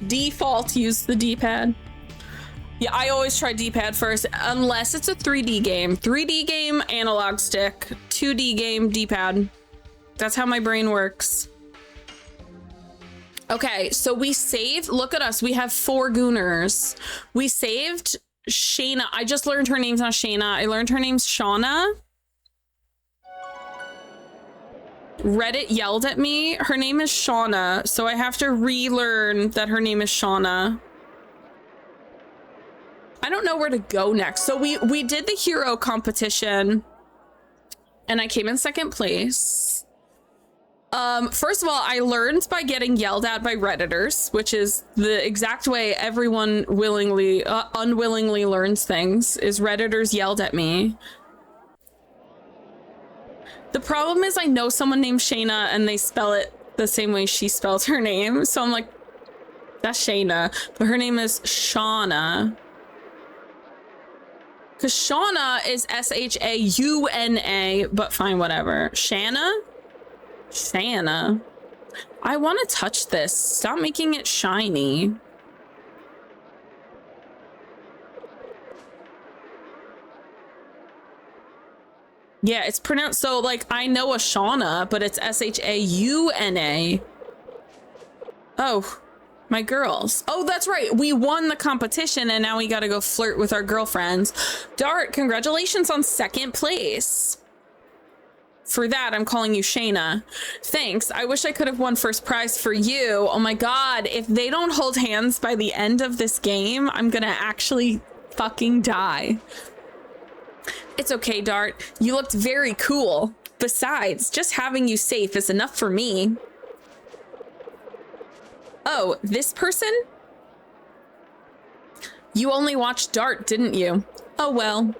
Default, use the D-pad. Yeah, I always try D-pad first, unless it's a 3D game. 3D game, analog stick. 2D game, D-pad. That's how my brain works. Okay, so we saved, look at us, we have 4 Gooners. We saved Shayna. I just learned her name's not Shayna. I learned her name's Shauna. Reddit yelled at me. Her name is Shauna, so I have to relearn that her name is Shauna. I don't know where to go next. So we did the hero competition and I came in 2nd place. First of all, I learned by getting yelled at by Redditors, which is the exact way everyone unwillingly learns things, is Redditors yelled at me. The problem is I know someone named Shayna and they spell it the same way she spells her name. So I'm like, that's Shayna, but her name is Shauna. Because Shauna is S-H-A-U-N-A, but fine, whatever. Shanna? Shanna. I want to touch this. Stop making it shiny. Yeah, it's pronounced so like I know a Shauna, but it's S-H-A-U-N-A. Oh, my girls. Oh, that's right. We won the competition and now we got to go flirt with our girlfriends. Dart, congratulations on 2nd place. For that, I'm calling you Shayna. Thanks. I wish I could have won first prize for you. Oh my God. If they don't hold hands by the end of this game, I'm gonna actually fucking die. It's okay, Dart. You looked very cool. Besides, just having you safe is enough for me. Oh, this person? You only watched Dart, didn't you? Oh, well.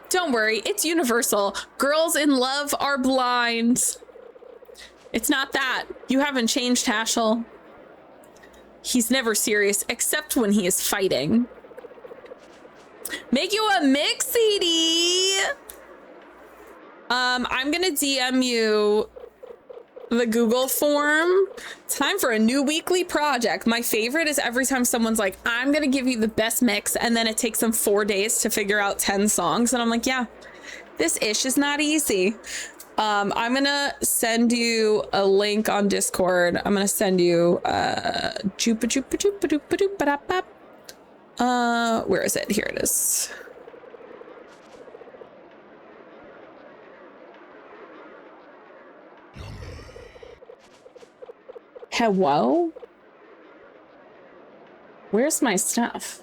Don't worry, it's universal. Girls in love are blind. It's not that. You haven't changed, Hashel. He's never serious, except when he is fighting. Make you a mix CD. I'm gonna DM you the Google form. Time for a new weekly project. My favorite is every time someone's like, I'm gonna give you the best mix, and then it takes them 4 days to figure out 10 songs, and I'm like, yeah, this ish is not easy. I'm gonna send you a link on Discord. I'm gonna send you where is it? Here it is. Hello? Where's my stuff?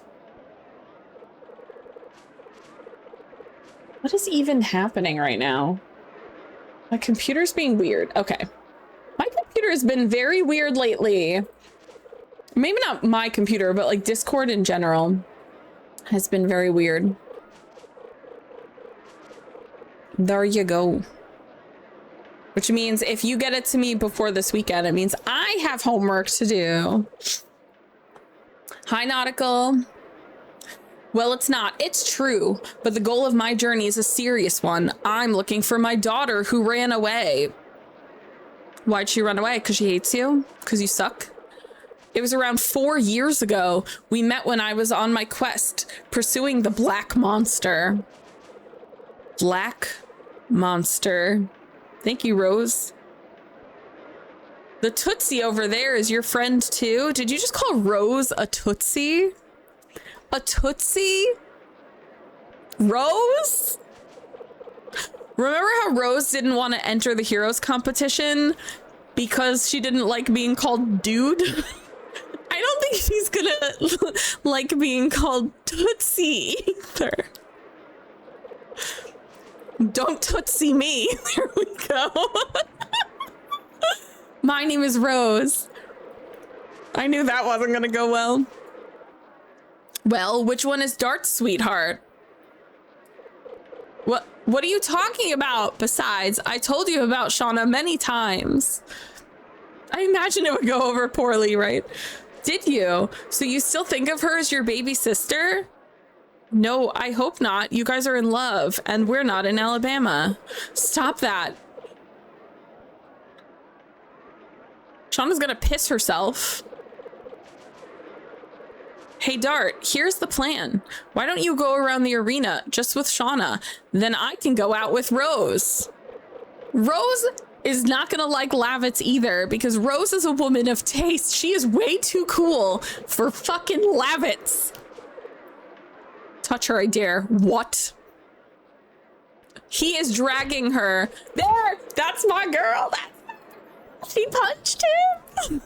What is even happening right now? My computer's being weird. Okay. My computer has been very weird lately. Maybe not my computer, but like Discord in general has been very weird. There you go. Which means if you get it to me before this weekend, it means I have homework to do. Hi, Nautical. Well, it's not. It's true. But the goal of my journey is a serious one. I'm looking for my daughter who ran away. Why'd she run away? Because she hates you? Because you suck? It was around 4 years ago. We met when I was on my quest, pursuing the Black Monster. Black Monster. Thank you, Rose. The Tootsie over there is your friend too? Did you just call Rose a Tootsie? A Tootsie? Rose? Remember how Rose didn't want to enter the Heroes competition because she didn't like being called dude? I don't think she's gonna like being called Tootsie either. Don't Tootsie me. There we go. My name is Rose. I knew that wasn't gonna go well. Well, which one is Dart's sweetheart? What are you talking about? Besides, I told you about Shauna many times. I imagine it would go over poorly, right? Did you? So you still think of her as your baby sister? No, I hope not. You guys are in love, and we're not in Alabama. Stop that. Shauna's gonna piss herself. Hey Dart, here's the plan. Why don't you go around the arena just with Shauna? Then I can go out with Rose. Rose is not gonna like Lavitz either because Rose is a woman of taste. She is way too cool for fucking Lavitz. Touch her, I dare. What? He is dragging her. There! That's my girl! She punched him!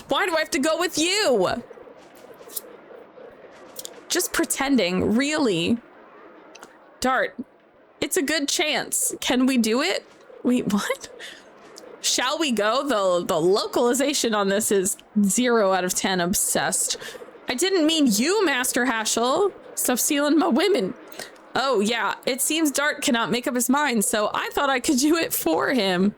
Why do I have to go with you? Just pretending, really. Dart, it's a good chance. Can we do it? Wait, what? Shall we go? The localization on this is 0 out of 10 obsessed. I didn't mean you, Master Haschel. Stop stealing my women. Oh, yeah. It seems Dart cannot make up his mind, so I thought I could do it for him.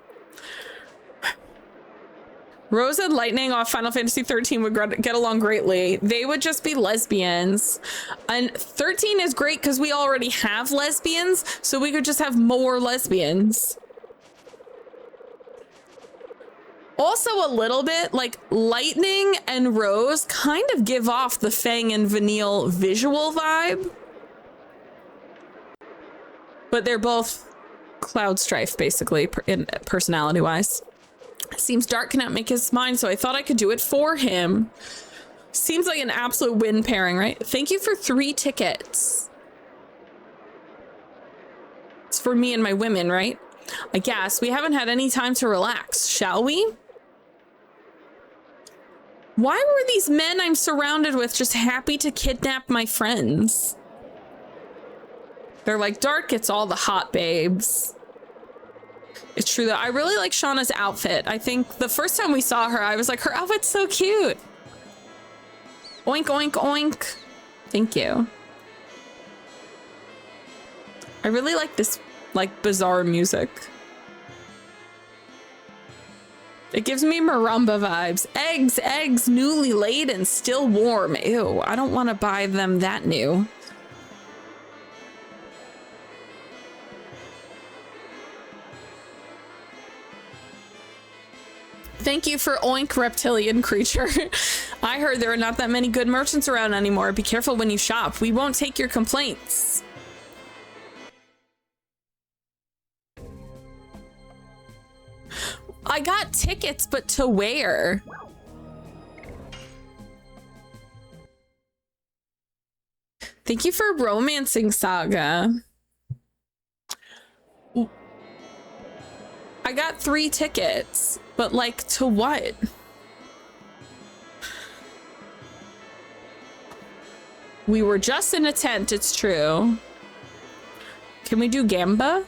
Rose and Lightning off Final Fantasy 13 would get along greatly. They would just be lesbians. And 13 is great because we already have lesbians, so we could just have more lesbians. Also a little bit, like, Lightning and Rose kind of give off the Fang and Vanille visual vibe. But they're both Cloud Strife, basically, in personality-wise. Seems Dart cannot make his mind, so I thought I could do it for him. Seems like an absolute win pairing, right? Thank you for 3 tickets. It's for me and my women, right? I guess. We haven't had any time to relax, shall we? Why were these men I'm surrounded with just happy to kidnap my friends? They're like, Dart gets all the hot babes. It's true that I really like Shauna's outfit. I think the first time we saw her, I was like, her outfit's so cute. Oink, oink, oink. Thank you. I really like this, like, bizarre music. It gives me Marumba vibes. Eggs, eggs, newly laid and still warm. Ew, I don't want to buy them that new. Thank you for oink, reptilian creature. I heard there are not that many good merchants around anymore. Be careful when you shop. We won't take your complaints. I got tickets, but to where? Thank you for romancing Saga. I got 3 tickets, but like to what? We were just in a tent, it's true. Can we do Gamba?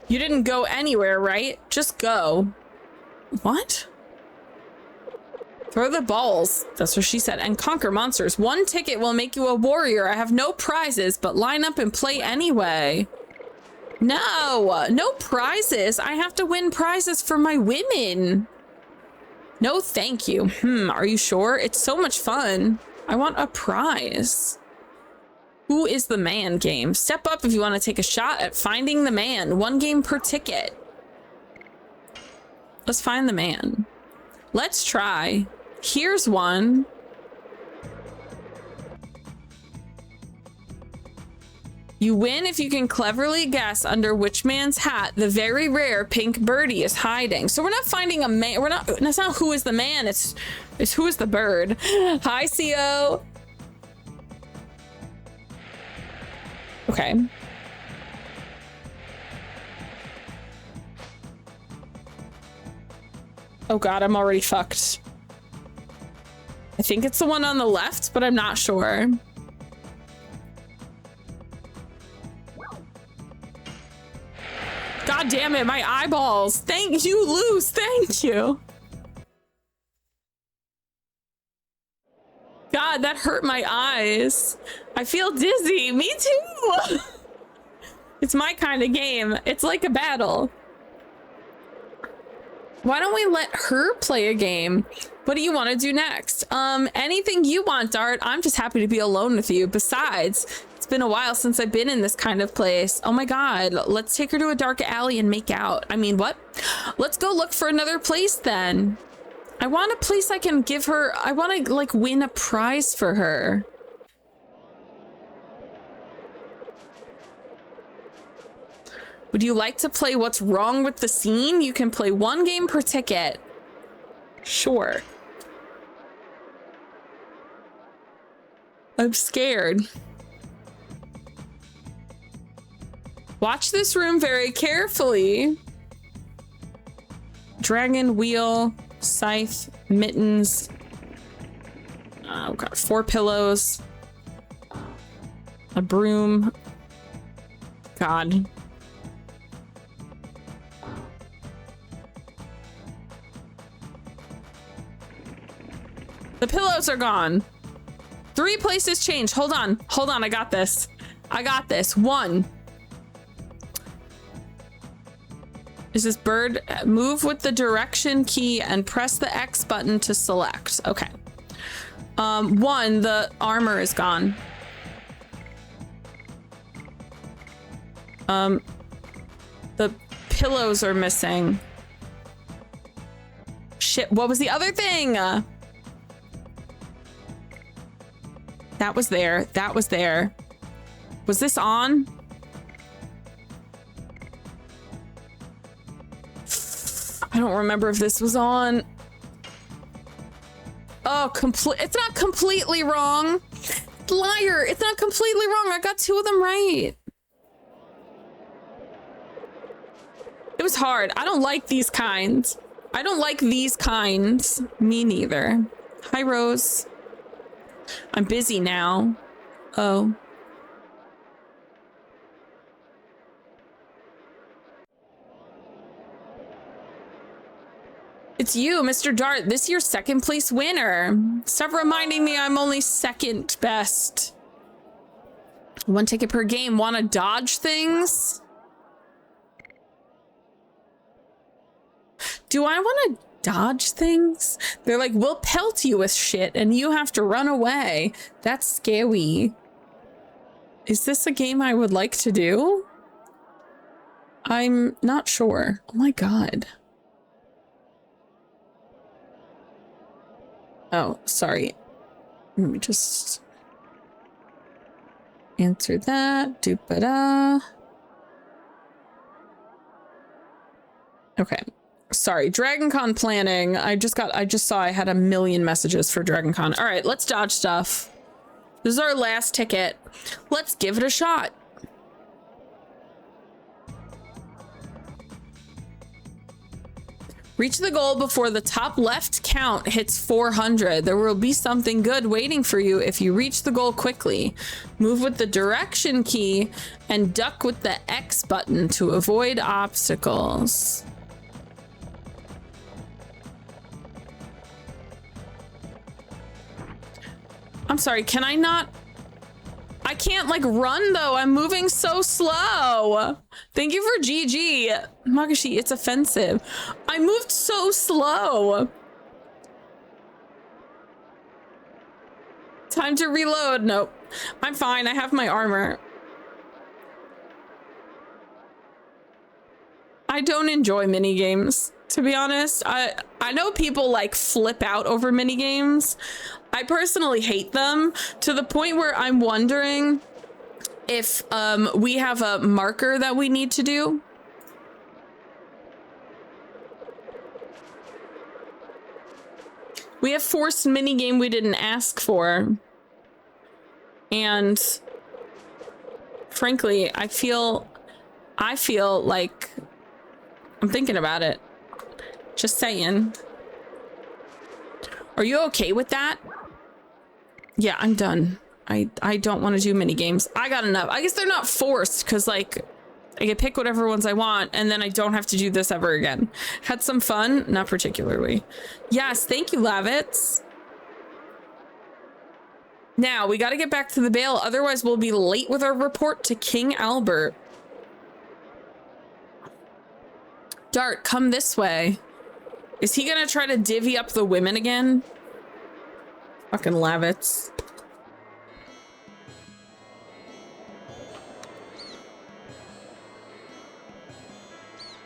You didn't go anywhere, right? Just go. What? Throw the balls. That's what she said. And conquer monsters. 1 ticket will make you a warrior. I have no prizes, but line up and play anyway. No, no prizes. I have to win prizes for my women. No, thank you. Are you sure? It's so much fun. I want a prize. Who is the man game? Step up if you want to take a shot at finding the man. 1 game per ticket. Let's find the man. Let's try. Here's one. You win if you can cleverly guess under which man's hat the very rare pink birdie is hiding. So we're not finding a man. That's not who is the man. It's who is the bird. Hi, CO. Okay. Oh God, I'm already fucked. I think it's the one on the left, but I'm not sure. God damn it, my eyeballs. Thank you, Luz. Thank you. God, that hurt my eyes. I feel dizzy. Me too. It's my kind of game. It's like a battle. Why don't we let her play a game? What do you want to do next? Anything you want, Dart. I'm just happy to be alone with you. Besides, it's been a while since I've been in this kind of place. Oh my God, let's take her to a dark alley and make out. I mean, what? Let's go look for another place then. I want a place I can give her. I want to like win a prize for her. Would you like to play What's Wrong with the Scene? You can play 1 game per ticket. Sure. I'm scared. Watch this room very carefully. Dragon, wheel, scythe, mittens. Oh God, 4 pillows. A broom. God. The pillows are gone. 3 places change. Hold on. Hold on. I got this. I got this. 1. Is this bird? Move with the direction key and press the X button to select. Okay. 1, the armor is gone. The pillows are missing. Shit. What was the other thing? That was there. That was there. Was this on? I don't remember if this was on. Oh, it's not completely wrong. Liar. It's not completely wrong. I got 2 of them right. It was hard. I don't like these kinds. I don't like these kinds. Me neither. Hi, Rose. I'm busy now. Oh. It's you, Mr. Dart. This your 2nd place winner. Stop reminding me I'm only 2nd best. 1 ticket per game. Want to dodge things? Do I want to dodge things? They're like, we'll pelt you with shit and you have to run away. That's scary. Is this a game I would like to do? I'm not sure. Oh my God. Oh, sorry. Let me just answer that. Doop-a-da. Okay. Sorry, DragonCon planning. I just saw I had a million messages for DragonCon. All right, let's dodge stuff. This is our last ticket. Let's give it a shot. Reach the goal before the top left count hits 400. There will be something good waiting for you if you reach the goal quickly. Move with the direction key and duck with the X button to avoid obstacles. I'm sorry, can I not? I can't like run though. I'm moving so slow. Thank you for GG. Magashi, it's offensive. I moved so slow. Time to reload. Nope. I'm fine. I have my armor. I don't enjoy mini games, to be honest. I know people like flip out over mini games. I personally hate them to the point where I'm wondering if we have a marker that we need to do. We have forced mini game we didn't ask for. And frankly, I feel like I'm thinking about it. Just saying. Are you okay with that? Yeah, I'm done. I don't want to do mini games. I got enough. I guess they're not forced because like I can pick whatever ones I want and then I don't have to do this ever again. Had some fun? Not particularly. Yes, thank you, Lavitz. Now we got to get back to the Bale. Otherwise we'll be late with our report to King Albert. Dart, come this way. Is he gonna try to divvy up the women again? Fucking Lavitz.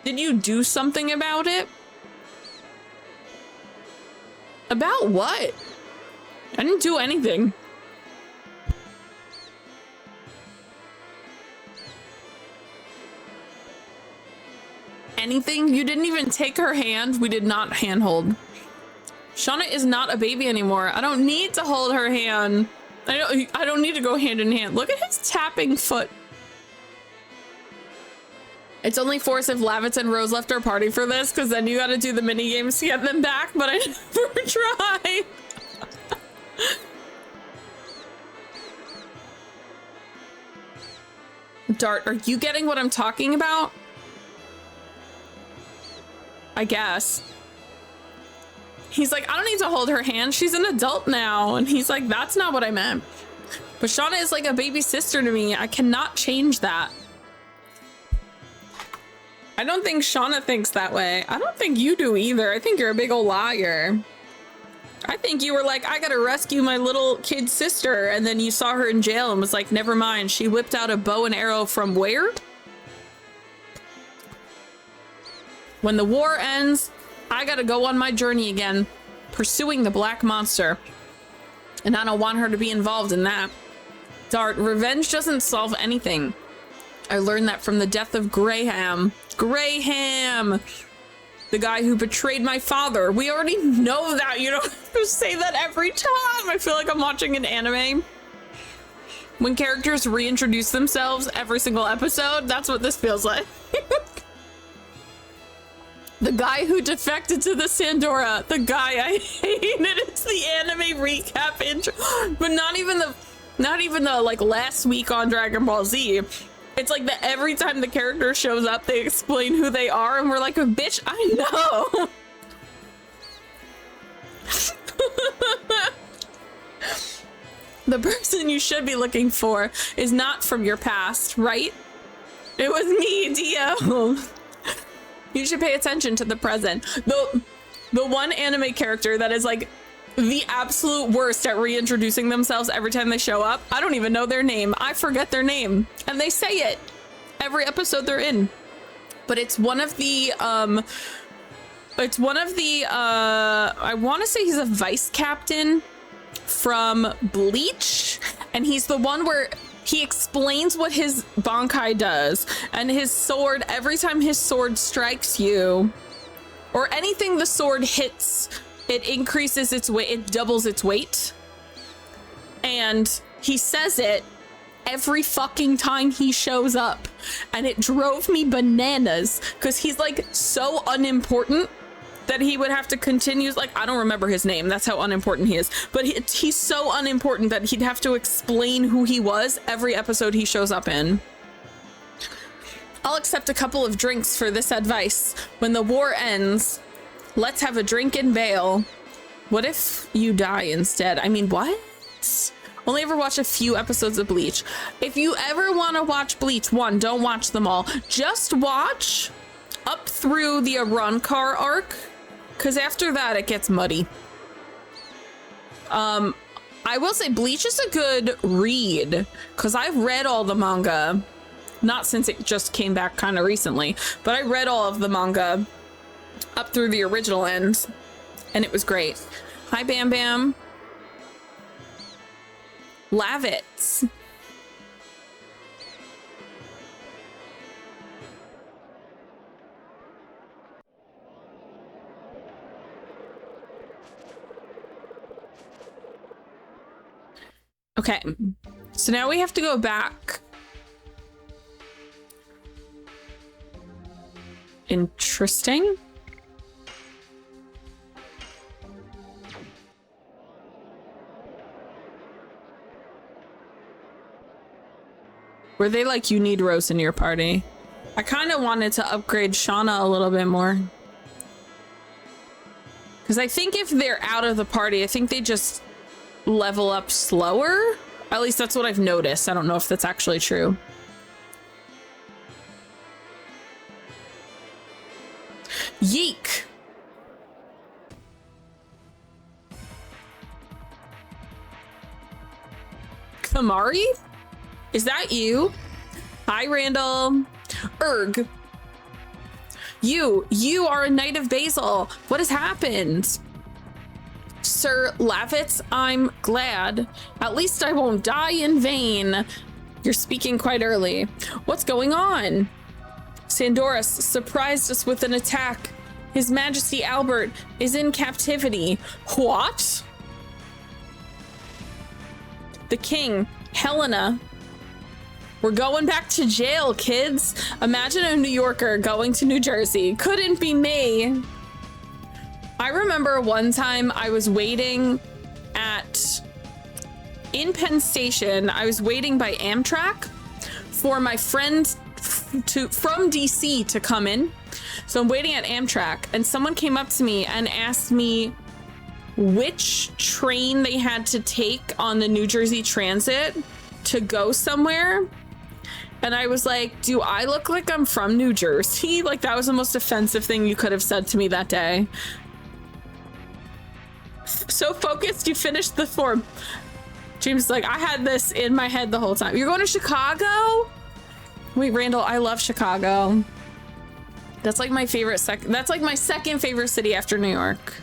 Did you do something about it? About what? I didn't do anything. Anything? You didn't even take her hand. We did not handhold. Shauna is not a baby anymore. I don't need to hold her hand. I don't need to go hand in hand. Look at his tapping foot. It's only forced if Lavitz and Rose left our party for this, because then you got to do the mini games to get them back, but I never tried. Dart, are you getting what I'm talking about? I guess. He's like, I don't need to hold her hand. She's an adult now. And he's like, that's not what I meant. But Shauna is like a baby sister to me. I cannot change that. I don't think Shauna thinks that way. I don't think you do either. I think you're a big old liar. I think you were like, I gotta rescue my little kid sister. And then you saw her in jail and was like, never mind. She whipped out a bow and arrow from where? When the war ends, I gotta go on my journey again, pursuing the black monster. And I don't want her to be involved in that. Dart, revenge doesn't solve anything. I learned that from the death of Graham. Graham! The guy who betrayed my father. We already know that. You don't have to say that every time. I feel like I'm watching an anime. When characters reintroduce themselves every single episode, that's what this feels like. The guy who defected to the Sandora. The guy I hated. It's the anime recap intro. But not even the like last week on Dragon Ball Z. It's like that every time the character shows up, they explain who they are, and we're like, bitch, I know. The person you should be looking for is not from your past, right? It was me, Dio. You should pay attention to the present. The one anime character that is like the absolute worst at reintroducing themselves every time they show up. I don't even know their name. I forget their name. And they say it every episode they're in. But it's one of the, I want to say he's a vice captain from Bleach. And he's the one where he explains what his Bankai does. And his sword, every time his sword strikes you, or anything the sword hits, it increases its weight, it doubles its weight. And he says it every fucking time he shows up. And it drove me bananas, because he's like so unimportant that he would have to continue, like, I don't remember his name, that's how unimportant he is. But he's so unimportant that he'd have to explain who he was every episode he shows up in. I'll accept a couple of drinks for this advice. When the war ends, let's have a drink and bail. What if you die instead? I mean, what? Only ever watched a few episodes of Bleach. If you ever want to watch Bleach, one, don't watch them all. Just watch up through the Arrancar arc, because after that it gets muddy. I will say Bleach is a good read, because I've read all the manga. Not since it just came back kind of recently, but I read all of the manga up through the original end, and it was great. Hi, Bam Bam. Lavitz. Okay, so now we have to go back. Interesting. Were they like, you need Rose in your party? I kind of wanted to upgrade Shauna a little bit more. Because I think if they're out of the party, I think they just level up slower. At least that's what I've noticed. I don't know if that's actually true. Yeek. Kamari? Is that you? Hi, Randall. Erg. You are a Knight of Basil. What has happened? Sir Lavitz, I'm glad. At least I won't die in vain. You're speaking quite early. What's going on? Sandorus surprised us with an attack. His Majesty Albert is in captivity. What? The king, Hellena. We're going back to jail, kids. Imagine a New Yorker going to New Jersey. Couldn't be me. I remember one time I was waiting in Penn Station. I was waiting by Amtrak for my friend from DC to come in. So I'm waiting at Amtrak and someone came up to me and asked me which train they had to take on the New Jersey Transit to go somewhere. And I was like, do I look like I'm from New Jersey? Like, that was the most offensive thing you could have said to me that day. So focused, you finished the form. James is like, I had this in my head the whole time. You're going to Chicago? Wait, Randall, I love Chicago. That's like my favorite that's like my second favorite city after New York.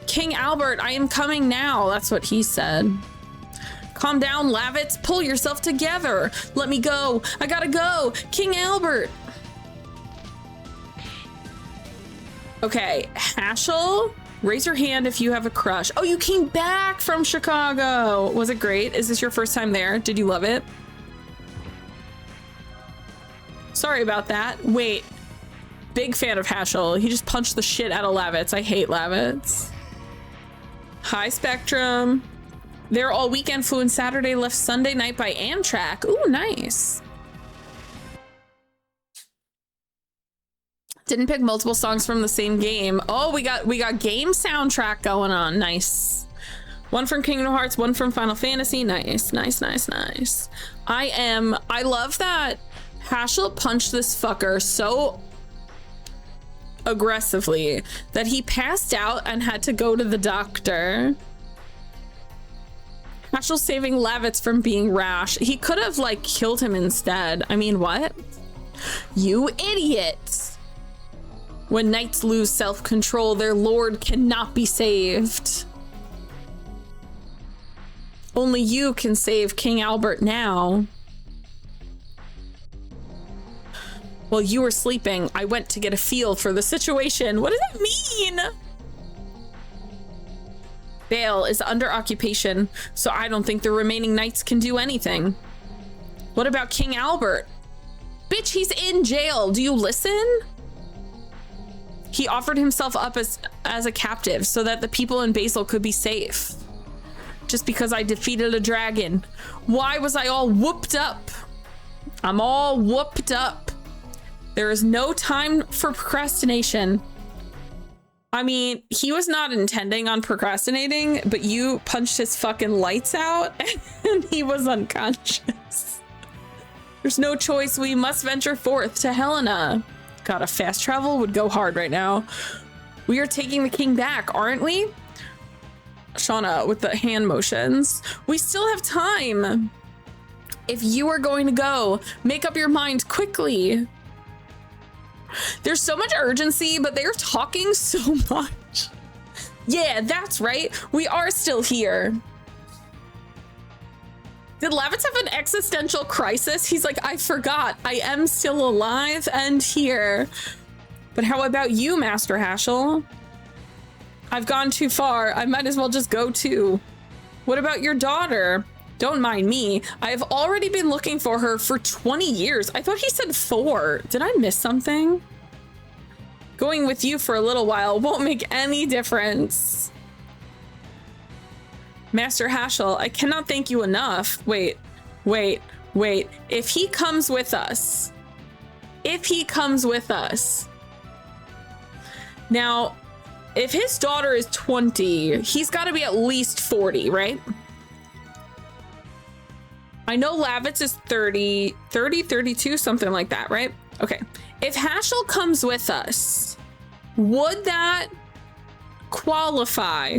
King Albert, I am coming now. That's what he said. Calm down, Lavitz. Pull yourself together. Let me go. I gotta go. King Albert. Okay, Hashel, raise your hand if you have a crush. Oh, you came back from Chicago. Was it great? Is this your first time there? Did you love it? Sorry about that. Wait, big fan of Hashel. He just punched the shit out of Lavitz. I hate Lavitz. Hi, Spectrum. They're all weekend, flew in Saturday, left Sunday night by Amtrak. Ooh, nice. Didn't pick multiple songs from the same game. Oh, we got game soundtrack going on. Nice. One from Kingdom Hearts, one from Final Fantasy. Nice, nice, nice, nice. I love that Hashel punched this fucker so aggressively that he passed out and had to go to the doctor. Hashel saving Lavitz from being rash. He could have like killed him instead. I mean, what? You idiot. When knights lose self-control, their lord cannot be saved. Only you can save King Albert now. While you were sleeping, I went to get a feel for the situation. What does that mean? Vale is under occupation, so I don't think the remaining knights can do anything. What about King Albert? Bitch, he's in jail. Do you listen? He offered himself up as a captive so that the people in Basil could be safe. Just because I defeated a dragon. Why was I all whooped up? I'm all whooped up. There is no time for procrastination. I mean, he was not intending on procrastinating, but you punched his fucking lights out and he was unconscious. There's no choice. We must venture forth to Hellena. God, a fast travel would go hard right now. We are taking the king back, aren't we? Shauna with the hand motions. We still have time. If you are going to go, make up your mind quickly. There's so much urgency, but they're talking so much. Yeah, that's right. We are still here. Did Lavitz have an existential crisis? He's like, I forgot. I am still alive and here. But how about you, Master Hashel? I've gone too far. I might as well just go too. What about your daughter? Don't mind me. I have already been looking for her for 20 years. I thought he said 4. Did I miss something? Going with you for a little while won't make any difference. Master Hashel, I cannot thank you enough. Wait. If he comes with us. Now, if his daughter is 20, he's got to be at least 40, right? I know Lavitz is 30, 32, something like that, right? Okay. If Hashel comes with us, would that qualify?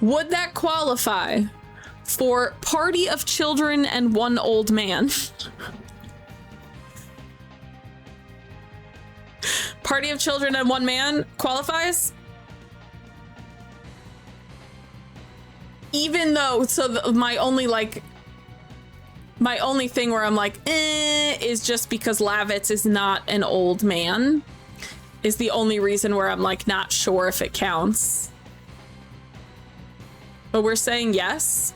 Would that qualify for party of children and one old man? Party of children and one man qualifies? Even though, so my only thing where I'm like, is just because Lavitz is not an old man, is the only reason where I'm like not sure if it counts. But we're saying yes.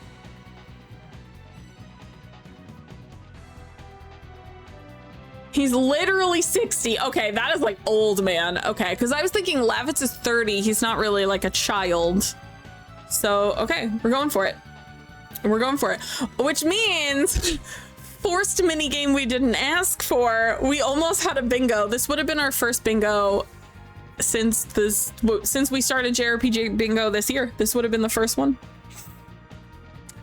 He's literally 60. Okay, that is like old man. Okay, because I was thinking Lavitz is 30. He's not really like a child. So, okay, we're going for it. We're going for it. Which means forced minigame we didn't ask for. We almost had a bingo. This would have been our first bingo since we started JRPG bingo this year. This would have been the first one.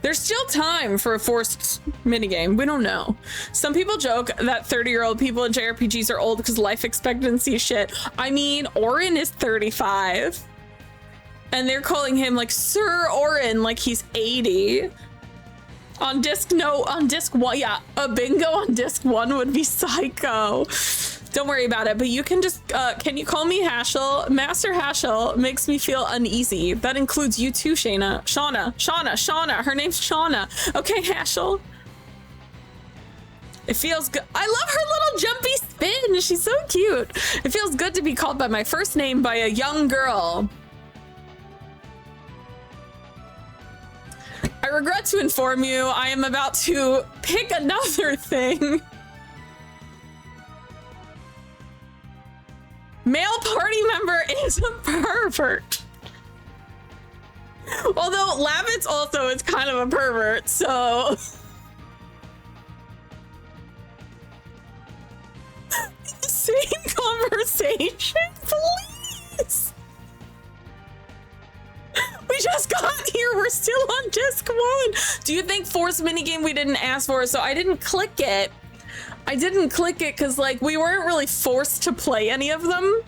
There's still time for a forced minigame. We don't know. Some people joke that 30-year-old people in JRPGs are old because life expectancy shit. I mean, Orin is 35. And they're calling him like Sir Orin, like he's 80. On disc one, yeah, a bingo on disc 1 would be psycho. Don't worry about it, but you can just, can you call me Hashel? Master Hashel makes me feel uneasy. That includes you too, Shauna. Shauna, her name's Shauna. Okay, Hashel. It feels good. I love her little jumpy spin. She's so cute. It feels good to be called by my first name by a young girl. I regret to inform you, I am about to pick another thing. Male party member is a pervert. Although Lavitz also is kind of a pervert, so... Same conversation, please. We just got here. We're still on disc 1. Do you think force minigame we didn't ask for? So I didn't click it. I didn't click it because like we weren't really forced to play any of them.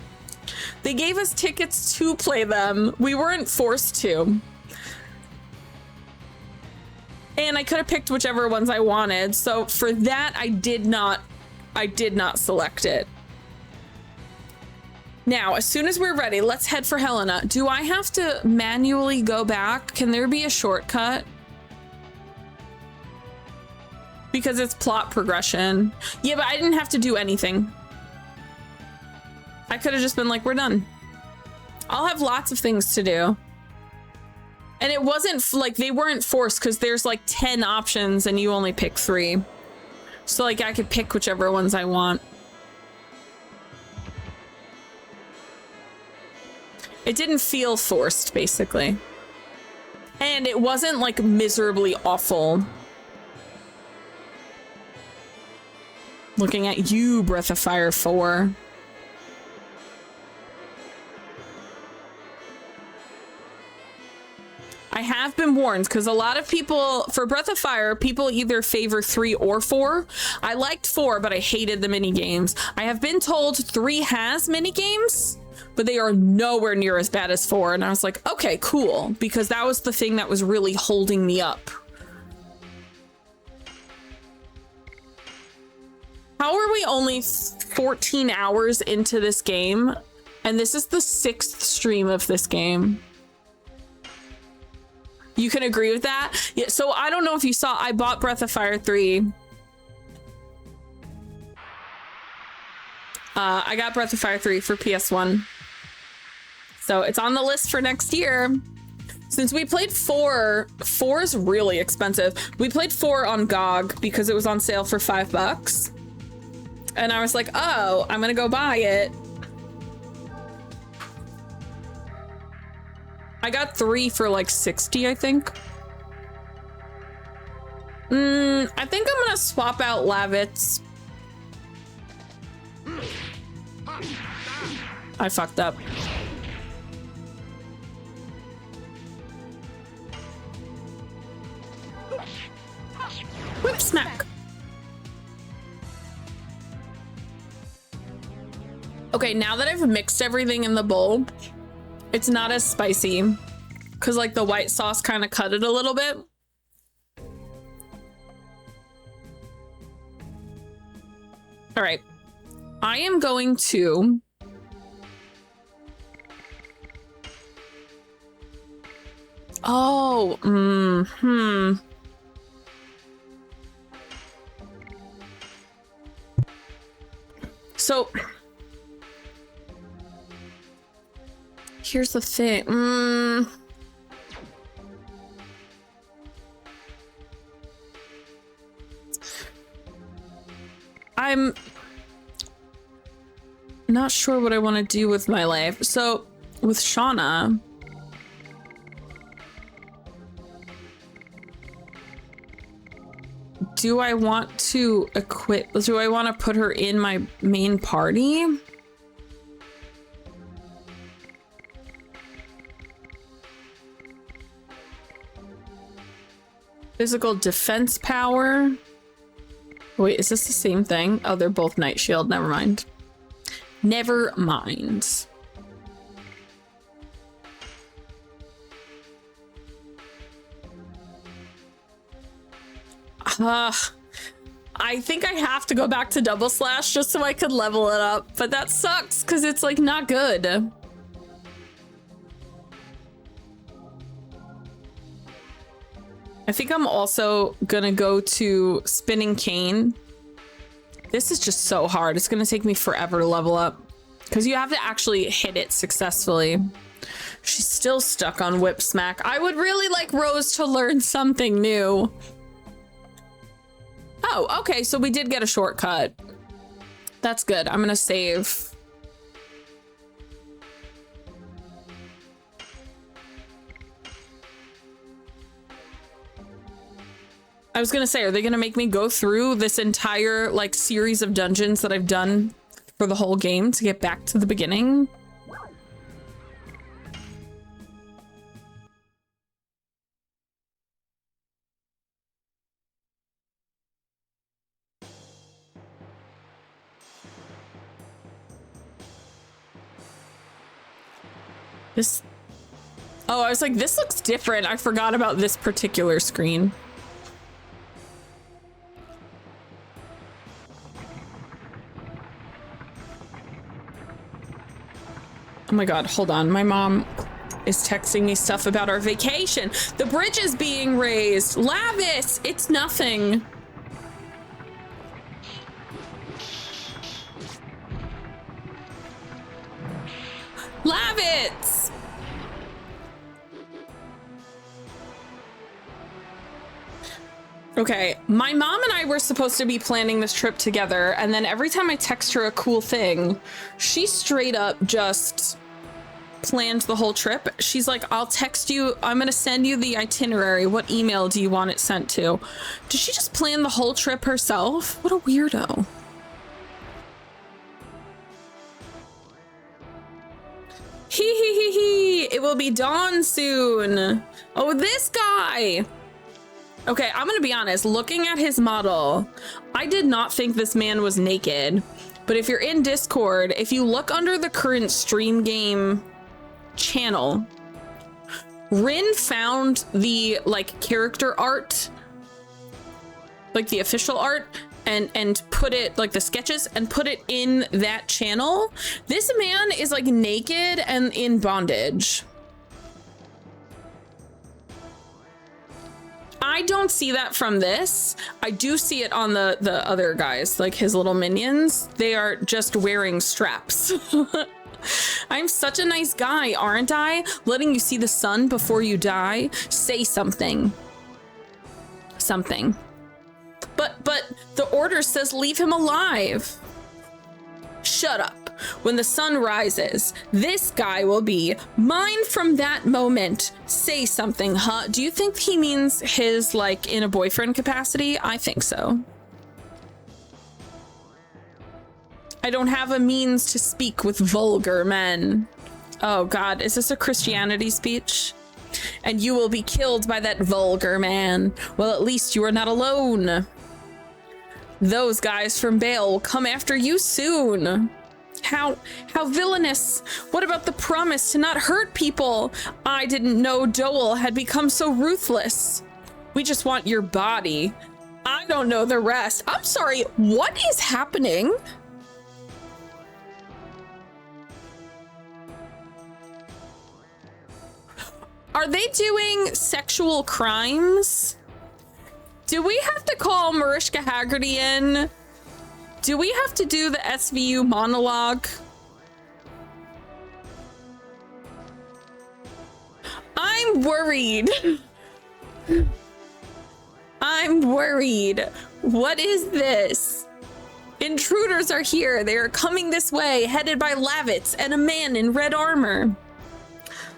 They gave us tickets to play them. We weren't forced to. And I could have picked whichever ones I wanted. So for that, I did not select it. Now, as soon as we're ready, let's head for Hellena. Do I have to manually go back? Can there be a shortcut? Because it's plot progression. Yeah, but I didn't have to do anything. I could have just been like, we're done. I'll have lots of things to do. And it wasn't like they weren't forced because there's like 10 options and you only pick 3. So like I could pick whichever ones I want. It didn't feel forced, basically. And it wasn't like miserably awful. Looking at you, Breath of Fire 4. I have been warned because a lot of people, for Breath of Fire, people either favor 3 or 4. I liked 4, but I hated the mini games. I have been told 3 has mini games, but they are nowhere near as bad as 4. And I was like, okay, cool. Because that was the thing that was really holding me up. How are we only 14 hours into this game? And this is the 6th stream of this game. You can agree with that? Yeah, so I don't know if you saw, I bought Breath of Fire 3. I got Breath of Fire 3 for PS1. So it's on the list for next year. Since we played 4, 4 is really expensive. We played 4 on GOG because it was on sale for $5. And I was like, oh, I'm gonna go buy it. I got 3 for like 60, I think. I think I'm gonna swap out Lavitz. I fucked up. smack. Okay, now that I've mixed everything in the bowl, it's not as spicy because like the white sauce kind of cut it a little bit. All right, I am going to So here's the thing. I'm not sure what I want to do with my life. So with Shauna, do I want to do I want to put her in my main party? Physical defense power. Wait, is this the same thing? Oh, they're both Night Shield. Never mind. Never mind. I think I have to go back to double slash just so I could level it up, but that sucks because it's like not good. I think I'm also gonna go to spinning cane. This is just so hard. It's gonna take me forever to level up because you have to actually hit it successfully. She's still stuck on whip smack. I would really like Rose to learn something new. Oh, okay, so we did get a shortcut. That's good. I'm gonna save. I was gonna say, are they gonna make me go through this entire like series of dungeons that I've done for the whole game to get back to the beginning? This, oh, I was like, this looks different. I forgot about this particular screen. Oh my God, hold on. My mom is texting me stuff about our vacation. The bridge is being raised. Lavis, it's nothing. Lavitz! Okay, my mom and I were supposed to be planning this trip together, and then every time I text her a cool thing, she straight up just planned the whole trip. She's like, I'll text you, I'm gonna send you the itinerary. What email do you want it sent to? Did she just plan the whole trip herself? What a weirdo. It will be dawn soon. Oh, this guy. Okay, I'm gonna be honest, looking at his model, I did not think this man was naked, but if you're in Discord, if you look under the current stream game channel, Rin found the like character art, like the official art, and put it, like the sketches, and put it in that channel. This man is like naked and in bondage. I don't see that from this. I do see it on the other guys, like his little minions. They are just wearing straps. I'm such a nice guy, aren't I? Letting you see the sun before you die. Say something. Something. But the order says leave him alive. Shut up. When the sun rises, this guy will be mine from that moment. Say something, huh? Do you think he means his, like, in a boyfriend capacity? I think so. I don't have a means to speak with vulgar men. Oh God, is this a Christianity speech? And you will be killed by that vulgar man. Well, at least you are not alone. Those guys from Bale will come after you soon. How villainous. What about the promise to not hurt people? I didn't know Dole had become so ruthless. We just want your body. I don't know the rest. I'm sorry, what is happening? Are they doing sexual crimes? Do we have to call Mariska Haggerty in? Do we have to do the SVU monologue? I'm worried. I'm worried. What is this? Intruders are here. They are coming this way, headed by Lavitz and a man in red armor.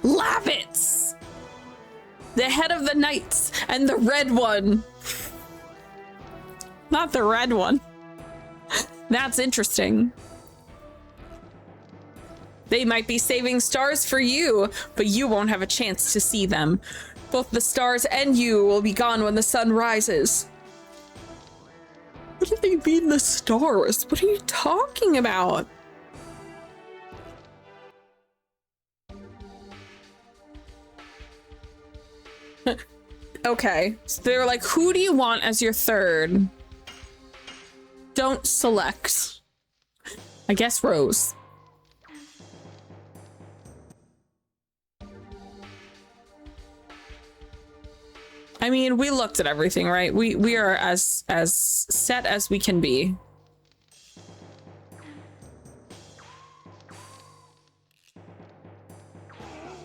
Lavitz! The head of the knights and the red one. Not the red one. That's interesting. They might be saving stars for you, but you won't have a chance to see them. Both the stars and you will be gone when the sun rises. What do they mean, the stars? What are you talking about? Okay, so they're like, who do you want as your third? Don't select. I guess Rose. I mean, we looked at everything, right? We are as set as we can be.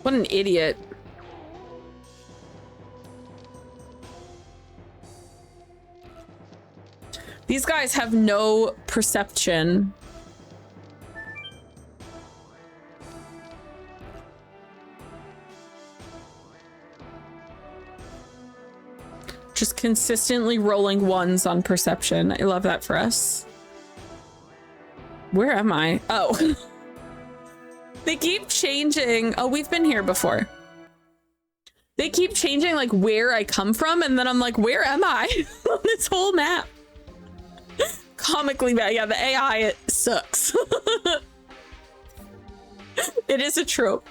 What an idiot. These guys have no perception. Just consistently rolling ones on perception. I love that for us. Where am I? Oh. They keep changing. Oh, we've been here before. They keep changing like where I come from, and then I'm like, where am I on this whole map? Comically bad. Yeah, the AI, it sucks. It is a trope.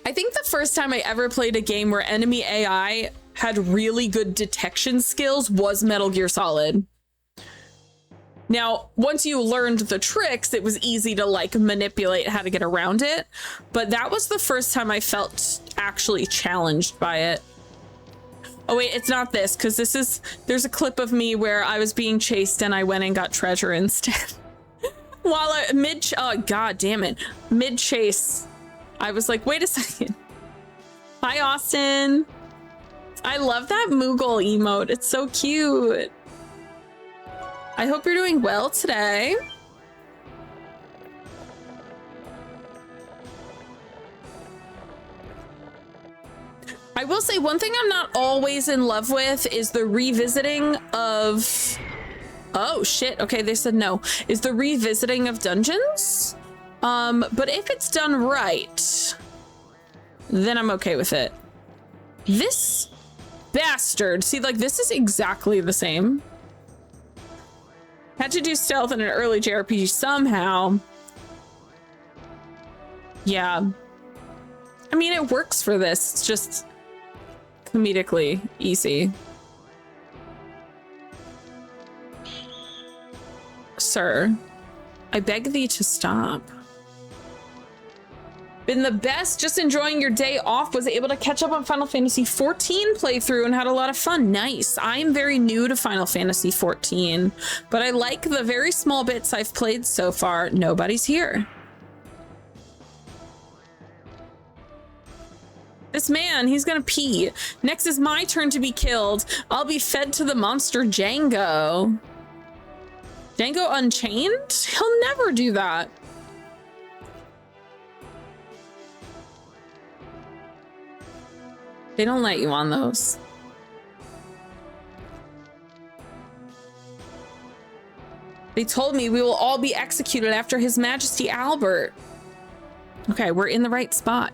I think the first time I ever played a game where enemy AI had really good detection skills was Metal Gear Solid. Now, once you learned the tricks, it was easy to like manipulate how to get around it. But that was the first time I felt actually challenged by it. Oh wait, it's not this, because there's a clip of me where I was being chased and I went and got treasure instead. While oh god damn it, mid chase, I was like, wait a second. Hi Austin. I love that Moogle emote, it's so cute. I hope you're doing well today. I will say one thing I'm not always in love with is the revisiting of... Oh shit, okay, they said no. Is the revisiting of dungeons? But if it's done right, then I'm okay with it. This bastard, see, like, this is exactly the same. Had to do stealth in an early JRPG somehow. Yeah. I mean, it works for this. It's just comedically easy. Sir, I beg thee to stop. Been the best, just enjoying your day off. Was able to catch up on Final Fantasy 14 playthrough and had a lot of fun. Nice. I am very new to Final Fantasy 14, but I like the very small bits I've played so far. Nobody's here. This man, he's gonna pee. Next is my turn to be killed. I'll be fed to the monster Django. Django Unchained? He'll never do that. They don't let you on those. They told me we will all be executed after His Majesty Albert. Okay, we're in the right spot.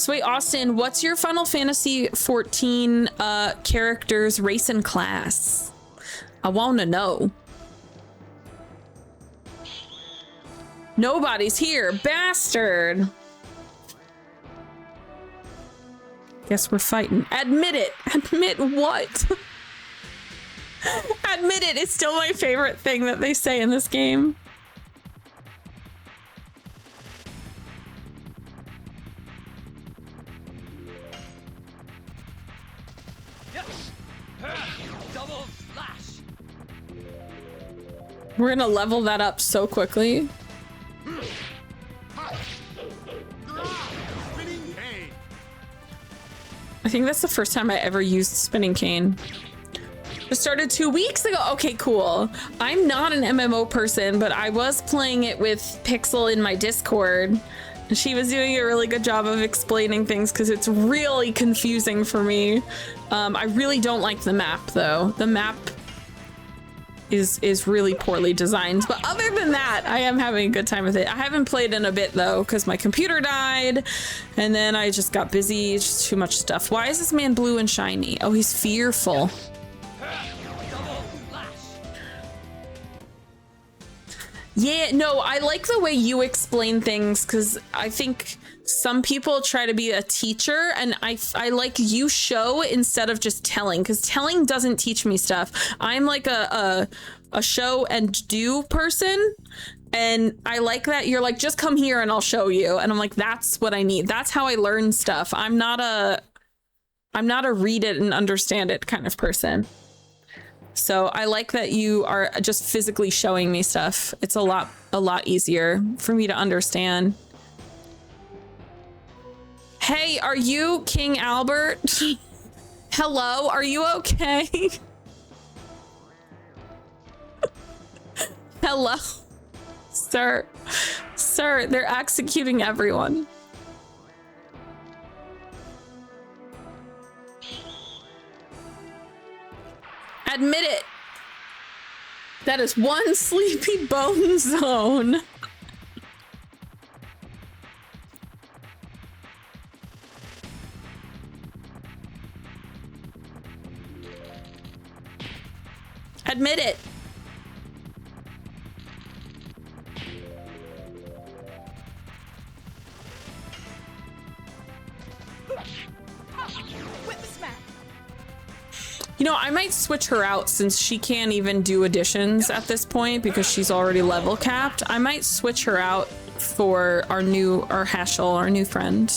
So wait, Austin, what's your Final Fantasy 14 character's race and class? I want to know. Nobody's here, bastard. Guess we're fighting. Admit it. Admit what? Admit it. It's still my favorite thing that they say in this game. Double slash. We're gonna level that up so quickly. I think that's the first time I ever used spinning cane. It started 2 weeks ago. Okay, cool. I'm not an MMO person, but I was playing it with Pixel in my Discord. And she was doing a really good job of explaining things because it's really confusing for me. I really don't like the map though. The map is really poorly designed. But other than that, I am having a good time with it. I haven't played in a bit though because my computer died and then I just got busy. It's just too much stuff. Why is this man blue and shiny? Oh, he's fearful. Yeah, no, I like the way you explain things because I think some people try to be a teacher and I like you show instead of just telling because telling doesn't teach me stuff. I'm like a show and do person and I like that you're like, just come here and I'll show you. And I'm like, that's what I need. That's how I learn stuff. I'm not a read it and understand it kind of person. So I like that you are just physically showing me stuff. It's a lot easier for me to understand. Hey, are you King Albert? Hello, are you okay? Hello? Sir, they're executing everyone. Admit it. That is one sleepy bone zone. Admit it. You know, I might switch her out since she can't even do additions at this point because she's already level capped. I might switch her out for our Heschel, our new friend.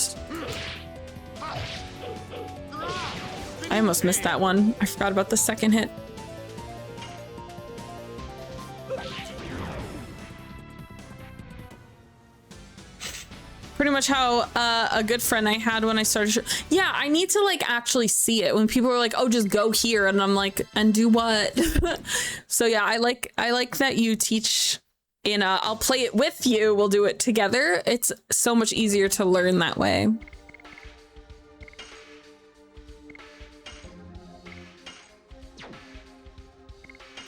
I almost missed that one. I forgot about the second hit. Pretty much how a good friend I had when I started. Yeah, I need to like actually see it. When people are like, "Oh, just go here," and I'm like, "And do what?" So yeah, I like that you teach. In I'll play it with you. We'll do it together. It's so much easier to learn that way.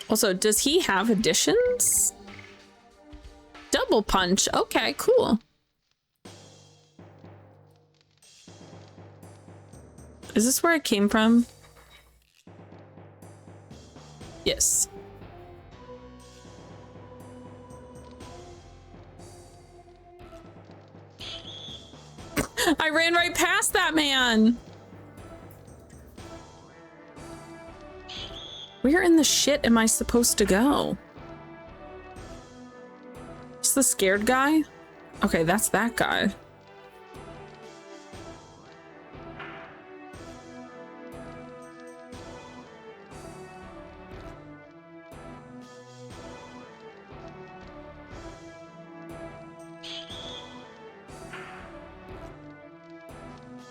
Also, does he have additions? Double punch. Okay, cool. Is this where I came from? Yes. I ran right past that man. Where in the shit am I supposed to go? Is the scared guy? Okay, that's that guy.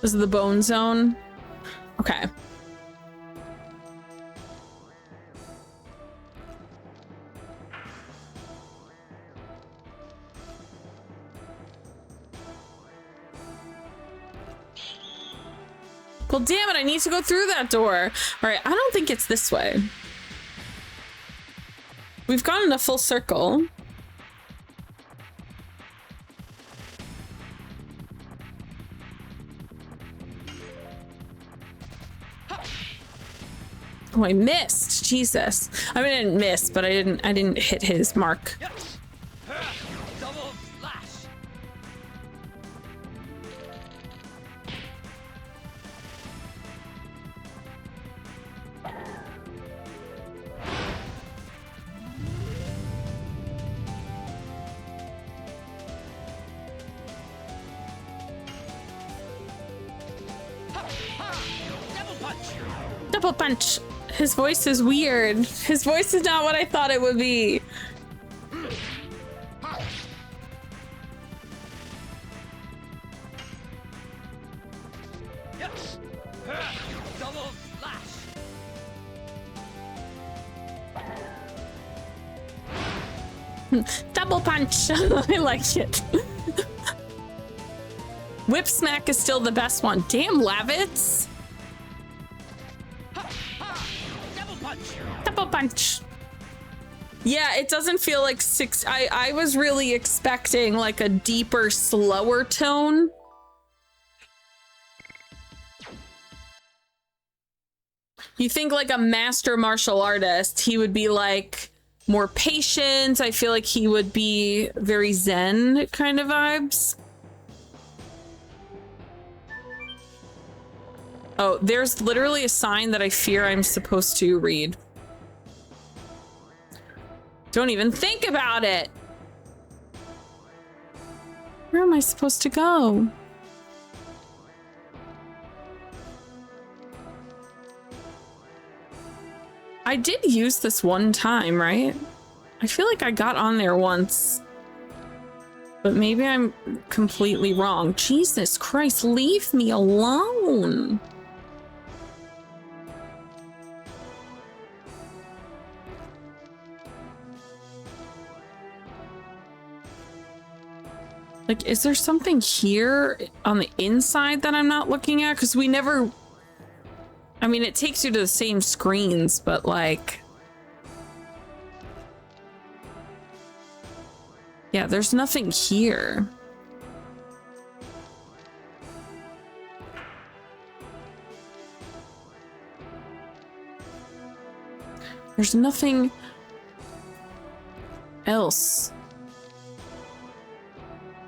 This is the bone zone. Okay. Well, damn it, I need to go through that door. All right, I don't think it's this way. We've gone in a full circle. Oh, I missed. Jesus. I mean, I didn't miss, but I didn't hit his mark. Double slash. Double punch. Double punch. His voice is weird. His voice is not what I thought it would be. Double slash. Double punch. I like it. Whip smack is still the best one. Damn, Lavitz. Double punch. Double punch. Yeah, it doesn't feel like six. I was really expecting like a deeper, slower tone. You think like a master martial artist, he would be like more patient. I feel like he would be very zen kind of vibes. Oh, there's literally a sign that I fear I'm supposed to read. Don't even think about it. Where am I supposed to go? I did use this one time, right? I feel like I got on there once. But maybe I'm completely wrong. Jesus Christ, leave me alone. Like, is there something here on the inside that I'm not looking at? Because we never... I mean, it takes you to the same screens, but like... Yeah, there's nothing here. There's nothing else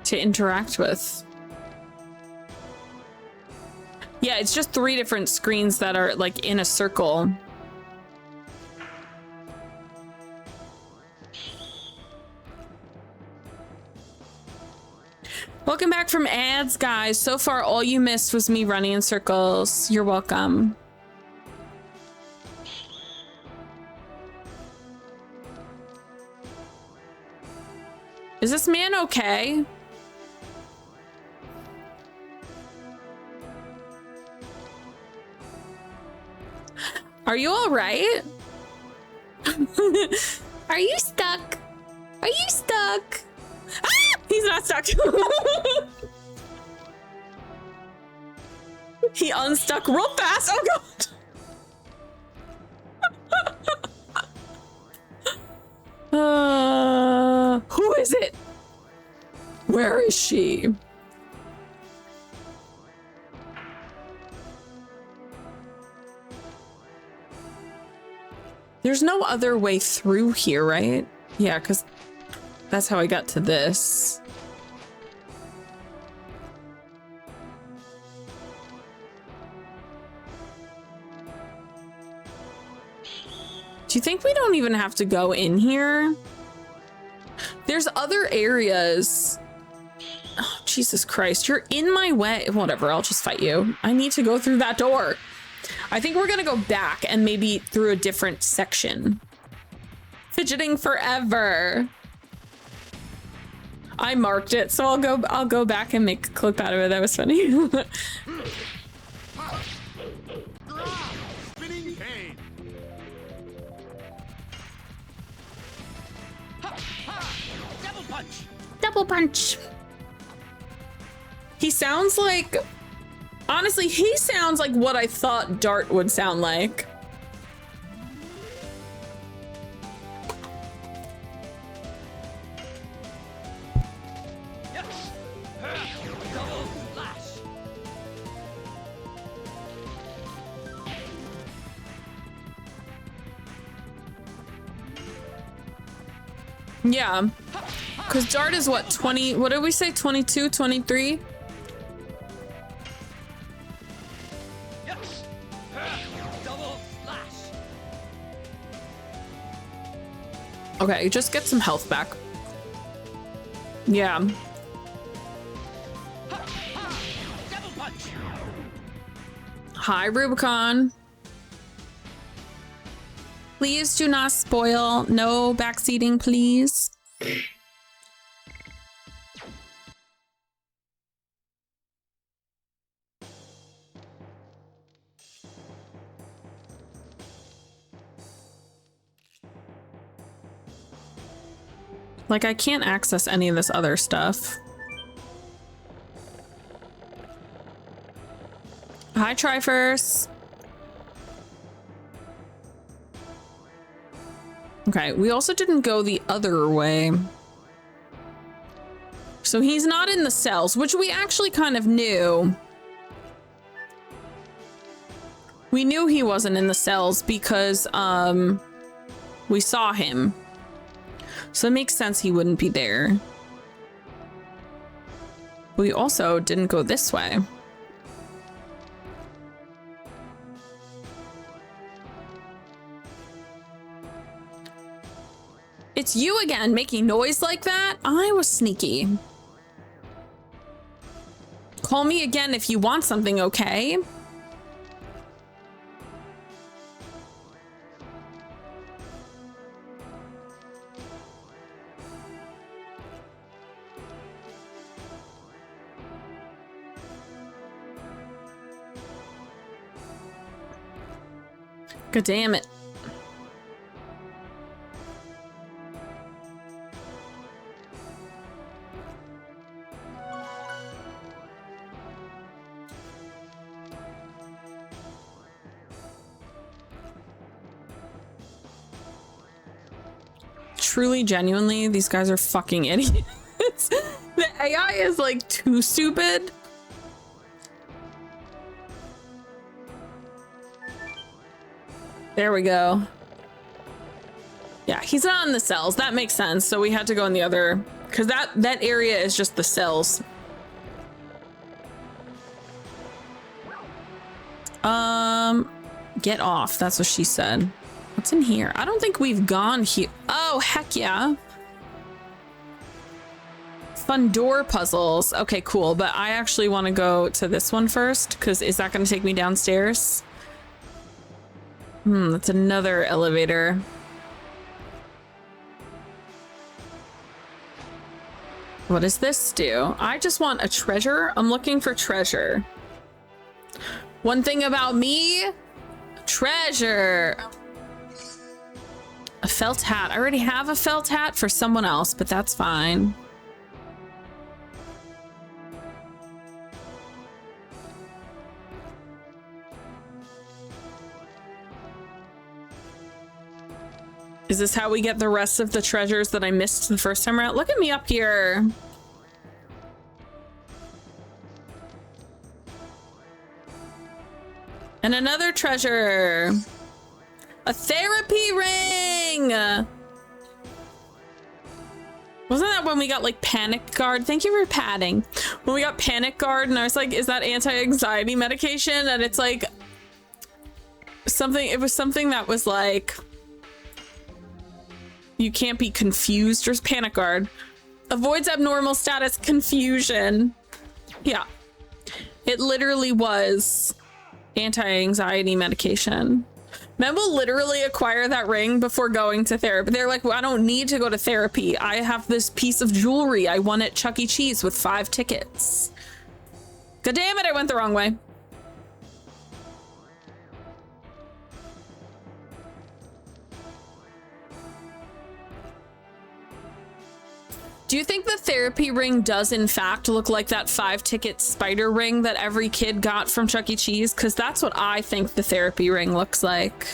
to interact with. Yeah, it's just 3 different screens that are like in a circle. Welcome back from ads, guys. So far, all you missed was me running in circles. You're welcome. Is this man okay? Are you all right? Are you stuck? Are you stuck? Ah! He's not stuck. He unstuck real fast. Oh god. Who is it? Where is she? There's no other way through here, right? Yeah, because that's how I got to this. Do you think we don't even have to go in here? There's other areas. Oh, Jesus Christ, you're in my way. Whatever, I'll just fight you. I need to go through that door. I think we're gonna go back and maybe through a different section. Fidgeting forever. I marked it, so I'll go back and make a clip out of it. That was funny. Spinning cane. Double punch. Double punch. He sounds like... Honestly, he sounds like what I thought Dart would sound like. Double slash. Yeah. Because Dart is what, 20, what did we say, 22, 23? Yes. Double slash. Okay, just get some health back. Yeah. Double punch. Hi, Rubicon. Please do not spoil. No backseating, please. Like, I can't access any of this other stuff. Hi, Triforce. Okay, we also didn't go the other way. So he's not in the cells, which we actually kind of knew. We knew he wasn't in the cells because we saw him. So it makes sense he wouldn't be there. We also didn't go this way. It's you again, making noise like that? I was sneaky. Call me again if you want something, okay? God damn it. Truly, genuinely, these guys are fucking idiots. The AI is like too stupid. There we go. Yeah, he's not in the cells. That makes sense. So we had to go in the other, because that area is just the cells. Get off. That's what she said. What's in here? I don't think we've gone here. Oh, heck yeah. Fun door puzzles. Okay, cool. But I actually want to go to this one first, because is that going to take me downstairs? That's another elevator. What does this do? I just want a treasure. I'm looking for treasure. One thing about me, treasure. A felt hat. I already have a felt hat for someone else, but that's fine. Is this how we get the rest of the treasures that I missed the first time around? Look at me up here. And another treasure. A therapy ring. Wasn't that when we got like panic guard? Thank you for padding. When we got panic guard and I was like, is that anti-anxiety medication? And it's like something, it was something that was like, you can't be confused. There's panic guard. Avoids abnormal status confusion. Yeah. It literally was anti-anxiety medication. Men will literally acquire that ring before going to therapy. They're like, well, I don't need to go to therapy. I have this piece of jewelry I won at Chuck E. Cheese with 5 tickets. God damn it, I went the wrong way. Do you think the therapy ring does in fact look like that 5-ticket spider ring that every kid got from Chuck E. Cheese? Because that's what I think the therapy ring looks like.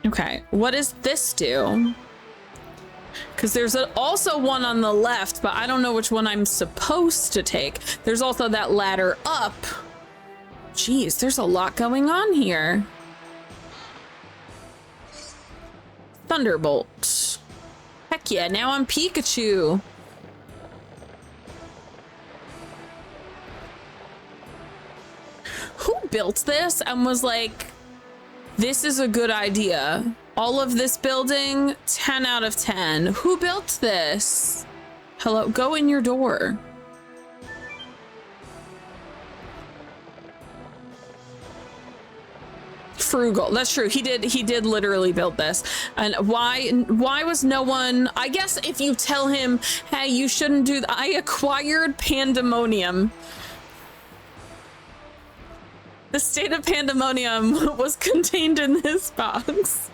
Okay, what does this do? Because there's also one on the left, but I don't know which one I'm supposed to take. There's also that ladder up. Jeez, there's a lot going on here. Thunderbolt. Heck yeah, now I'm Pikachu. Who built this and was like, this is a good idea? All of this building, 10 out of 10. Who built this? Hello, go in your door. Frugal, that's true. He did literally build this. And why was no one, I guess if you tell him, hey, you shouldn't do that. I acquired Pandemonium. The state of Pandemonium was contained in this box.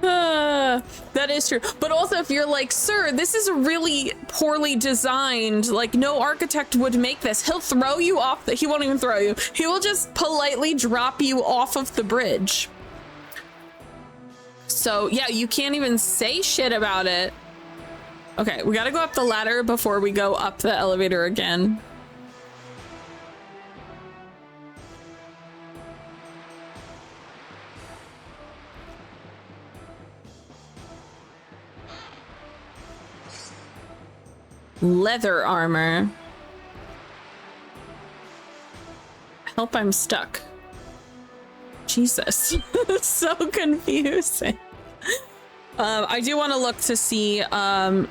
That is true. But also if you're like, sir, this is really poorly designed, like no architect would make this. He'll throw you off he won't even throw you. He will just politely drop you off of the bridge. So yeah, you can't even say shit about it. Okay, we gotta go up the ladder before we go up the elevator again. Leather armor. Help, I'm stuck. Jesus. So confusing. I do want to look to see the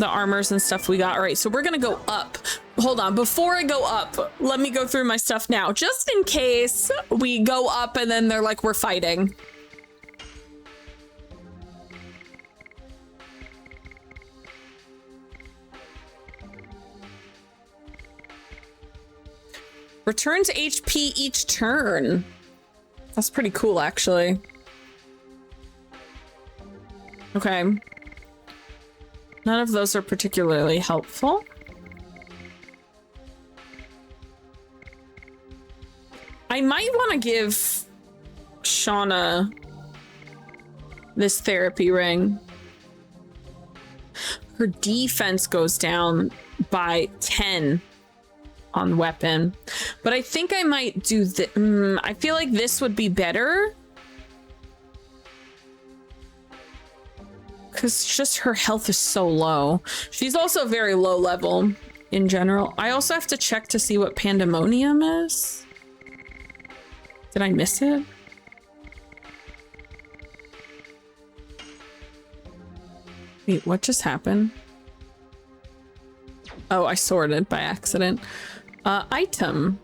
armors and stuff we got. All right, so we're gonna go up. Hold on, before I go up, let me go through my stuff now, just in case we go up and then they're like, we're fighting. Returns HP each turn. That's pretty cool, actually. Okay. None of those are particularly helpful. I might want to give Shauna this therapy ring. Her defense goes down by 10 on weapon, but I think I might do the I feel like this would be better because just her health is so low. She's also very low level in general. I also have to check to see what Pandemonium is. Did I miss it? Wait, what just happened? Oh, I sorted by accident. Item.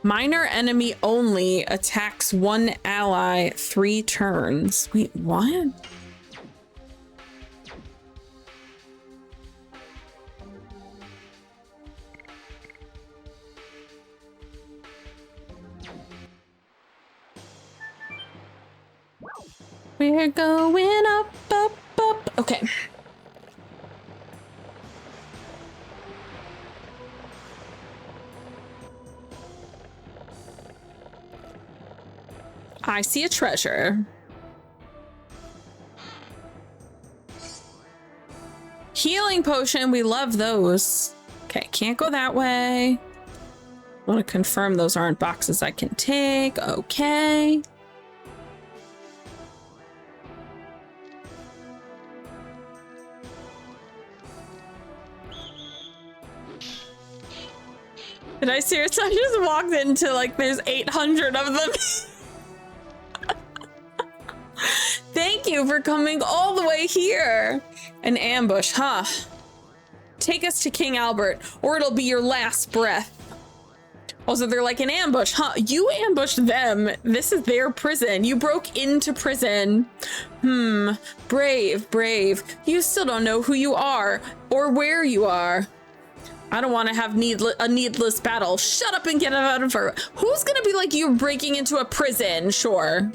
Minor enemy only attacks one ally 3 turns. Wait, what? We're going up, up, up. Okay. I see a treasure. Healing potion, we love those. Okay, can't go that way. I want to confirm those aren't boxes I can take. Okay. Did I seriously? I just walked into like there's 800 of them. Thank you for coming all the way here. An ambush, huh? Take us to King Albert, or it'll be your last breath. Also, they're like an ambush, huh? You ambushed them. This is their prison. You broke into prison. Brave, brave. You still don't know who you are or where you are. I don't want to have a needless battle. Shut up and get out of her. Who's gonna be like you breaking into a prison? Sure.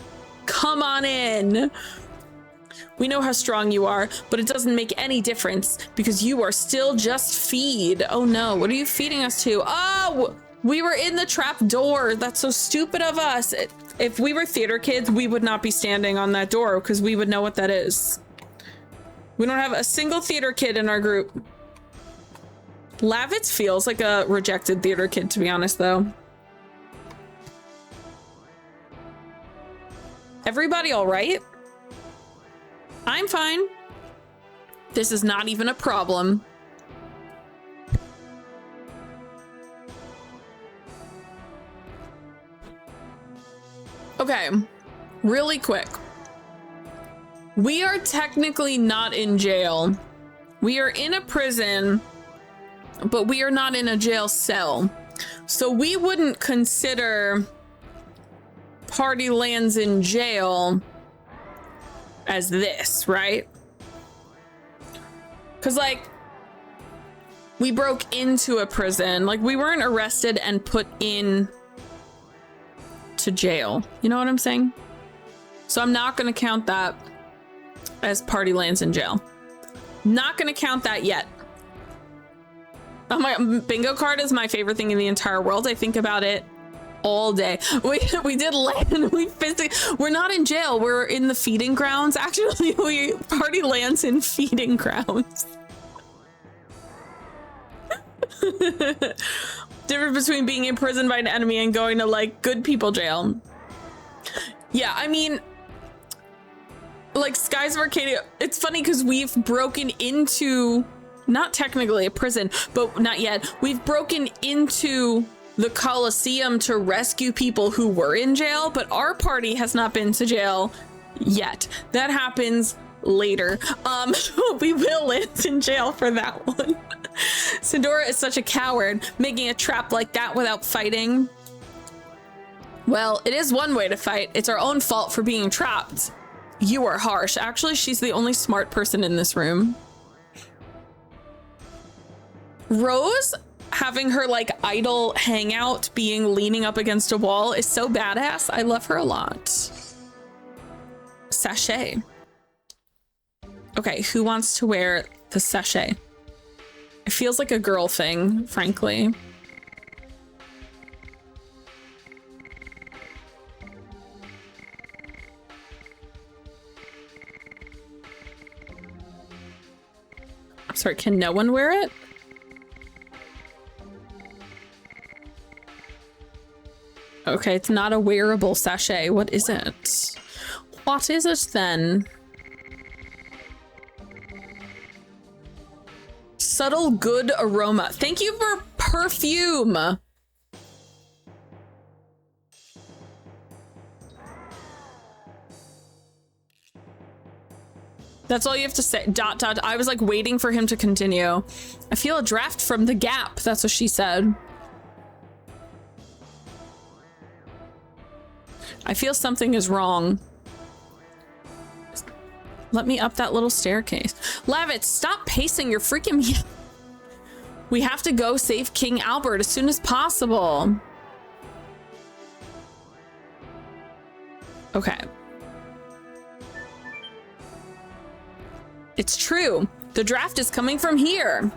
Come on in. We know how strong you are, but it doesn't make any difference because you are still just feed. Oh no, what are you feeding us to? Oh, we were in the trap door. That's so stupid of us. If we were theater kids, we would not be standing on that door because we would know what that is. We don't have a single theater kid in our group. Lavitz feels like a rejected theater kid, to be honest, though. Everybody all right? I'm fine. This is not even a problem. Okay, really quick. We are technically not in jail. We are in a prison, but we are not in a jail cell. So we wouldn't consider Party Lands in jail as this, right? Because, like, we broke into a prison. Like, we weren't arrested and put in to jail. You know what I'm saying? So I'm not going to count that as Party Lands in jail. Not going to count that yet. Oh my, bingo card is my favorite thing in the entire world. I think about it all day. We did land. We're not in jail. We're in the feeding grounds. Actually, we Party Lands in feeding grounds. Difference between being imprisoned by an enemy and going to, like, good people jail. Yeah, I mean, like, Skies of Arcadia, it's funny because we've broken into, not technically a prison, but not yet. We've broken into the Coliseum to rescue people who were in jail, but our party has not been to jail yet. That happens later. We will land in jail for that one. Sindora is such a coward, making a trap like that without fighting. Well, it is one way to fight. It's our own fault for being trapped. You are harsh. Actually, she's the only smart person in this room. Rose having her, like, idle hangout being leaning up against a wall is so badass. I love her a lot. Sachet. Okay, who wants to wear the sachet? It feels like a girl thing, frankly. I'm sorry, can no one wear it? Okay, it's not a wearable sachet. What is it? What is it then? Subtle good aroma. Thank you for perfume. That's all you have to say. ... I was like waiting for him to continue. I feel a draft from the Gap. That's what she said. I feel something is wrong. Let me up that little staircase. Lavitz, stop pacing. You're freaking me. We have to go save King Albert as soon as possible. Okay. It's true. The draft is coming from here.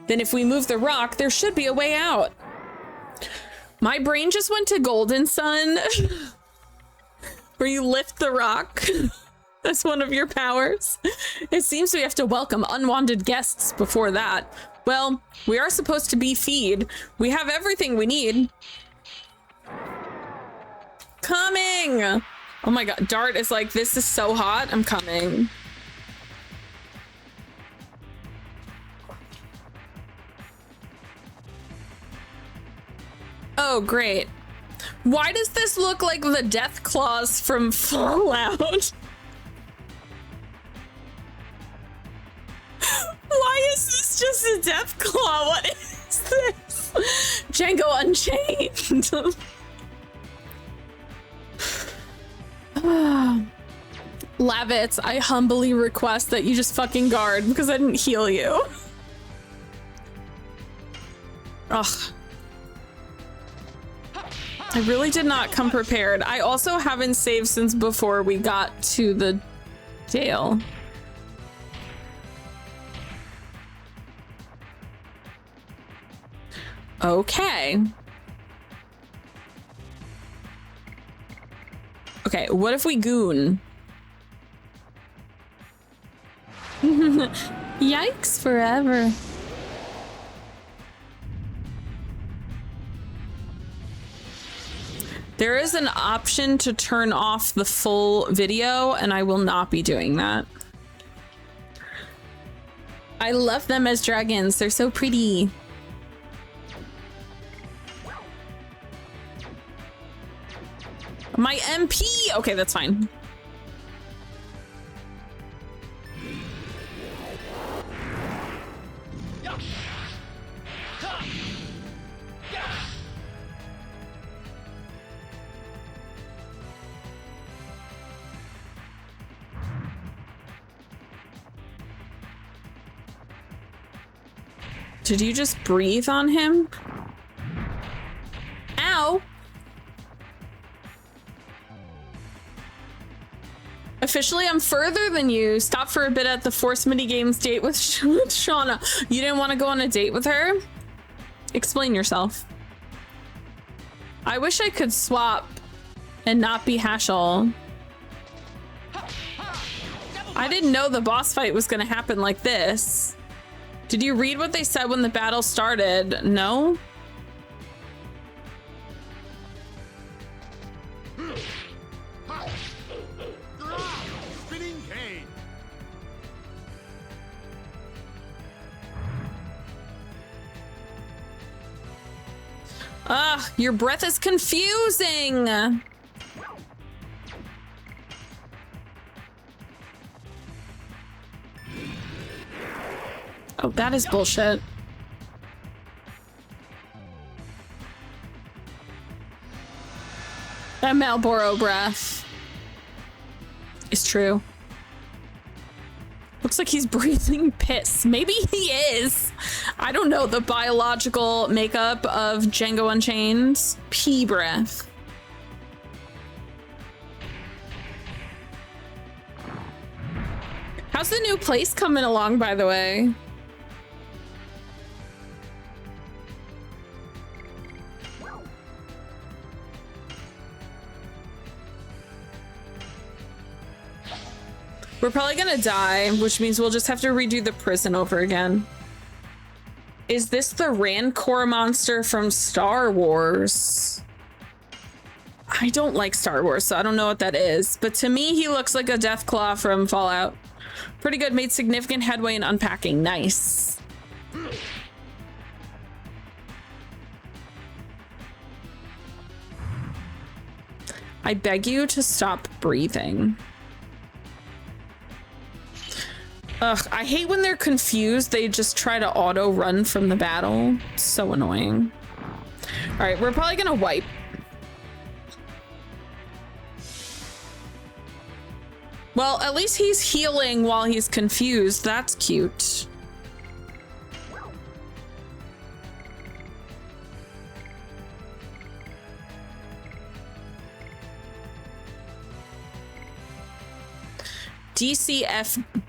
Then if we move the rock, there should be a way out. My brain just went to Golden Sun. Where you lift the rock. That's one of your powers. It seems we have to welcome unwanted guests before that. Well, we are supposed to be feed. We have everything we need. Coming! Oh my god, Dart is like, this is so hot, I'm coming. Oh, great. Why does this look like the death claws from Fallout? Why is this just a death claw? What is this? Django Unchained. Lavitz, I humbly request that you just fucking guard because I didn't heal you. Ugh. I really did not come prepared. I also haven't saved since before we got to the jail. Okay. Okay, what if we goon? Yikes forever. There is an option to turn off the full video, and I will not be doing that. I love them as dragons. They're so pretty. My MP! Okay, that's fine. Did you just breathe on him? Ow! Officially, I'm further than you. Stop for a bit at the Force Minigames date with Shauna. You didn't want to go on a date with her? Explain yourself. I wish I could swap and not be Hashel. I didn't know the boss fight was going to happen like this. Did you read what they said when the battle started? No? Spinning cane. Ugh, your breath is confusing. Oh, that is bullshit. That Marlboro breath is true. Looks like he's breathing piss. Maybe he is. I don't know the biological makeup of Django Unchained. Pee breath. How's the new place coming along, by the way? We're probably gonna die, which means we'll just have to redo the prison over again. Is this the Rancor monster from Star Wars? I don't like Star Wars, so I don't know what that is. But to me, he looks like a Deathclaw from Fallout. Pretty good, made significant headway in unpacking. Nice. I beg you to stop breathing. Ugh, I hate when they're confused. They just try to auto run from the battle. So annoying. All right, we're probably gonna wipe. Well, at least he's healing while he's confused. That's cute.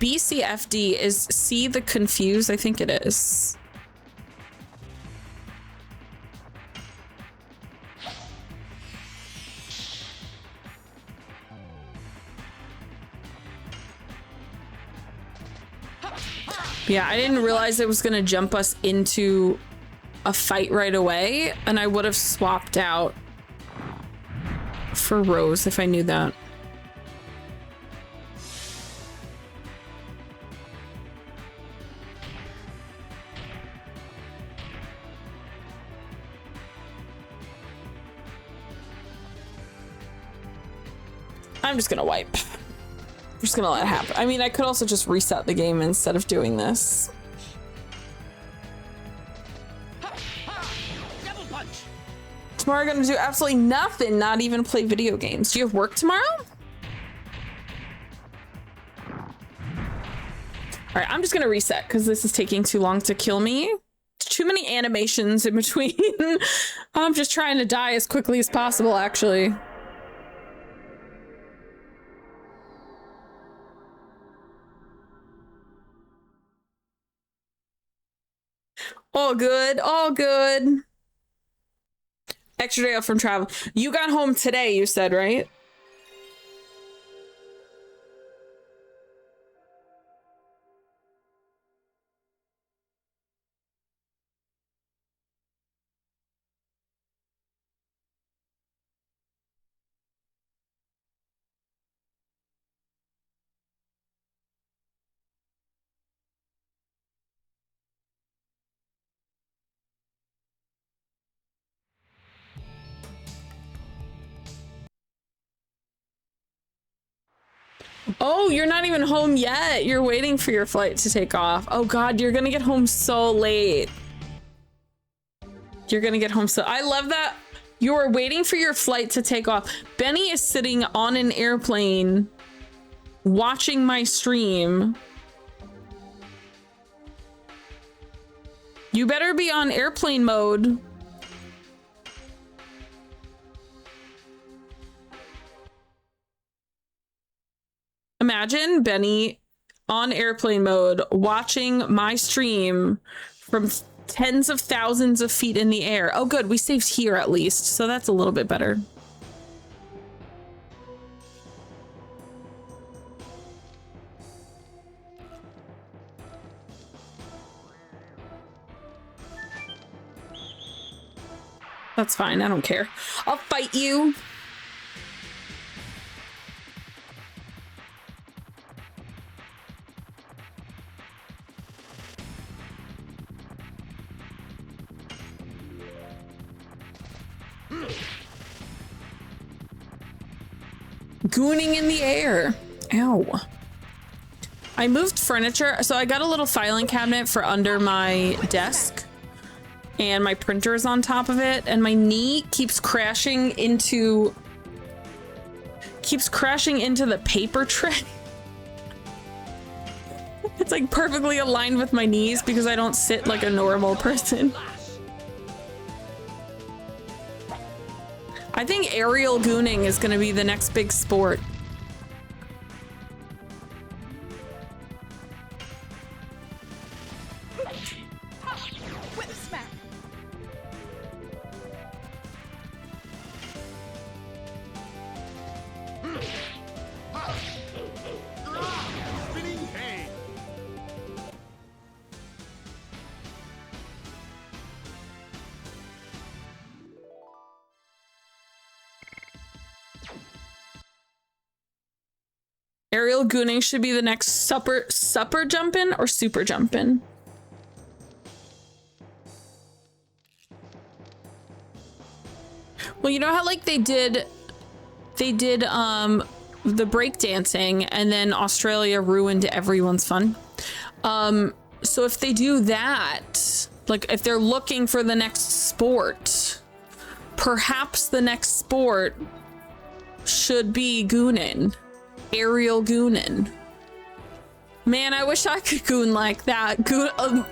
BCFD is see the confused. I think it is. Yeah, I didn't realize it was gonna jump us into a fight right away, and I would have swapped out for Rose if I knew that. I'm just gonna wipe. I'm just gonna let it happen. I mean, I could also just reset the game instead of doing this. Double punch. Tomorrow I'm gonna do absolutely nothing, not even play video games. Do you have work tomorrow? All right, I'm just gonna reset because this is taking too long to kill me. Too many animations in between. I'm just trying to die as quickly as possible, actually. All good, all good. Extra day off from travel. You got home today, you said, right? Oh, you're not even home yet. You're waiting for your flight to take off. Oh God, you're gonna get home so late. You're gonna get home so... I love that you are waiting for your flight to take off. Benny is sitting on an airplane watching my stream. You better be on airplane mode. Imagine Benny on airplane mode watching my stream from tens of thousands of feet in the air. Oh good, we saved here at least, so that's a little bit better. That's fine, I don't care. I'll fight you. Gooning in the air. Ow. I moved furniture. So I got a little filing cabinet for under my desk and my printer is on top of it. And my knee keeps crashing into the paper tray. It's like perfectly aligned with my knees because I don't sit like a normal person. I think aerial gooning is going to be the next big sport. Whip smack. Spinning hay. Aerial gooning should be the next supper jumpin' or super jumpin'. Well, you know how like they did the breakdancing and then Australia ruined everyone's fun. So if they do that, like if they're looking for the next sport, perhaps the next sport should be goonin'. Aerial goonin'. Man, I wish I could goon like that.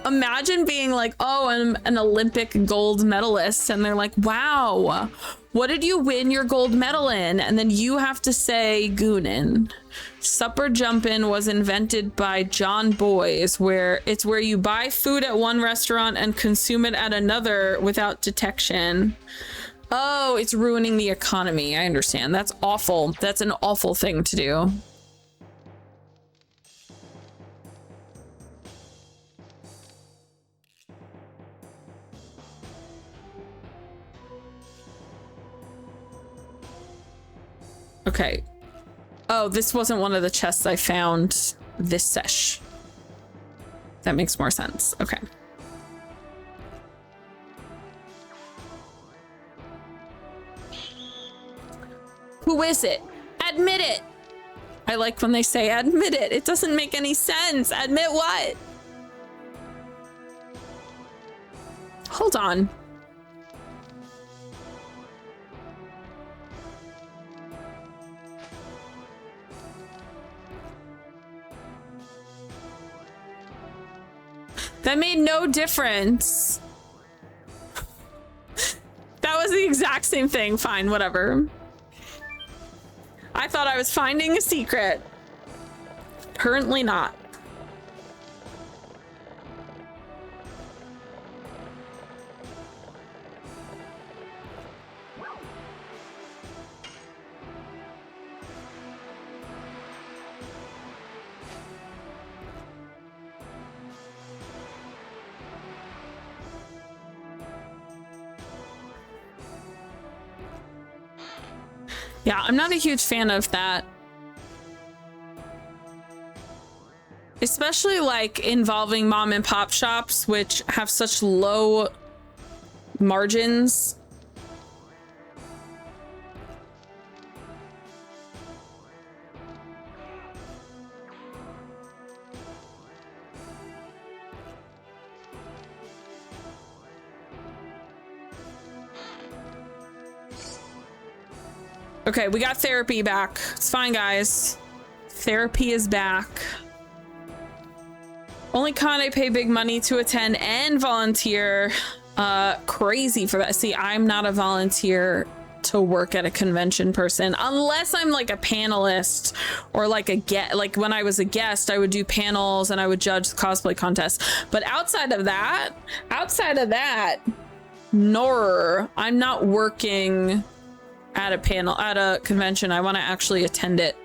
Imagine being like, oh, I'm an Olympic gold medalist. And they're like, wow, what did you win your gold medal in? And then you have to say goonin'. Supper jumpin' was invented by John Boyes, where you buy food at one restaurant and consume it at another without detection. Oh, it's ruining the economy. I understand. That's awful. That's an awful thing to do. Okay. Oh, this wasn't one of the chests I found this sesh. That makes more sense. Okay. Who is it? Admit it. I like when they say admit it. It doesn't make any sense. Admit what? Hold on. That made no difference. That was the exact same thing. Fine, whatever. I thought I was finding a secret. Currently not. Yeah, I'm not a huge fan of that. Especially like involving mom and pop shops, which have such low margins. Okay, we got therapy back. It's fine, guys. Therapy is back. Only con I pay big money to attend and volunteer. Crazy for that. See, I'm not a volunteer to work at a convention person unless I'm like a panelist or like like when I was a guest, I would do panels and I would judge the cosplay contest. But outside of that, no, I'm not working at a convention. I want to actually attend it.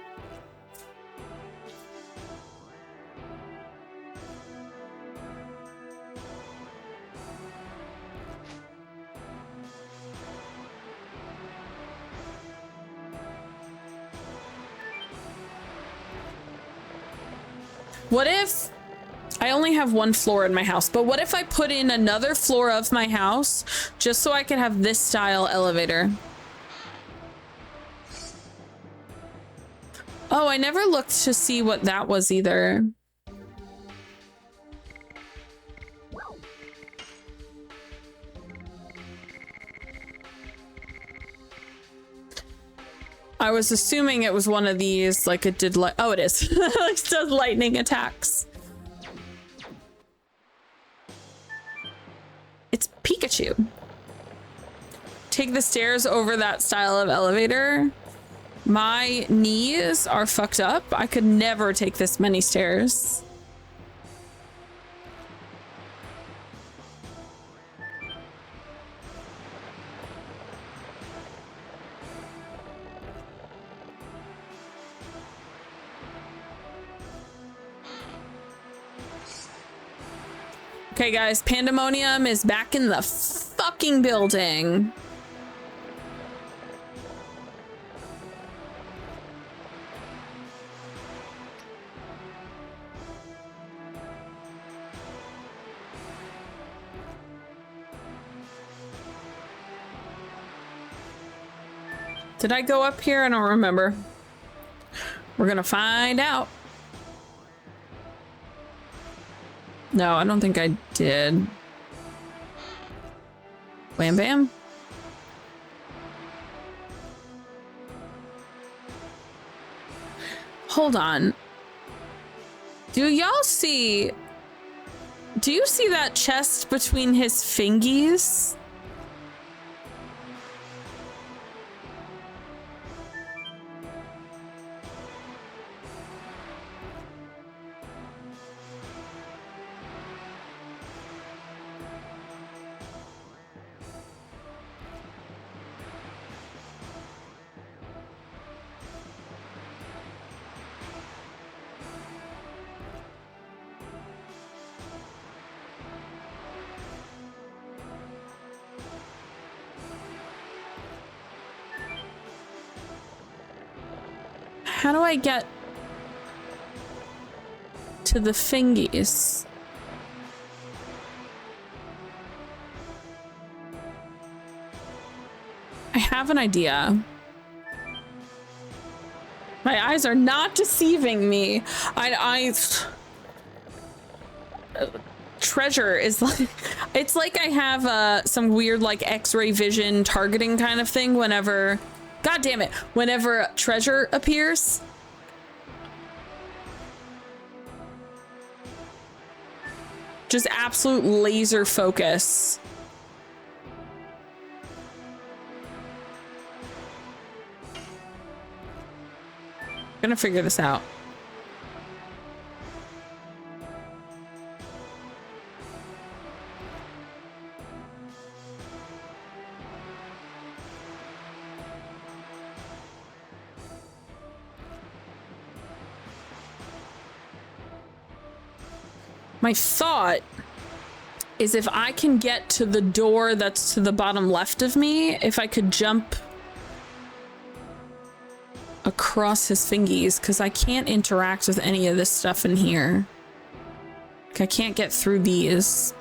What if I only have one floor in my house, but what if I put in another floor of my house just so I could have this style elevator? Oh, I never looked to see what that was either. I was assuming it was one of these, like it did oh, it is. It does lightning attacks. It's Pikachu. Take the stairs over that style of elevator. My knees are fucked up. I could never take this many stairs. Okay, guys, Pandemonium is back in the fucking building. Did I go up here? I don't remember. We're gonna find out. No, I don't think I did. Wham bam. Hold on. Do you see that chest between his fingies? How do I get to the fingies? I have an idea. My eyes are not deceiving me. Treasure is like, it's like I have some weird like X-ray vision targeting kind of thing whenever, god damn it, whenever treasure appears. Just absolute laser focus. Gonna figure this out. My thought is if I can get to the door that's to the bottom left of me, if I could jump across his fingies, because I can't interact with any of this stuff in here. Like, I can't get through these.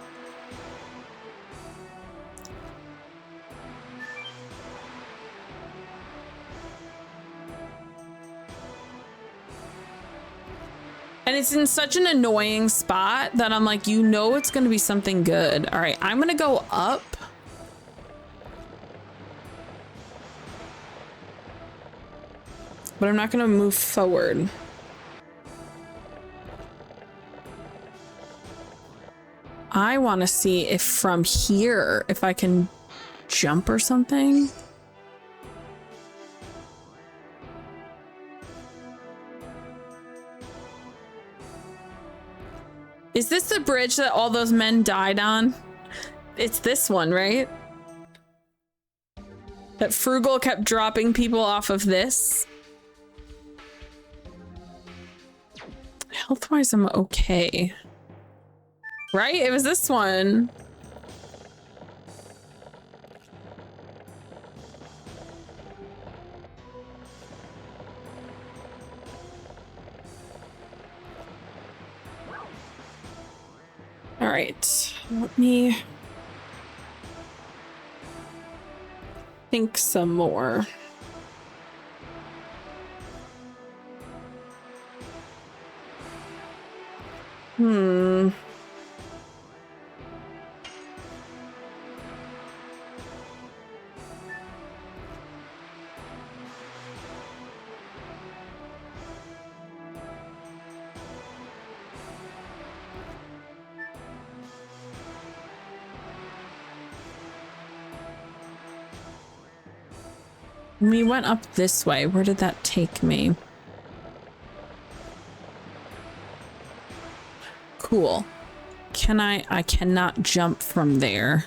And it's in such an annoying spot that I'm like, you know it's gonna be something good. All right, I'm gonna go up. but I'm not gonna move forward. I want to see if from here, if I can jump or something. Is this the bridge that all those men died on? It's this one, right? That Frugal kept dropping people off of this. Health-wise, I'm okay. Right? It was this one. All right, let me think some more. We went up this way. Where did that take me? Cool. Can I cannot jump from there.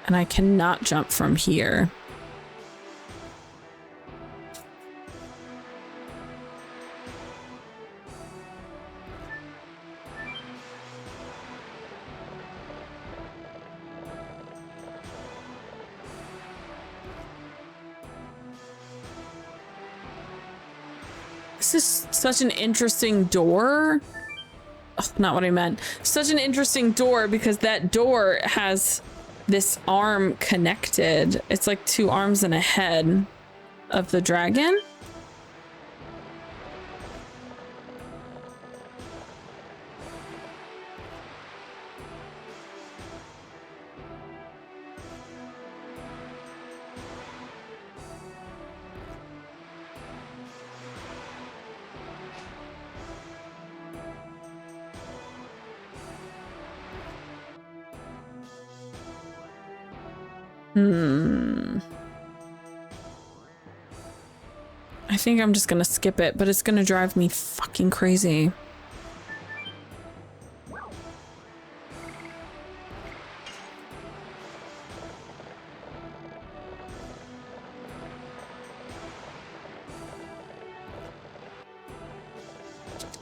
And I cannot jump from here. This is such an interesting door. Oh, not what I meant. Such an interesting door because that door has this arm connected. It's like two arms and a head of the dragon. I think I'm just gonna skip it, but it's gonna drive me fucking crazy.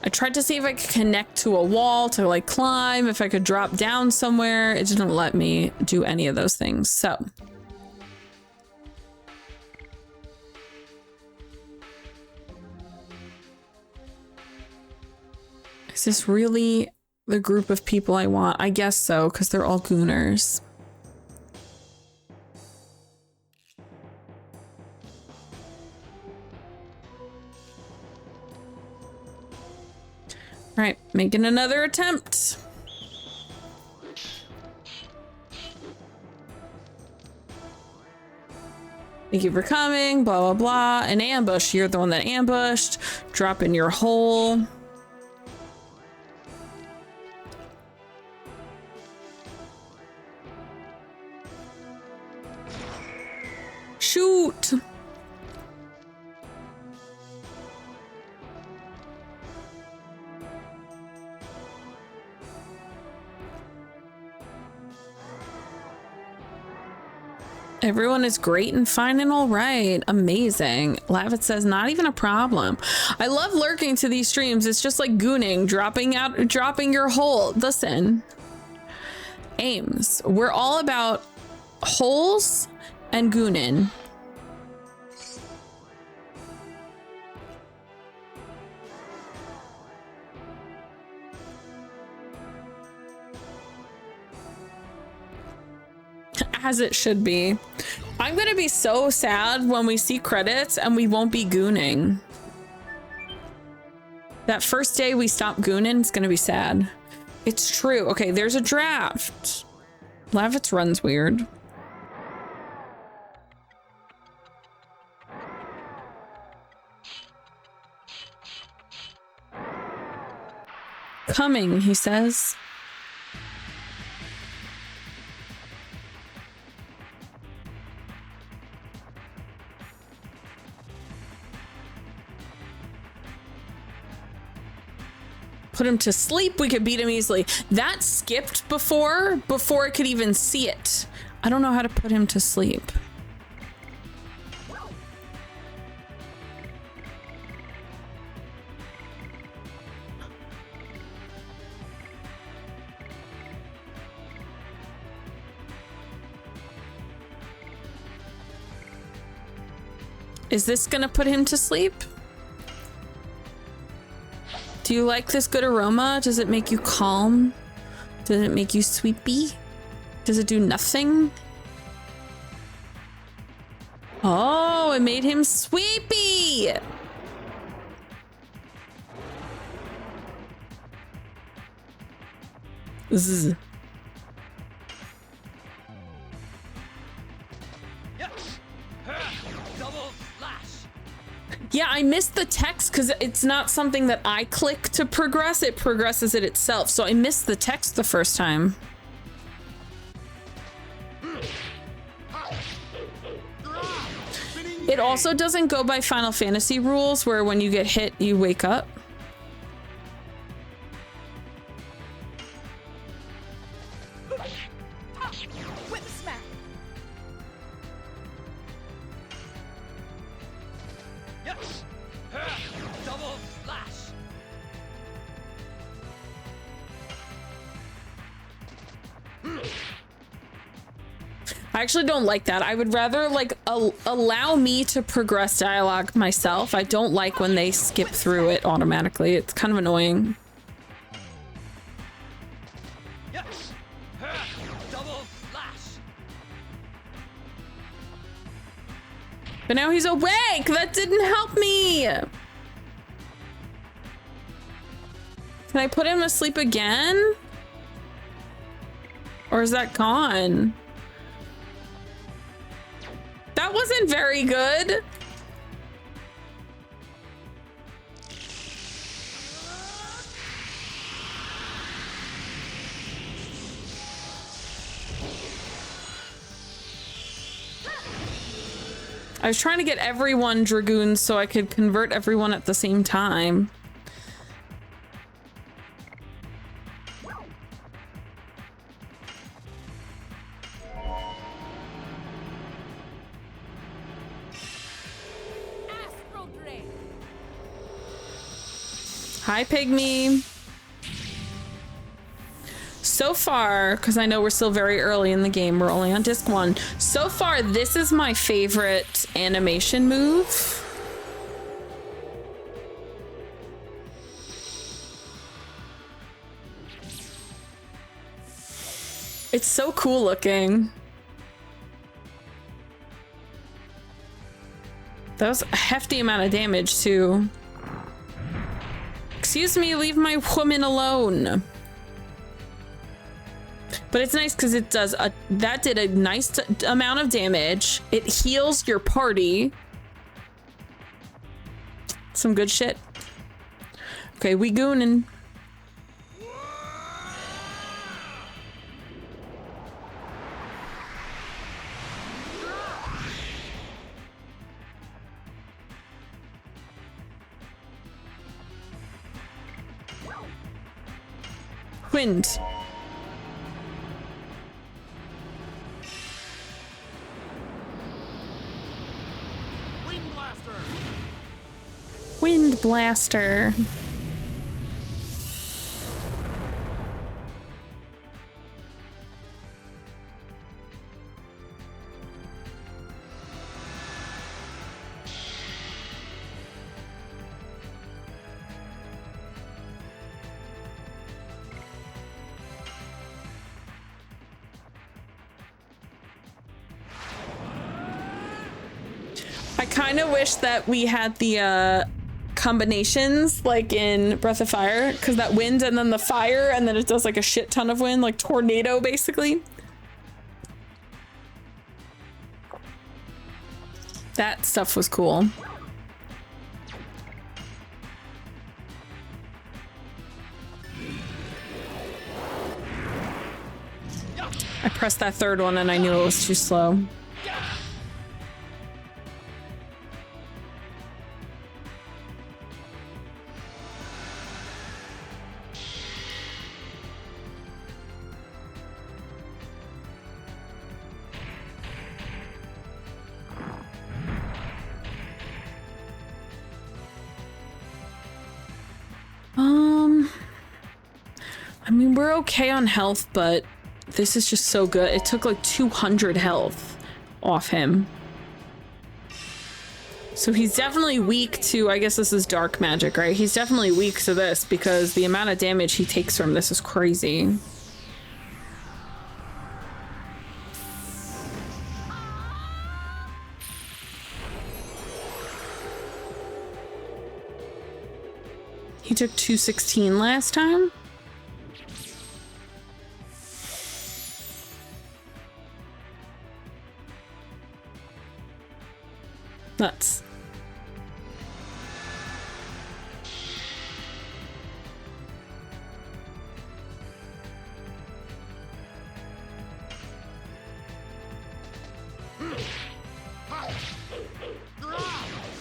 I tried to see if I could connect to a wall to like climb, if I could drop down somewhere. It didn't let me do any of those things. So is this really the group of people I want? I guess so, because they're all gooners. All right, making another attempt. Thank you for coming, blah, blah, blah. An ambush, you're the one that ambushed. Drop in your hole. Shoot! Everyone is great and fine and all right. Amazing. Lavit says, not even a problem. I love lurking to these streams. It's just like gooning, dropping your hole. Listen, Ames, we're all about holes and goonin'. As it should be. I'm gonna be so sad when we see credits and we won't be gooning. That first day we stop gooning, it's gonna be sad. It's true. Okay, there's a draft. Lavitz runs weird. coming, he says. Put him to sleep, we could beat him easily. That skipped before I could even see it. I don't know how to put him to sleep. Is this gonna put him to sleep? Do you like this good aroma? Does it make you calm? Does it make you sleepy? Does it do nothing? Oh, it made him sleepy! Zzz. Yeah, I missed the text because it's not something that I click to progress. It progresses it itself. So I missed the text the first time. It also doesn't go by Final Fantasy rules where when you get hit, you wake up. Whip smack. Yes. Double slash. I actually don't like that. I would rather like allow me to progress dialogue myself. I don't like when they skip through it automatically. It's kind of annoying. Yes. Double slash. But now he's awake. That didn't help me. Can I put him to sleep again? Or is that gone? That wasn't very good. I was trying to get everyone dragoons so I could convert everyone at the same time. Hi, Pygmy. So far, because I know we're still very early in the game, we're only on disc 1. So far, this is my favorite animation move. It's so cool looking. That was a hefty amount of damage, too. Excuse me, leave my woman alone. But it's nice because it does that did a nice amount of damage. It heals your party. Some good shit. Okay, we goonin'. Wind. Wind blaster. Wind blaster. I kind of wish that we had the combinations like in Breath of Fire, because that wind and then the fire and then it does like a shit ton of wind, like tornado basically. That stuff was cool. pressed that third one and I knew it was too slow. I mean, we're okay on health, but this is just so good. It took like 200 health off him. So he's definitely weak to, I guess this is dark magic, right? He's definitely weak to this because the amount of damage he takes from this is crazy. He took 216 last time. Nuts.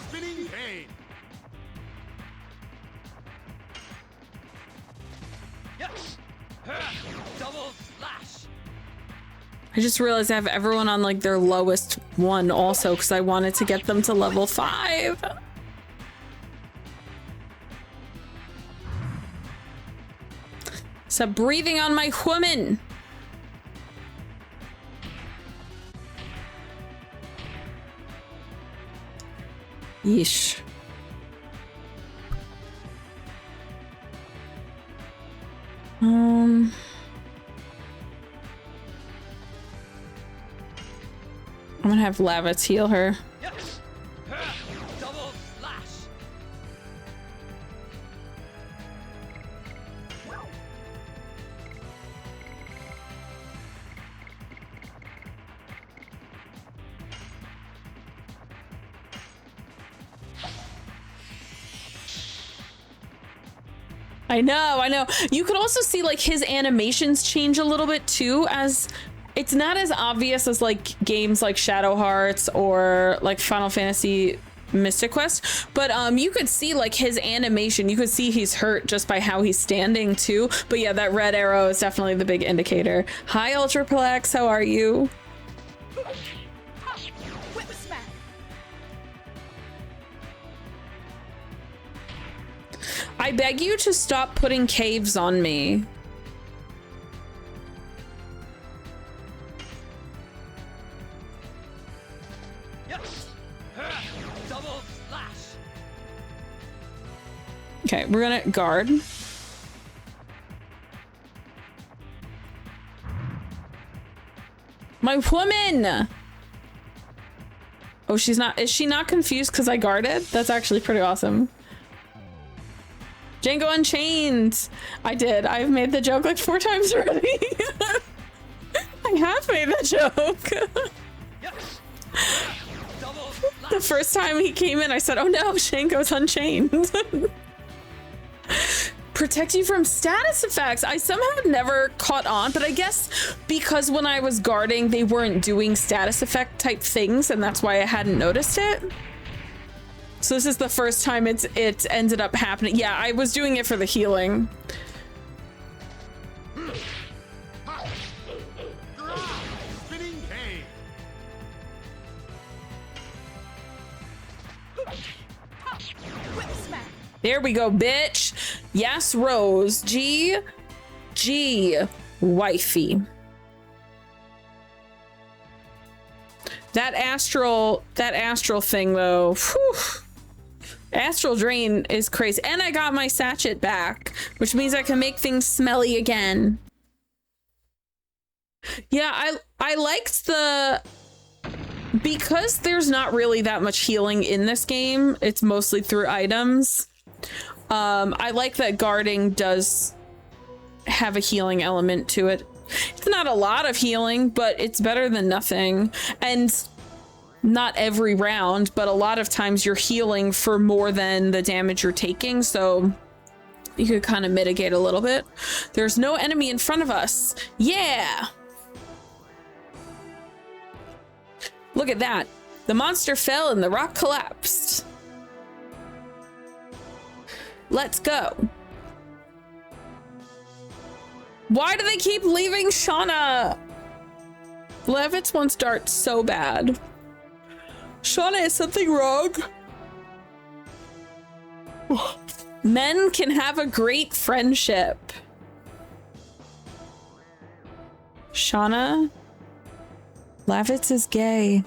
Spinning cane. Yes. Double slash. I just realized I have everyone on like their lowest one also because I wanted to get them to level 5. Stop breathing on my woman. Yeesh. I'm gonna have Lavitz heal her. Yes. Double slash. I know. You could also see like his animations change a little bit too, as it's not as obvious as like games like Shadow Hearts or like Final Fantasy Mystic Quest, but you could see like his animation. You could see he's hurt just by how he's standing too. But yeah, that red arrow is definitely the big indicator. Hi Ultraplex, how are you? Whip smack. I beg you to stop putting caves on me. Yes. Double slash. Okay, we're gonna guard. My woman! Oh, she's not, is she not confused because I guarded? That's actually pretty awesome. Django Unchained! I did. I've made the joke like 4 times already. I have made the joke. Yes. Double The first time he came in, I said, oh no, Django's Unchained. Protect you from status effects. I somehow never caught on, but I guess because when I was guarding, they weren't doing status effect type things, and that's why I hadn't noticed it. So this is the first time it's ended up happening. Yeah, I was doing it for the healing. spinning cane. Whip smack. There we go, bitch. Yes, Rose. G, wifey. That astral thing though. Whew. Astral drain is crazy. And I got my sachet back, which means I can make things smelly again. Yeah, I liked the, because there's not really that much healing in this game, it's mostly through items. I like that guarding does have a healing element to it. It's not a lot of healing, but it's better than nothing. And not every round, but a lot of times you're healing for more than the damage you're taking, so you could kind of mitigate a little bit. There's no enemy in front of us. Yeah! Look at that. The monster fell and the rock collapsed. Let's go. Why do they keep leaving Shauna? Levitz wants Dart so bad. Shauna, is something wrong? Men can have a great friendship. Shauna, Lavitz is gay.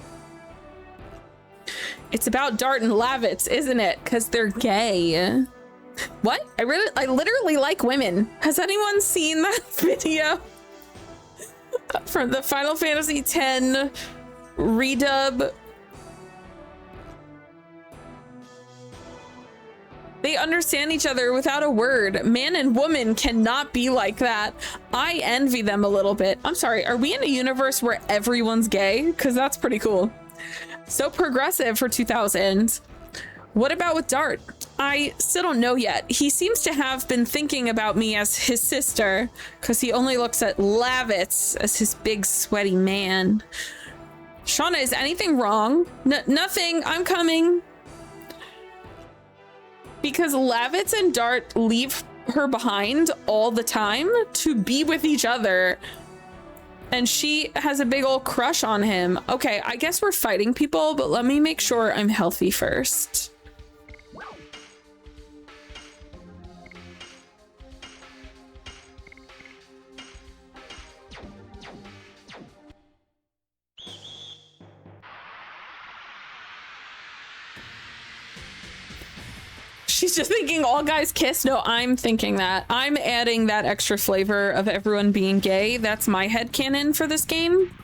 It's about Dart and Lavitz, isn't it? Because they're gay. What? I literally like women. Has anyone seen that video from the Final Fantasy X redub? They understand each other without a word. Man and woman cannot be like that. I envy them a little bit. I'm sorry, are we in a universe where everyone's gay? Because that's pretty cool. So progressive for 2000. What about with Dart? I still don't know yet. He seems to have been thinking about me as his sister because he only looks at Lavitz as his big sweaty man. Shauna, is anything wrong? Nothing. I'm coming. Because Lavitz and Dart leave her behind all the time to be with each other. And she has a big old crush on him. Okay, I guess we're fighting people, but let me make sure I'm healthy first. She's just thinking all guys kiss. No, I'm thinking that. I'm adding that extra flavor of everyone being gay. That's my headcanon for this game.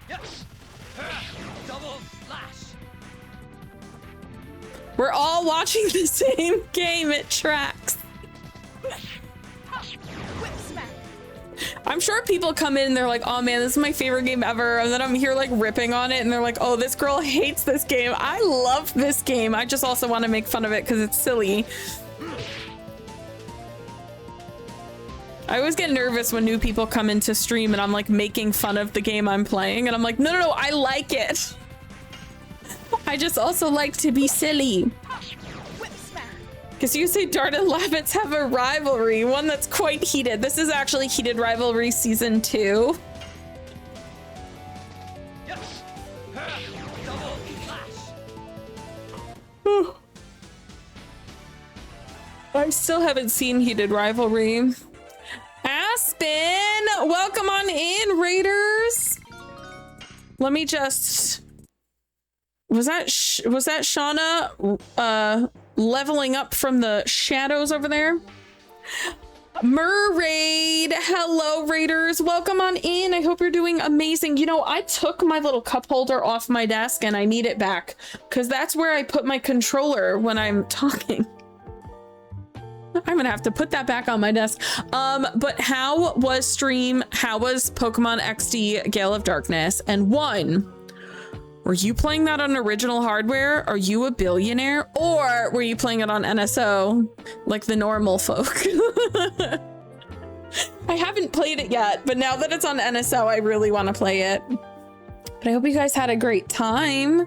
Yes. Double slash. We're all watching the same game. It tracks. Whip smack. I'm sure people come in and they're like, oh man, this is my favorite game ever. And then I'm here like ripping on it and they're like, oh, this girl hates this game. I love this game. I just also want to make fun of it because it's silly. I always get nervous when new people come into stream and I'm like making fun of the game I'm playing. And I'm like, no, I like it. I just also like to be silly. Because you say Dart and Lavitz have a rivalry, one that's quite heated. This is actually Heated Rivalry Season 2. Yes. Double slash. I still haven't seen Heated Rivalry. Aspen, welcome on in, Raiders. Let me just... Was that Shauna leveling up from the shadows over there? Merraid, hello Raiders, welcome on in. I hope you're doing amazing. You know, I took my little cup holder off my desk and I need it back because that's where I put my controller when I'm talking. I'm gonna have to put that back on my desk. But how was stream? How was Pokemon XD Gale of Darkness? And one, were you playing that on original hardware? Are you a billionaire? Or were you playing it on NSO like the normal folk? I haven't played it yet, but now that it's on NSO, I really want to play it. But I hope you guys had a great time.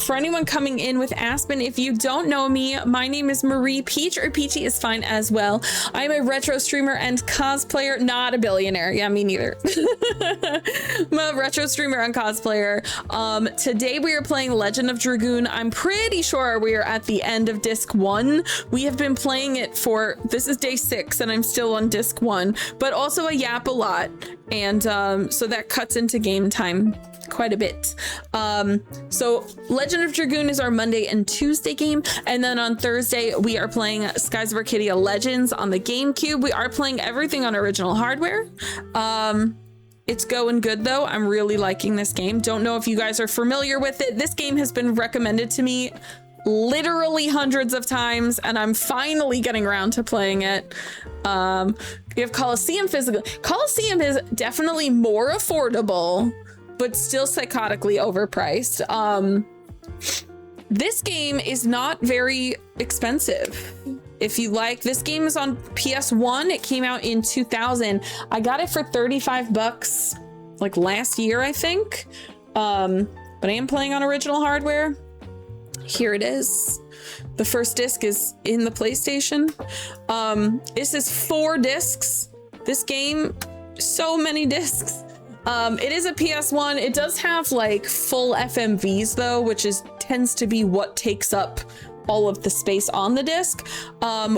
For anyone coming in with Aspen, if you don't know me, my name is Marie Peach, or Peachy is fine as well. I'm a retro streamer and cosplayer, not a billionaire. Yeah, me neither. I'm a retro streamer and cosplayer. Today we are playing Legend of Dragoon. I'm pretty sure we are at the end of disc 1. We have been playing it for, this is day 6 and I'm still on disc 1, but also I yap a lot. And so that cuts into game time quite a bit. So Legend of Dragoon is our Monday and Tuesday game, and then on Thursday we are playing Skies of Arcadia Legends on the GameCube. We are playing everything on original hardware. It's going good though. I'm really liking this game. Don't know if you guys are familiar with it. This game has been recommended to me literally hundreds of times, and I'm finally getting around to playing it. We have Coliseum physical. Coliseum is definitely more affordable, but still psychotically overpriced. This game is not very expensive. if you like, this game is on PS1. It came out in 2000. I got it for 35 bucks like last year, I think. But I am playing on original hardware. Here it is. The first disc is in the PlayStation. This is 4 discs. This game, so many discs. It is a PS1. It does have like full FMVs though, which tends to be what takes up all of the space on the disc.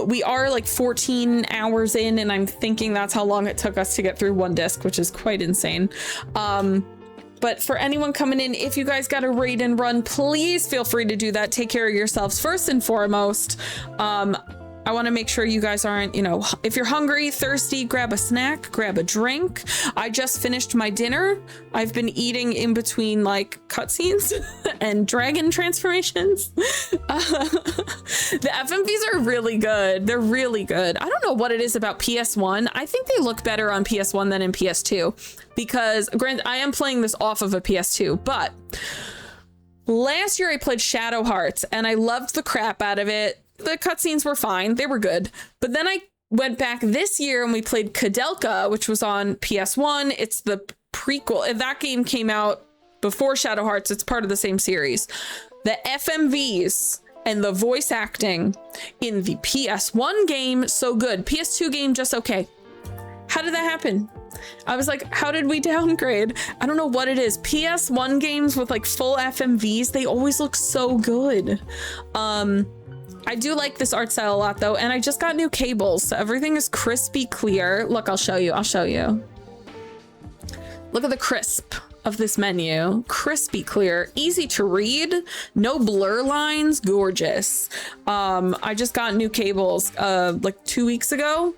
We are like 14 hours in, and I'm thinking that's how long it took us to get through one disc, which is quite insane. But for anyone coming in, if you guys got a raid and run, please feel free to do that. Take care of yourselves first and foremost. I want to make sure you guys aren't, you know, if you're hungry, thirsty, grab a snack, grab a drink. I just finished my dinner. I've been eating in between like cutscenes and dragon transformations. The FMVs are really good. They're really good. I don't know what it is about PS1. I think they look better on PS1 than in PS2 because, granted, I am playing this off of a PS2, but last year I played Shadow Hearts and I loved the crap out of it. The cutscenes were fine. They were good. But then I went back this year and we played Kadelka, which was on PS1. It's the prequel. That game came out before Shadow Hearts. It's part of the same series. The FMVs and the voice acting in the PS1 game, so good. PS2 game, just okay. How did that happen? I was like, how did we downgrade? I don't know what it is. PS1 games with like full FMVs, they always look so good. I do like this art style a lot though, and I just got new cables, so everything is crispy clear. Look, I'll show you. Look at the crisp of this menu. Crispy clear, easy to read, no blur lines, gorgeous. I just got new cables like 2 weeks ago.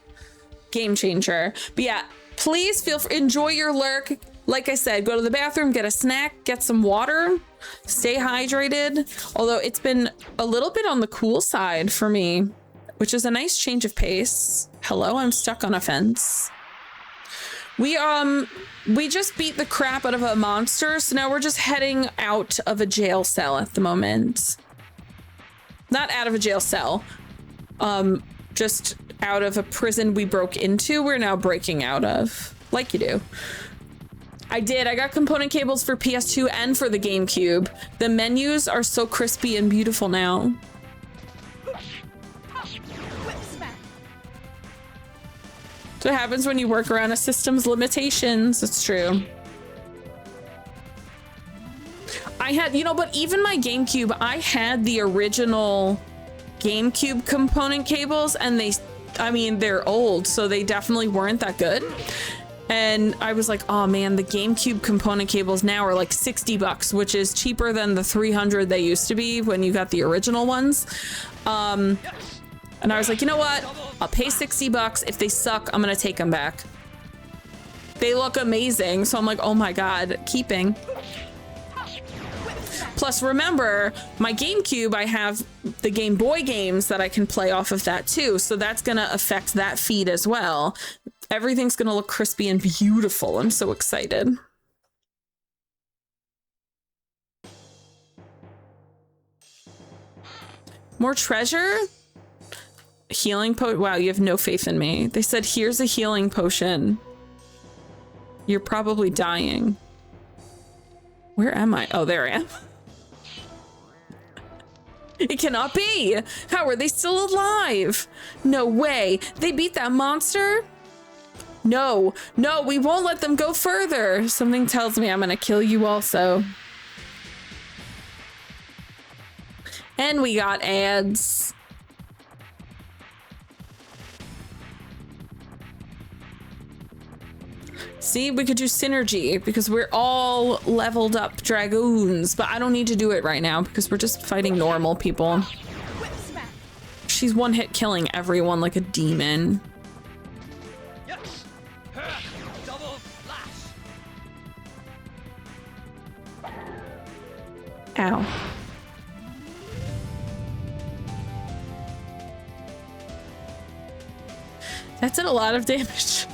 Game changer. But yeah, please enjoy your lurk. Like I said, go to the bathroom, get a snack, get some water, stay hydrated. Although it's been a little bit on the cool side for me, which is a nice change of pace. Hello, I'm stuck on a fence. We just beat the crap out of a monster, so now we're just heading out of a jail cell at the moment. Not out of a jail cell. Just out of a prison we broke into, we're now breaking out of. Like you do. I got component cables for PS2 and for the GameCube. The menus are so crispy and beautiful now. That's what happens when you work around a system's limitations. It's true. I had, you know, but even my GameCube, I had the original GameCube component cables, and they're old, so they definitely weren't that good. And I was like, oh man, the GameCube component cables now are like 60 bucks, which is cheaper than the 300 they used to be when you got the original ones. And I was like, you know what? I'll pay 60 bucks. If they suck, I'm going to take them back. They look amazing. So I'm like, oh my God, keeping. Plus, remember, my GameCube, I have the Game Boy games that I can play off of that too. So that's going to affect that feed as well. Everything's going to look crispy and beautiful. I'm so excited. More treasure? Healing potion? Wow, you have no faith in me. They said, here's a healing potion. You're probably dying. Where am I? Oh, there I am. It cannot be. How are they still alive? No way. They beat that monster? No, we won't let them go further. Something tells me I'm gonna kill you also. And we got ads. See, we could do synergy because we're all leveled up dragoons, but I don't need to do it right now because we're just fighting normal people. She's one hit killing everyone like a demon. Ow. That did a lot of damage.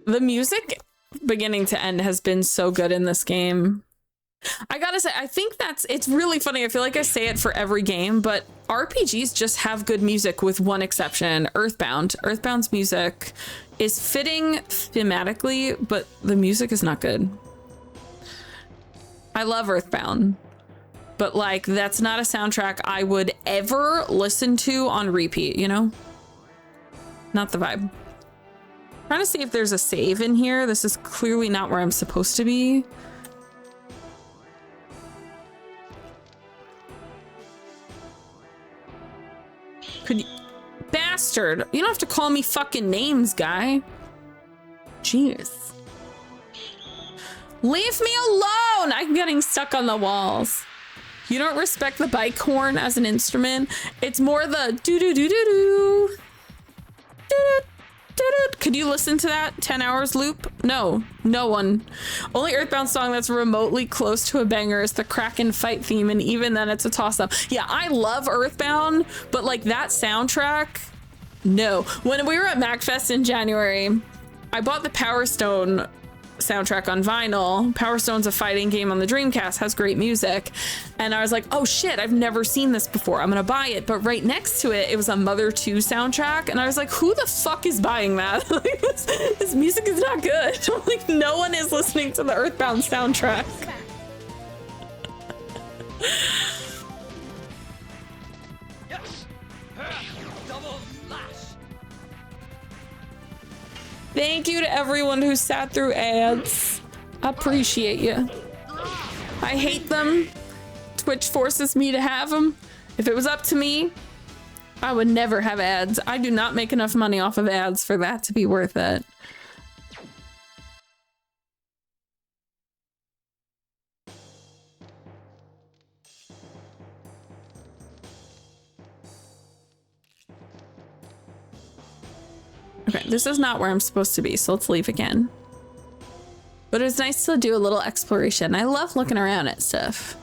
The music beginning to end has been so good in this game. I gotta say, I think it's really funny. I feel like I say it for every game, but RPGs just have good music with one exception, Earthbound. Earthbound's music is fitting thematically, but the music is not good. I love Earthbound, but like that's not a soundtrack I would ever listen to on repeat, you know? Not the vibe. Trying to see if there's a save in here. This is clearly not where I'm supposed to be. Could you... Bastard! You don't have to call me fucking names, guy. Jeez. Leave me alone! I'm getting stuck on the walls. You don't respect the bike horn as an instrument. It's more the doo-doo-doo-doo-doo. Doo-doo. Could you listen to that 10 hours loop? No, no one. Only Earthbound song that's remotely close to a banger is the Kraken fight theme, and even then it's a toss-up. Yeah, I love Earthbound, but like that soundtrack, no. When we were at MacFest in January, I bought the Power Stone soundtrack on vinyl. Power Stone's a fighting game on the Dreamcast, has great music, and I was like, oh shit, I've never seen this before, I'm gonna buy it. But right next to it, it was a Mother 2 soundtrack, and I was like, who the fuck is buying that? Like, this music is not good. Like, no one is listening to the Earthbound soundtrack. Yes. Double slash. Thank you to everyone who sat through ads. Appreciate you. I hate them. Twitch forces me to have them. If it was up to me, I would never have ads. I do not make enough money off of ads for that to be worth it. Okay, this is not where I'm supposed to be, so let's leave again. But it's nice to do a little exploration. I love looking around at stuff.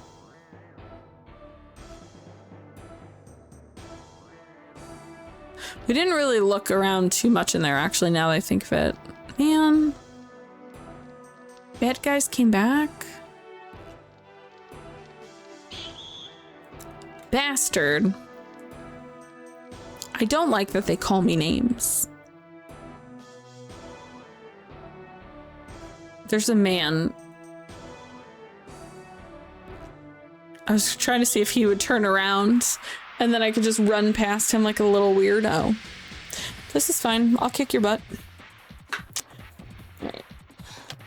We didn't really look around too much in there, actually, now that I think of it. Man. Bad guys came back. Bastard. I don't like that they call me names. There's a man. I was trying to see if he would turn around and then I could just run past him like a little weirdo. This is fine. I'll kick your butt. All right.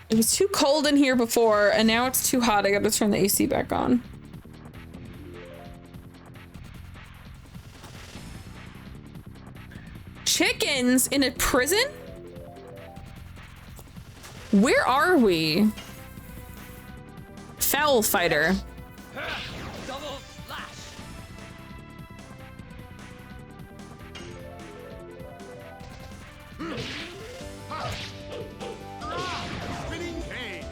It was too cold in here before and now it's too hot. I gotta turn the AC back on. Chickens in a prison? Where are we? Foul fighter. Double slash. Spinning cane.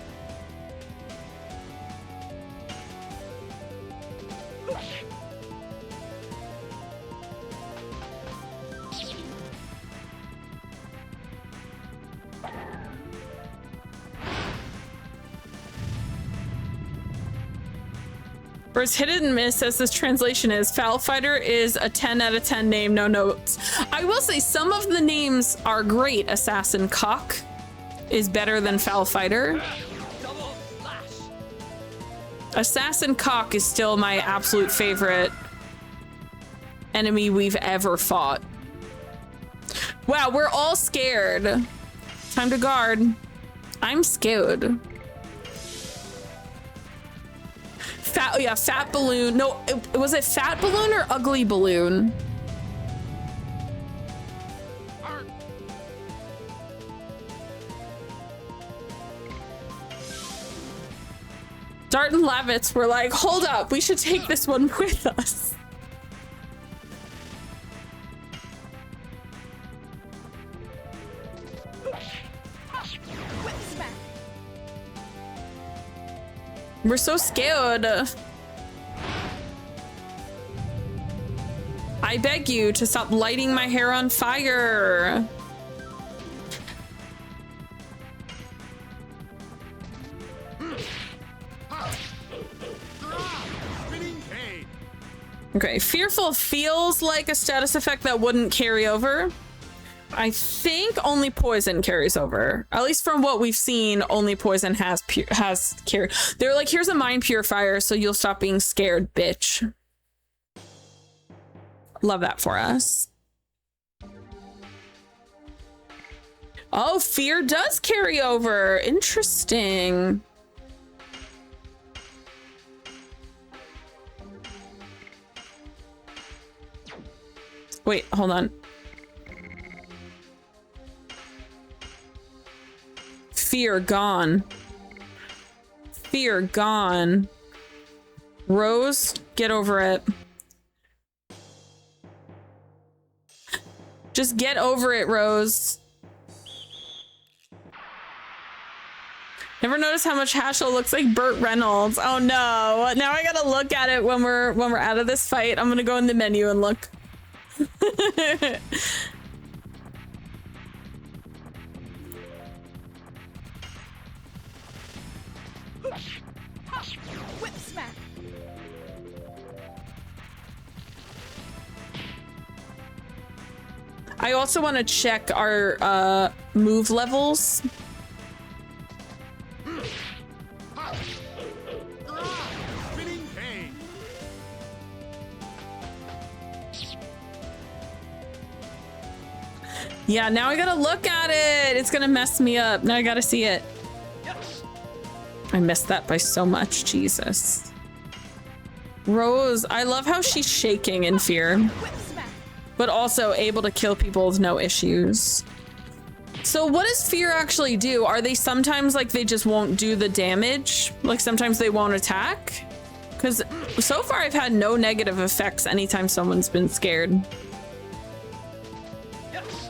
Whereas hit and miss, as this translation is, Foul Fighter is a 10 out of 10 name, no notes. I will say some of the names are great. Assassin Cock is better than Foul Fighter. Double slash. Assassin Cock is still my absolute favorite enemy we've ever fought. Wow, we're all scared. Time to guard. I'm scared. Fat, yeah, Fat Balloon. No, was it Fat Balloon or Ugly Balloon? Dart and Lavitz were like, hold up, we should take this one with us. Whip smack. We're so scared. I beg you to stop lighting my hair on fire. Okay, fearful feels like a status effect that wouldn't carry over. I think only poison carries over. At least from what we've seen, only poison has carried. They're like, here's a mind purifier, so you'll stop being scared, bitch. Love that for us. Oh, fear does carry over. Interesting. Wait, hold on. Fear gone. Fear gone. Rose, get over it. Just get over it, Rose. Never noticed how much Hashel looks like Burt Reynolds. Oh no. Now I gotta look at it when we're out of this fight. I'm gonna go in the menu and look. Whip smack. I also want to check our move levels. Spinning cane. Yeah, now I gotta look at it. It's gonna mess me up. Now I gotta see it. Yes. I missed that by so much. Jesus. Rose, I love how she's shaking in fear, Whip smack. but also able to kill people with no issues. So what does fear actually do? Are they sometimes like they just won't do the damage? Like sometimes they won't attack? Because so far I've had no negative effects anytime someone's been scared. Yes.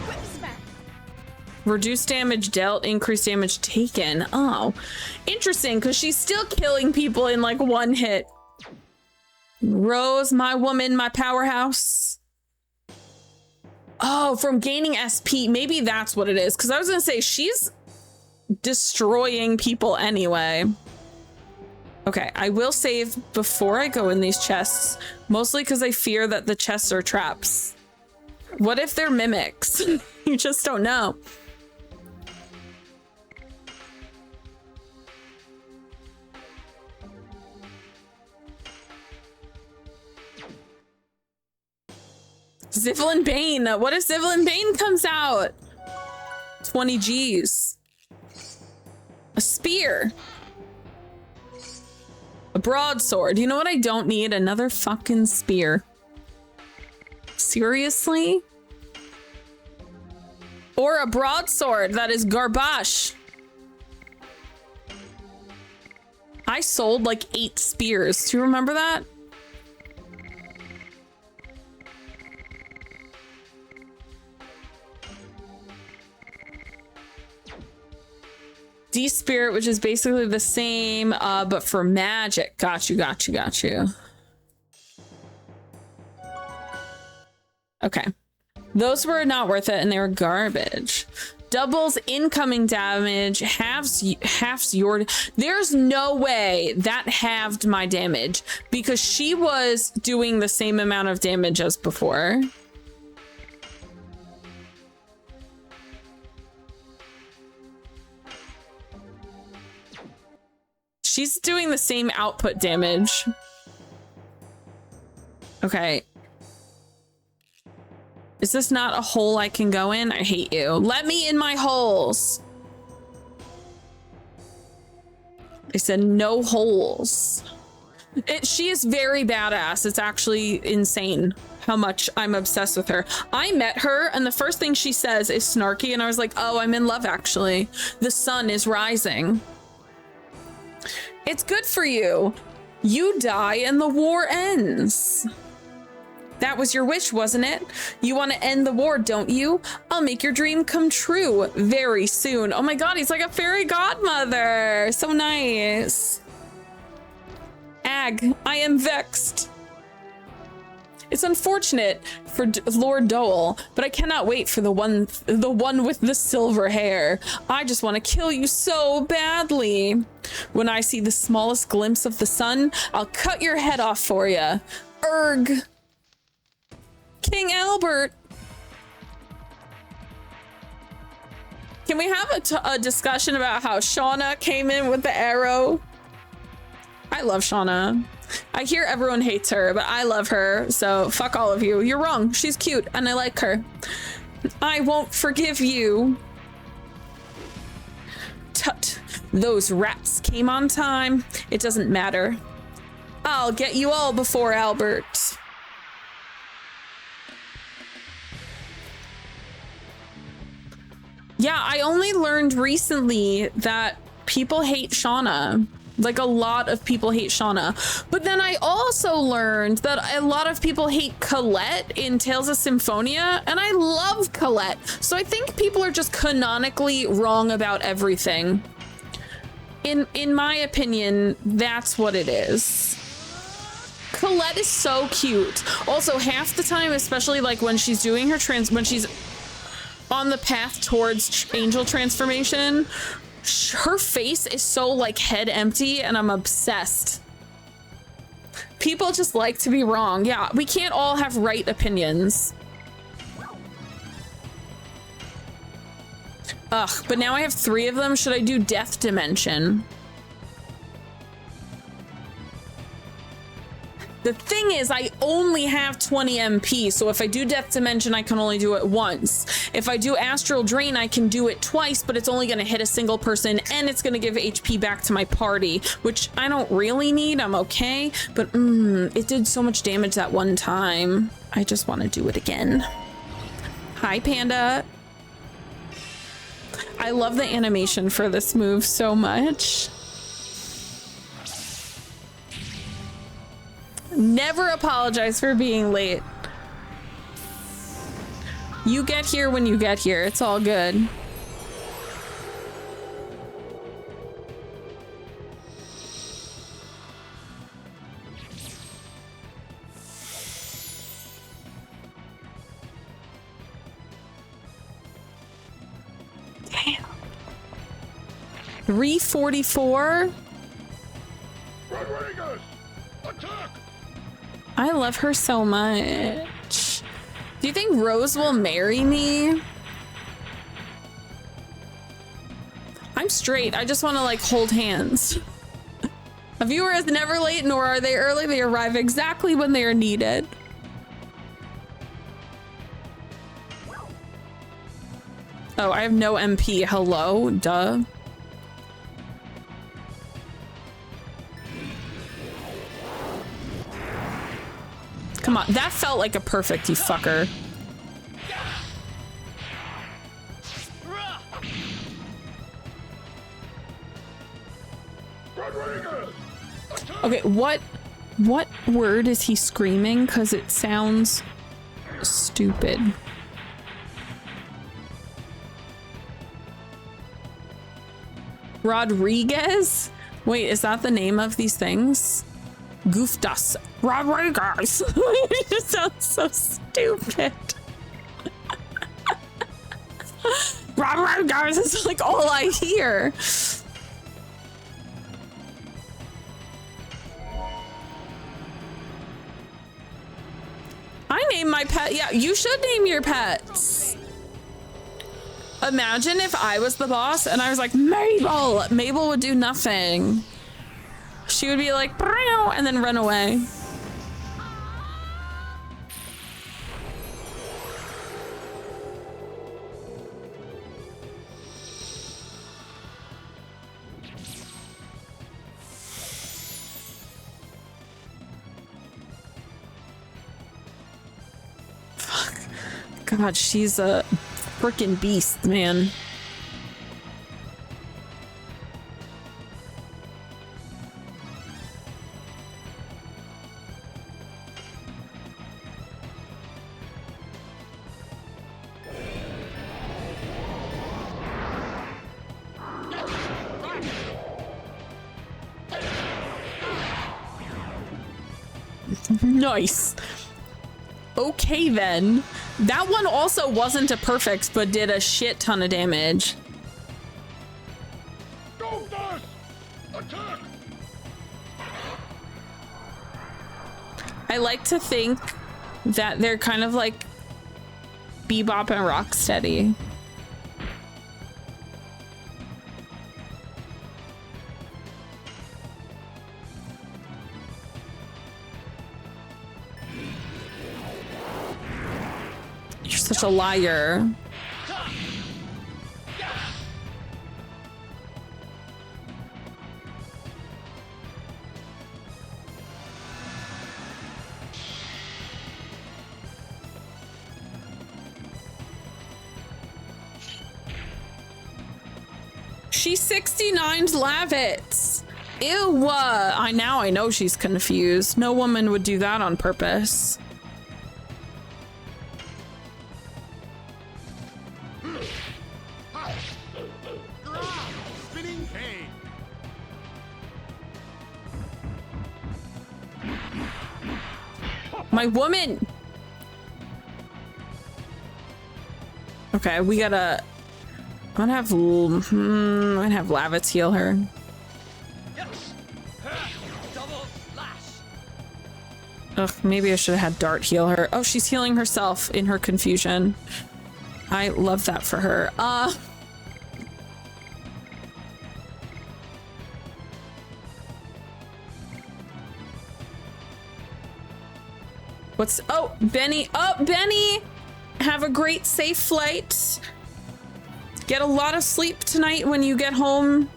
Whip smack. Reduce damage dealt, increase damage taken. Oh, interesting, because she's still killing people in like one hit. Rose, my woman, my powerhouse. Oh, from gaining SP. Maybe that's what it is, because I was going to say she's destroying people anyway. Okay, I will save before I go in these chests, mostly because I fear that the chests are traps. What if they're mimics? You just don't know. Zivlin Bane. What if Zivlin Bane comes out? 20 G's. A spear. A broadsword. You know what I don't need? Another fucking spear. Seriously? Or a broadsword that is garbage. I sold like 8 spears. Do you remember that? D-Spirit, which is basically the same, but for magic. Got you. Okay. Those were not worth it, and they were garbage. Doubles incoming damage, halves your... There's no way that halved my damage, because she was doing the same amount of damage as before. She's doing the same output damage. Okay. Is this not a hole I can go in? I hate you. Let me in my holes. I said no holes. She is very badass. It's actually insane how much I'm obsessed with her. I met her and the first thing she says is snarky and I was like, oh, I'm in love actually. The sun is rising. It's good for you. You die and the war ends. That was your wish, wasn't it? You want to end the war, don't you? I'll make your dream come true very soon. Oh my god, he's like a fairy godmother. So nice. Ag, I am vexed. It's unfortunate for Lord Dole, but I cannot wait for the one with the silver hair. I just want to kill you so badly. When I see the smallest glimpse of the sun, I'll cut your head off for you. Erg. King Albert. Can we have a discussion about how Shauna came in with the arrow? I love Shauna. I hear everyone hates her, but I love her, so fuck all of you. You're wrong. She's cute, and I like her. I won't forgive you. Tut. Those rats came on time. It doesn't matter. I'll get you all before Albert. Yeah, I only learned recently that people hate Shauna. Like, a lot of people hate Shauna. But then I also learned that a lot of people hate Colette in Tales of Symphonia, and I love Colette. So I think people are just canonically wrong about everything. In my opinion, that's what it is. Colette is so cute. Also, half the time, especially like when she's doing her when she's on the path towards angel transformation, her face is so like head empty, and I'm obsessed. People just like to be wrong. Yeah, we can't all have right opinions. Ugh, but now I have 3 of them. Should I do Death Dimension? The thing is, I only have 20 MP, so if I do Death Dimension, I can only do it once. If I do Astral Drain, I can do it twice, but it's only going to hit a single person, and it's going to give HP back to my party, which I don't really need. I'm okay, but it did so much damage that one time. I just want to do it again. Hi, Panda. I love the animation for this move so much. Never apologize for being late. You get here when you get here. It's all good. Damn. 344. Rodriguez, attack! I love her so much. Do you think Rose will marry me? I'm straight. I just want to like hold hands. A viewer is never late, nor are they early. They arrive exactly when they are needed. Oh, I have no MP. Hello? Duh. Come on, that felt like a perfect, you fucker. Okay, what word is he screaming? Because it sounds stupid. Rodriguez? Wait, is that the name of these things? Goofdas. Rodriguez. It just sounds so stupid. Rodriguez is like all I hear. I name my pet. Yeah, you should name your pets. Imagine if I was the boss and I was like, Mabel. Mabel would do nothing. She would be like, and then run away. Fuck. God, she's a freaking beast, man. Nice. Okay then. That one also wasn't a perfect, but did a shit ton of damage. Go first! Attack! I like to think that they're kind of like Bebop and Rocksteady. You're such a liar. She 69'd Lavitz. Ew. I know she's confused. No woman would do that on purpose. Spinning cane. My woman. Okay, we gotta. I'm gonna have Lavitz heal her. Double slash. Ugh, maybe I should have had Dart heal her. Oh, she's healing herself in her confusion. I love that for her. What's... Oh, Benny. Oh, Benny! Have a great safe flight. Get a lot of sleep tonight when you get home.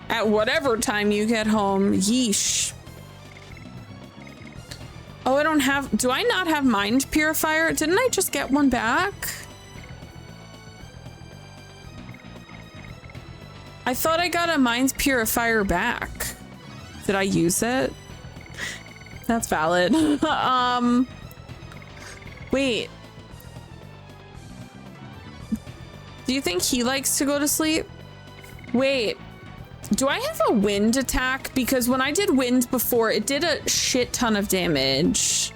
At whatever time you get home. Yeesh. Oh, I don't have... Do I not have Mind Purifier? Didn't I just get one back? I thought I got a Mind Purifier back. Did I use it? That's valid. Wait. Do you think he likes to go to sleep? Wait. Do I have a wind attack? Because when I did wind before, it did a shit ton of damage.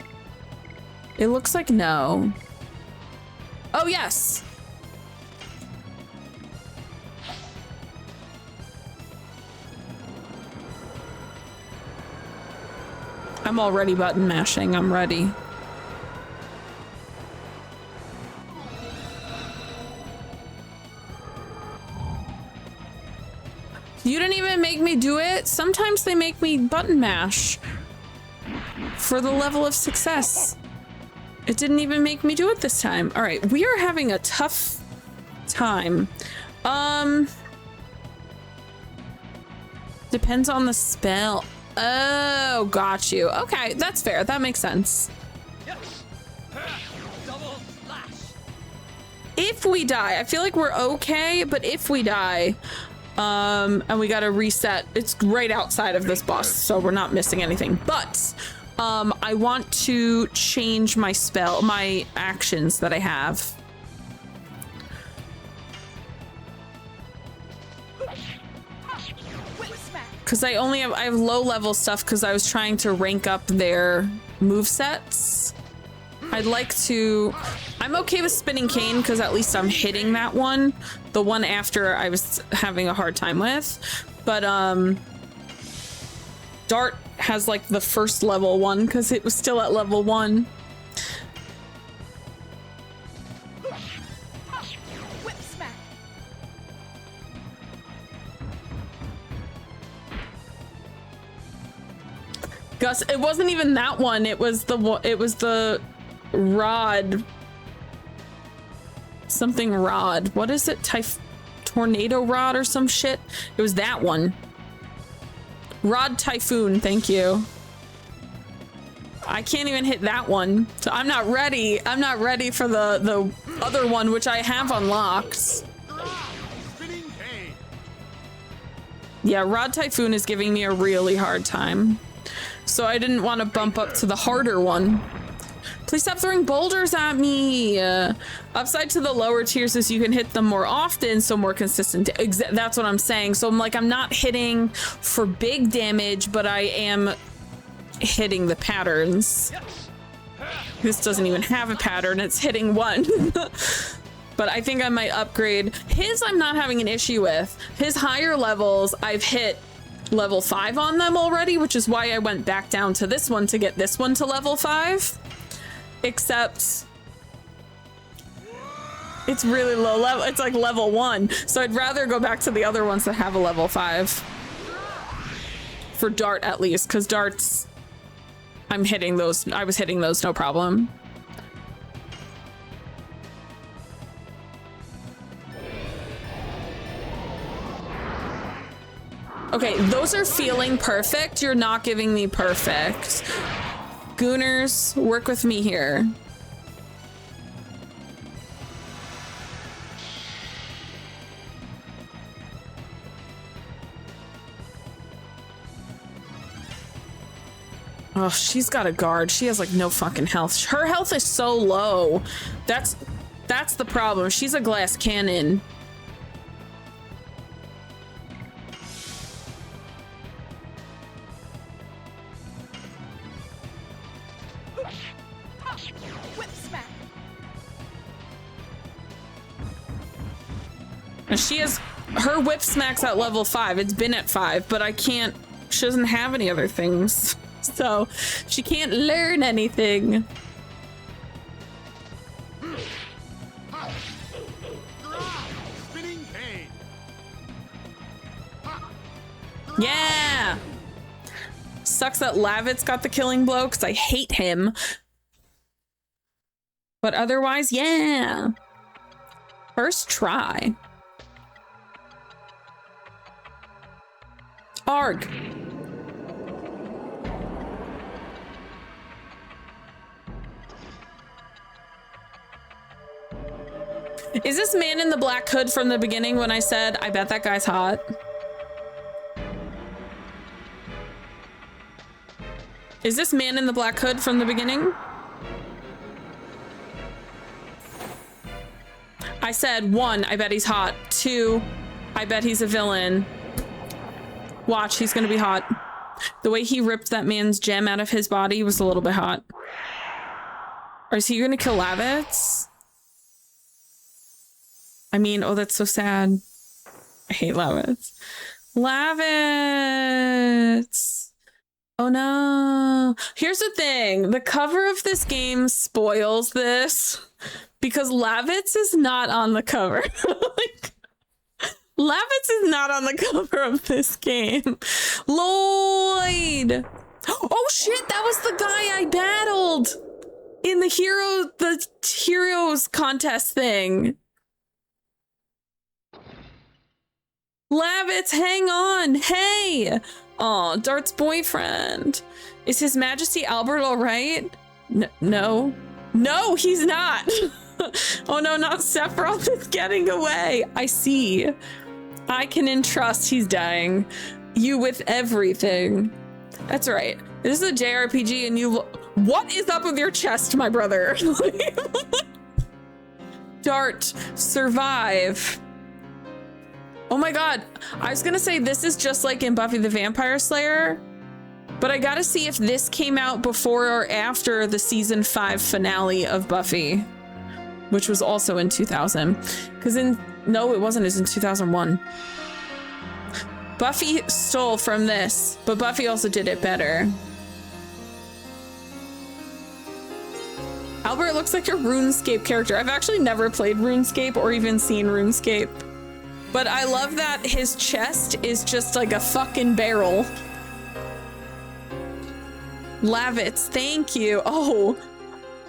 It looks like no. Oh, yes. I'm already button mashing. I'm ready. You didn't even make me do it. Sometimes they make me button mash for the level of success. It didn't even make me do it this time. All right, we are having a tough time. Depends on the spell. Oh, got you. Okay, that's fair. That makes sense. Double slash. If we die, I feel like we're okay, but if we die, and we gotta reset, it's right outside of this boss, so we're not missing anything. But I want to change my spell, my actions that I have. Because I have low level stuff because I was trying to rank up their movesets. I'd like to... I'm okay with Spinning Cane because at least I'm hitting that one. The one after I was having a hard time with. But Dart has like the first level one because it was still at level 1. Whip smack. Gus, it wasn't even that one. It was the rod. Something rod. What is it? Tornado rod or some shit? It was that one. Rod Typhoon, thank you. I can't even hit that one. So I'm not ready. I'm not ready for the other one, which I have unlocked. Yeah, Rod Typhoon is giving me a really hard time. So I didn't want to bump up to the harder one. Please stop throwing boulders at me. Upside to the lower tiers is you can hit them more often, so more consistent. That's what I'm saying. So I'm not hitting for big damage, but I am hitting the patterns. This doesn't even have a pattern. It's hitting 1. But I think I might upgrade. His I'm not having an issue with. His higher levels, I've hit level 5 on them already, which is why I went back down to this one to get this one to level 5. Except it's really low level. It's like level 1. So I'd rather go back to the other ones that have a level 5. For dart at least, because darts, I'm hitting those. I was hitting those no problem. Okay, those are feeling perfect. You're not giving me perfect. Gooners, work with me here. Oh, she's got a guard. She has like no fucking health. Her health is so low. That's the problem. She's a glass cannon. Whip smack. And she has her whip smacks at level 5. It's been at 5, but I can't. She doesn't have any other things. So she can't learn anything. Yeah! Sucks that Lavit's got the killing blow because I hate him. But otherwise, yeah. First try. Arg. Is this man in the black hood from the beginning when I said, I bet that guy's hot? Is this man in the black hood from the beginning? I said, 1, I bet he's hot. 2, I bet he's a villain. Watch, he's gonna be hot. The way he ripped that man's gem out of his body was a little bit hot. Or is he gonna kill Lavitz? I mean, oh, that's so sad. I hate Lavitz. Lavitz! Oh no. Here's the thing. The cover of this game spoils this because Lavitz is not on the cover. Like, Lavitz is not on the cover of this game. Lloyd! Oh shit, that was the guy I battled in the heroes contest thing. Lavitz, hang on. Hey! Aw, Dart's boyfriend. Is His Majesty Albert all right? No. No, he's not. Oh no, not Sephiroth is getting away. I see. I can entrust he's dying. You with everything. That's right. This is a JRPG and you what is up with your chest, my brother? Dart, survive. Oh my god, I was gonna say this is just like in Buffy the Vampire Slayer, but I gotta see if this came out before or after the season 5 finale of Buffy, which was also in 2000. No, it wasn't, it was in 2001. Buffy stole from this, but Buffy also did it better. Albert looks like a RuneScape character. I've actually never played RuneScape or even seen RuneScape. But I love that his chest is just like a fucking barrel. Lavitz, thank you. Oh,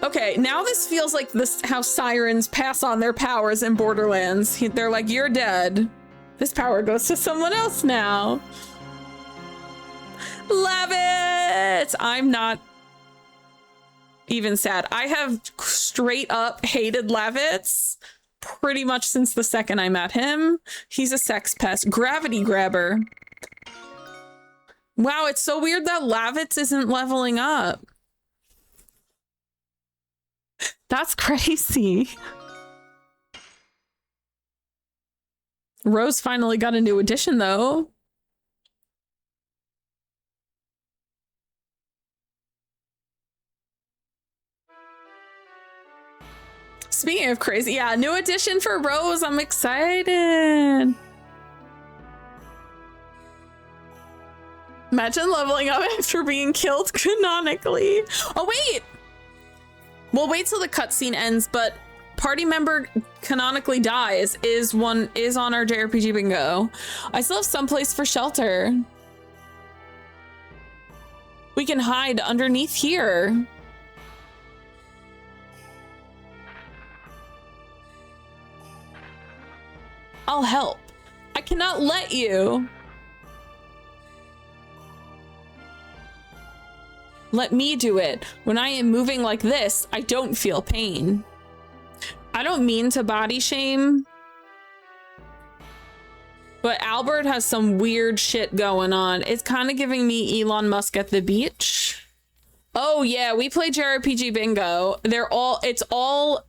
okay. Now this feels like this how sirens pass on their powers in Borderlands. They're like, you're dead. This power goes to someone else now. Lavitz! I'm not even sad. I have straight up hated Lavitz pretty much since the second I met him. He's a sex pest. Gravity grabber. Wow, it's so weird that Lavitz isn't leveling up. That's crazy. Rose finally got a new edition though. speaking of crazy, yeah, new addition for Rose. I'm excited. Imagine leveling up after being killed canonically. Oh, wait. We'll wait till the cutscene ends, but party member canonically dies is on our JRPG bingo. I still have someplace for shelter. We can hide underneath here. I'll help. I cannot let you. Let me do it. When I am moving like this, I don't feel pain. I don't mean to body shame, but Albert has some weird shit going on. It's kind of giving me Elon Musk at the beach. Oh yeah, we play JRPG bingo. It's all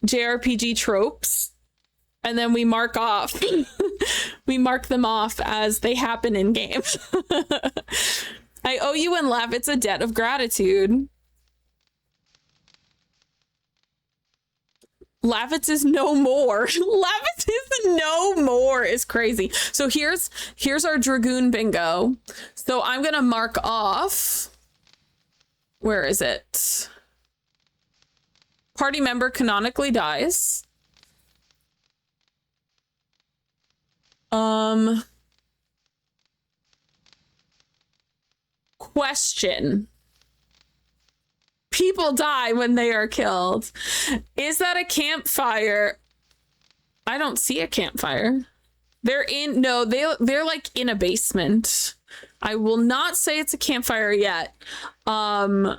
JRPG tropes, and then we mark off. We mark them off as they happen in game. I owe you and Lavitz a debt of gratitude. Lavitz is no more. Lavitz is no more is crazy. So here's our Dragoon bingo. So I'm gonna mark off. Where is it? Party member canonically dies. Question. People die when they are killed. Is that a campfire? I don't see a campfire. They're like in a basement. I will not say it's a campfire yet. I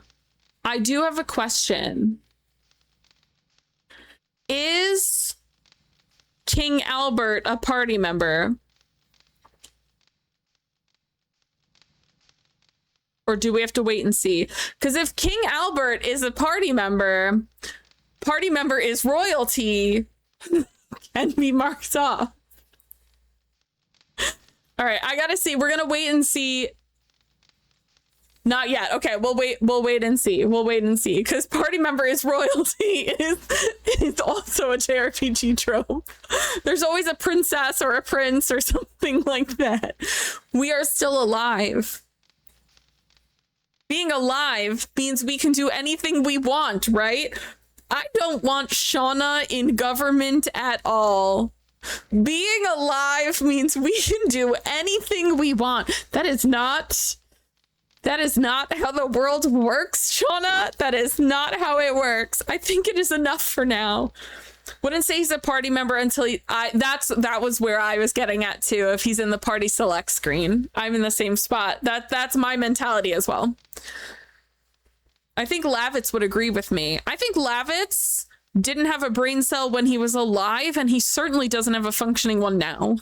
do have a question. Is King Albert a party member? Or do we have to wait and see? Because if King Albert is a party member is royalty, can be marked off. All right, I gotta see. We're gonna wait and see. Not yet. Okay, we'll wait and see. We'll wait and see. Because party member is royalty is also a JRPG trope. There's always a princess or a prince or something like that. We are still alive. Being alive means we can do anything we want, right? I don't want Shauna in government at all. Being alive means we can do anything we want. That is not how the world works, Shauna. That is not how it works. I think it is enough for now. Wouldn't say he's a party member until that was where I was getting at too. If he's in the party select screen, I'm in the same spot. That's my mentality as well. I think Lavitz would agree with me. I think Lavitz didn't have a brain cell when he was alive, and he certainly doesn't have a functioning one now.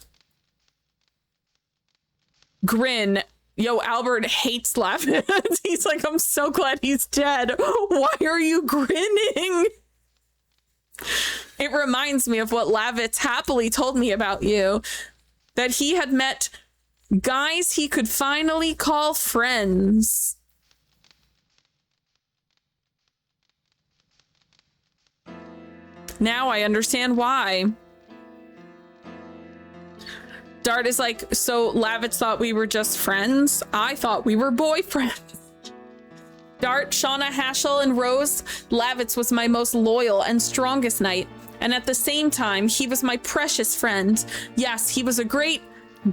Grin. Yo, Albert hates Lavitz. He's like, I'm so glad he's dead. Why are you grinning? It reminds me of what Lavitz happily told me about you. That he had met guys he could finally call friends. Now I understand why. Dart is like, so Lavitz thought we were just friends? I thought we were boyfriends. Dart, Shauna, Haschel, and Rose, Lavitz was my most loyal and strongest knight. And at the same time, he was my precious friend. Yes, he was a great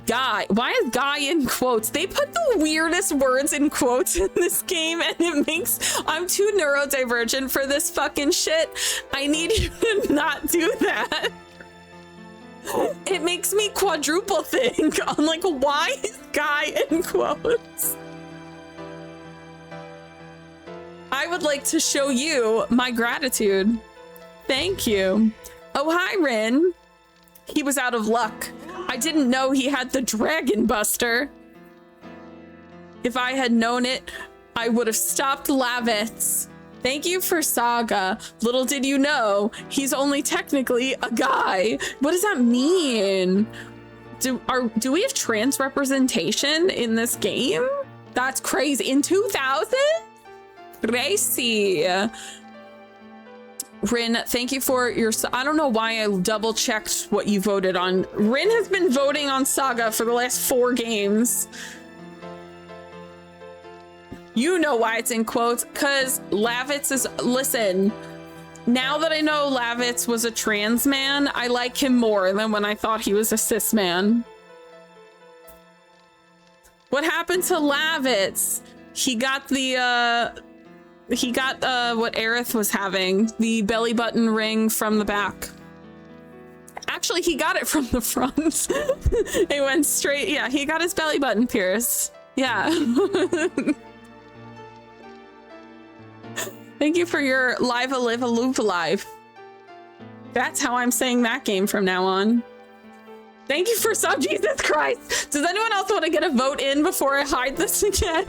guy. Why is guy in quotes? They put the weirdest words in quotes in this game, and it makes... I'm too neurodivergent for this fucking shit. I need you to not do that. It makes me quadruple think. I'm like, why is guy in quotes? I would like to show you my gratitude. Thank you. Oh, hi, Rin. He was out of luck. I didn't know he had the Dragon Buster. If I had known it, I would have stopped Lavitz. Thank you for Saga. Little did you know, he's only technically a guy. What does that mean? Do we have trans representation in this game? That's crazy. In 2000? Crazy. Rin, thank you for your... I don't know why I double checked what you voted on. Rin has been voting on Saga for the last 4 games. You know why it's in quotes, because Lavitz is... Listen, now that I know Lavitz was a trans man, I like him more than when I thought he was a cis man. What happened to Lavitz? He got the, what Aerith was having, the belly button ring from the back. Actually, he got it from the front. It went straight, yeah, he got his belly button pierced. Yeah. Thank you for your live a live a loop life. That's how I'm saying that game from now on. Thank you for sub, Jesus Christ. Does anyone else want to get a vote in before I hide this again?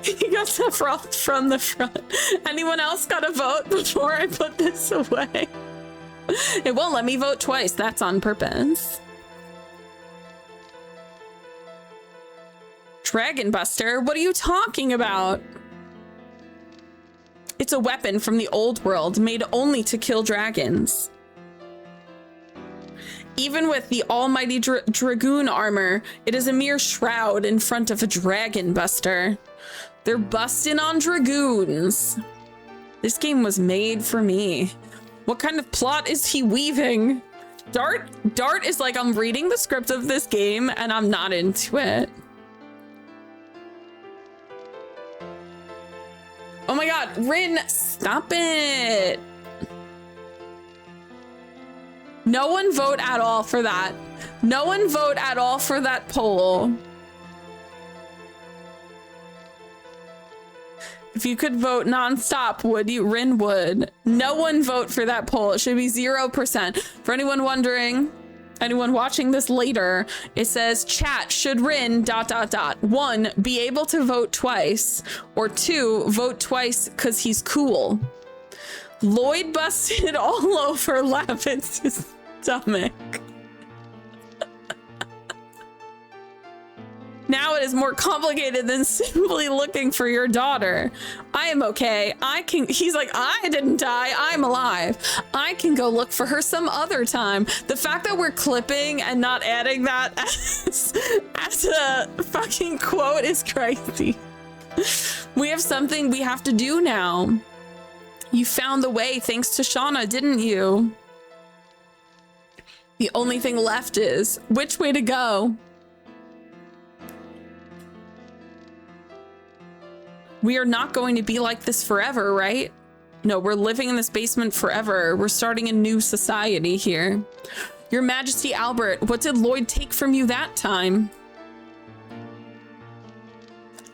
He got Sephiroth from the front. Anyone else got a vote before I put this away? It won't let me vote twice. That's on purpose. Dragon Buster? What are you talking about? It's a weapon from the old world made only to kill dragons. Even with the almighty Dragoon armor, it is a mere shroud in front of a Dragon Buster. They're busting on Dragoons. This game was made for me. What kind of plot is he weaving? Dart is like, I'm reading the script of this game and I'm not into it. Oh my God, Rin, stop it. No one vote at all for that. No one vote at all for that poll. If you could vote nonstop, would you? Rin would. No one vote for that poll. It should be 0%. For anyone wondering, anyone watching this later, it says chat, should Rin ... 1, be able to vote twice, or 2, vote twice because he's cool. Lloyd busted all over Lavitz's stomach. Now it is more complicated than simply looking for your daughter. I am okay. He's like, I didn't die. I'm alive. I can go look for her some other time. The fact that we're clipping and not adding that as a fucking quote is crazy. We have something we have to do now. You found the way thanks to Shauna, didn't you? The only thing left is which way to go. We are not going to be like this forever, right? No, we're living in this basement forever. We're starting a new society here. Your Majesty Albert, what did Lloyd take from you that time?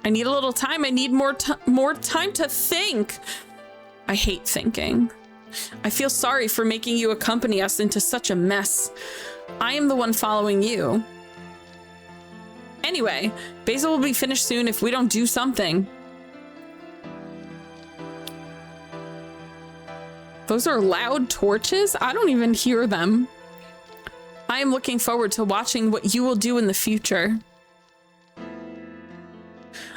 I need a little time. I need more time to think. I hate thinking. I feel sorry for making you accompany us into such a mess. I am the one following you. Anyway, Basil will be finished soon if we don't do something. Those are loud torches? I don't even hear them. I am looking forward to watching what you will do in the future.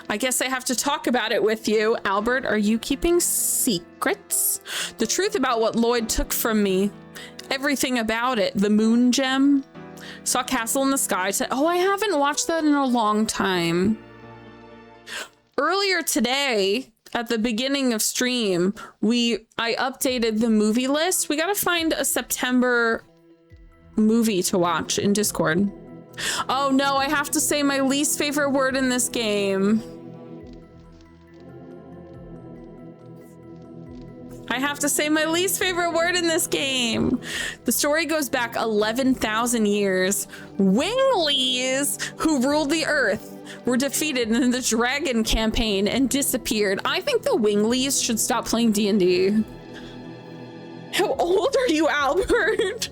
I guess I have to talk about it with you. Albert, are you keeping secrets? The truth about what Lloyd took from me. Everything about it. The moon gem. Saw Castle in the Sky. Oh, I haven't watched that in a long time. Earlier today, at the beginning of stream, I updated the movie list. We gotta find a September movie to watch in Discord. Oh no, I have to say my least favorite word in this game. I have to say my least favorite word in this game. The story goes back 11,000 years. Winglies, who ruled the earth, were defeated in the dragon campaign and disappeared. I think the Winglies should stop playing D&D. How old are you, Albert?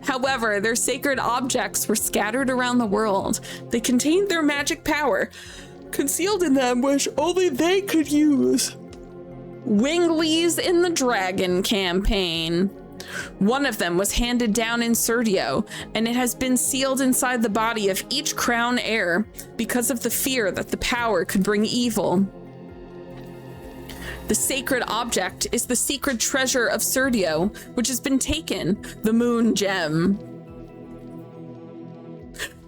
However, their sacred objects were scattered around the world. They contained their magic power, concealed in them, which only they could use. Winglies in the dragon campaign. One of them was handed down in Serdio, and it has been sealed inside the body of each crown heir because of the fear that the power could bring evil. The sacred object is the secret treasure of Serdio, which has been taken, the moon gem.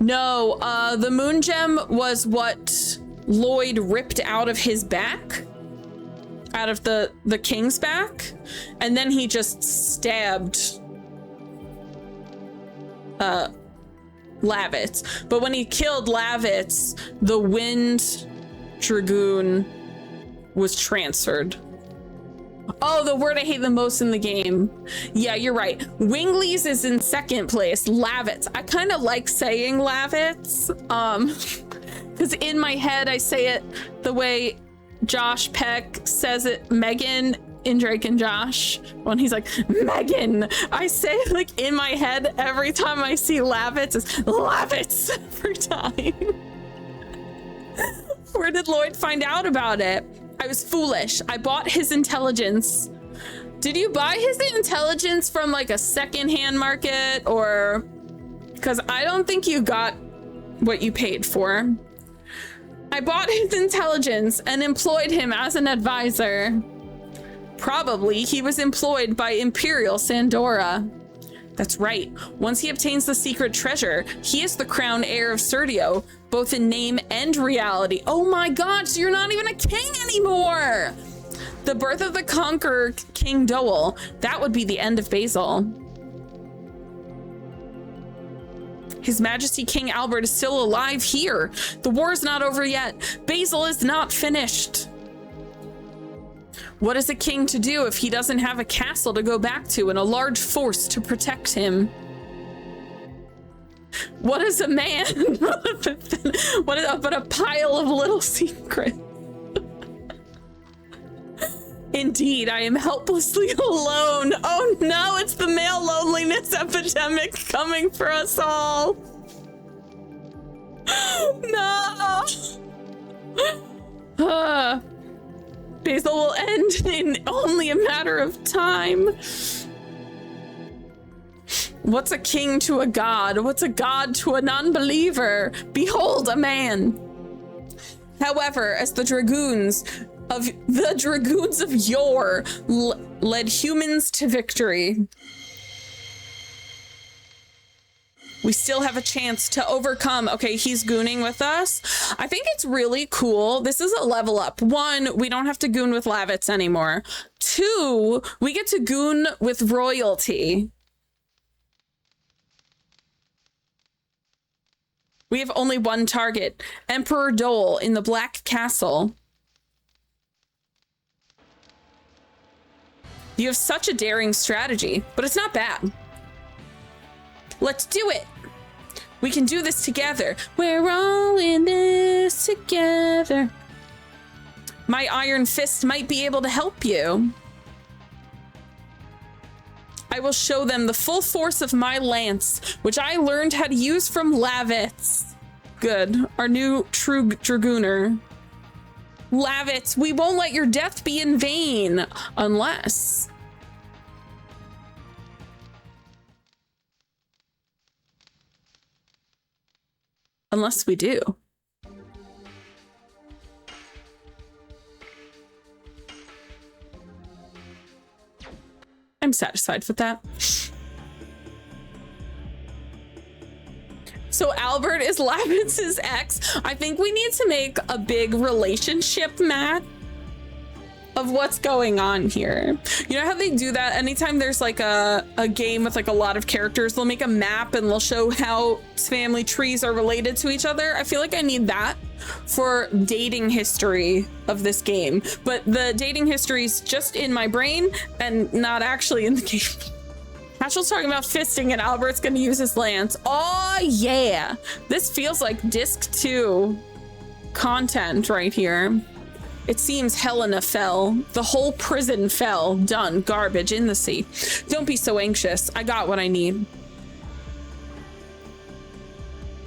No, the moon gem was what Lloyd ripped out of his back, out of the king's back, and then he just stabbed Lavitz. But when he killed Lavitz, the wind dragoon was transferred. Oh, the word I hate the most in the game. Yeah, you're right. Winglies is in second place. Lavitz. I kind of like saying Lavitz. Because in my head, I say it the way Josh Peck says it, Megan in Drake and Josh, when he's like, Megan. I say it like in my head every time I see Lavitz, it's Lavitz every time. Where did Lloyd find out about it? I was foolish. I bought his intelligence. Did you buy his intelligence from like a secondhand market, or because I don't think you got what you paid for. I bought his intelligence and employed him as an advisor. Probably he was employed by Imperial Sandora. That's right. Once he obtains the secret treasure, he is the crown heir of Serdio, both in name and reality. Oh my god, so you're not even a king anymore! The birth of the conqueror, King Dowell, that would be the end of Basil. His Majesty King Albert is still alive here. The war is not over yet. Basil is not finished. What is a king to do if he doesn't have a castle to go back to and a large force to protect him? What is a man? What is but a pile of little secrets? Indeed, I am helplessly alone. Oh no, it's the male loneliness epidemic coming for us all. No. Basil will end in only a matter of time. What's a king to a god? What's a god to a non-believer? Behold, a man. However, as the dragoons of yore led humans to victory, we still have a chance to overcome. Okay, he's gooning with us. I think it's really cool. This is a level up. 1, we don't have to goon with Lavitz anymore. 2, we get to goon with royalty. We have only one target, Emperor Dole in the Black Castle. You have such a daring strategy, but it's not bad. Let's do it. We can do this together. We're all in this together. My iron fist might be able to help you. I will show them the full force of my lance, which I learned how to use from Lavitz. Good. Our new true dragooner. Lavitz, we won't let your death be in vain. Unless... Unless we do. I'm satisfied with that. So Albert is Lavitz's ex. I think we need to make a big relationship map of what's going on here. You know how they do that anytime there's like a game with like a lot of characters, they'll make a map and they'll show how family trees are related to each other. I feel like I need that for dating history of this game, but the dating history is just in my brain and not actually in the game. Ashel's talking about fisting and Albert's gonna use his lance. Oh yeah, this feels like disc 2 content right here. It seems Hellena fell. The whole prison fell. Done. Garbage in the sea. Don't be so anxious. I got what I need.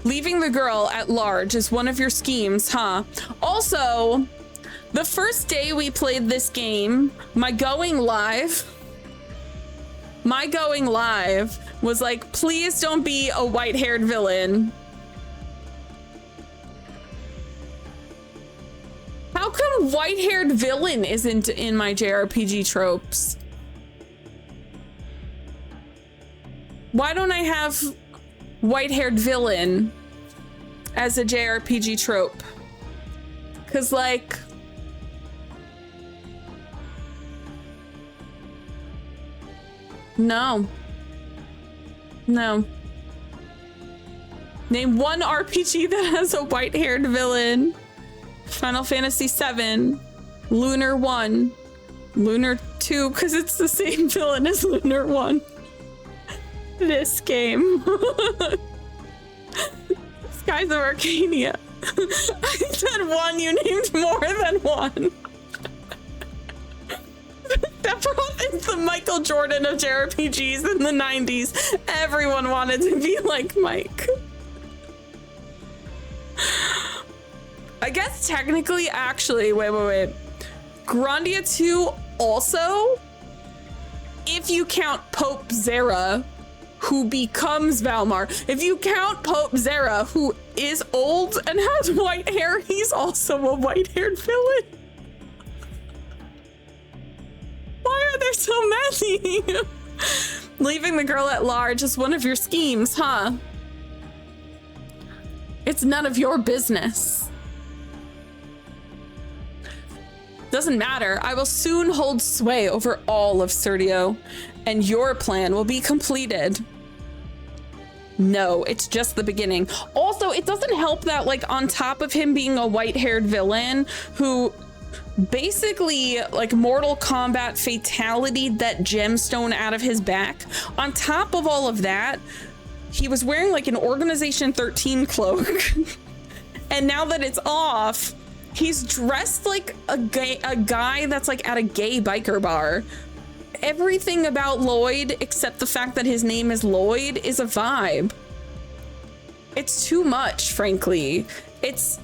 Leaving the girl at large is one of your schemes, huh? Also, the first day we played this game, my going live was like, please don't be a white-haired villain. How come white-haired villain isn't in my JRPG tropes? Why don't I have white-haired villain as a JRPG trope? Because, like... No. No. Name one RPG that has a white-haired villain. Final Fantasy VII, Lunar 1, Lunar 2, because it's the same villain as Lunar 1. This game. Skies of Arcadia. I said one, you named more than one. Sephiroth is the Michael Jordan of JRPGs in the 90s. Everyone wanted to be like Mike. I guess technically, actually, wait. Grandia 2 also, if you count Pope Zera, who becomes Valmar. If you count Pope Zera, who is old and has white hair, he's also a white-haired villain. Why are there so many? Leaving the girl at large is one of your schemes, huh? It's none of your business. Doesn't matter. I will soon hold sway over all of Serdio, and your plan will be completed. No, it's just the beginning. Also, it doesn't help that, like, on top of him being a white-haired villain who basically, like, Mortal Kombat fatality that gemstone out of his back, on top of all of that, he was wearing, like, an Organization 13 cloak. And now that it's off, he's dressed like a guy that's like at a gay biker bar. Everything about Lloyd, except the fact that his name is Lloyd, is a vibe. It's too much, frankly. It's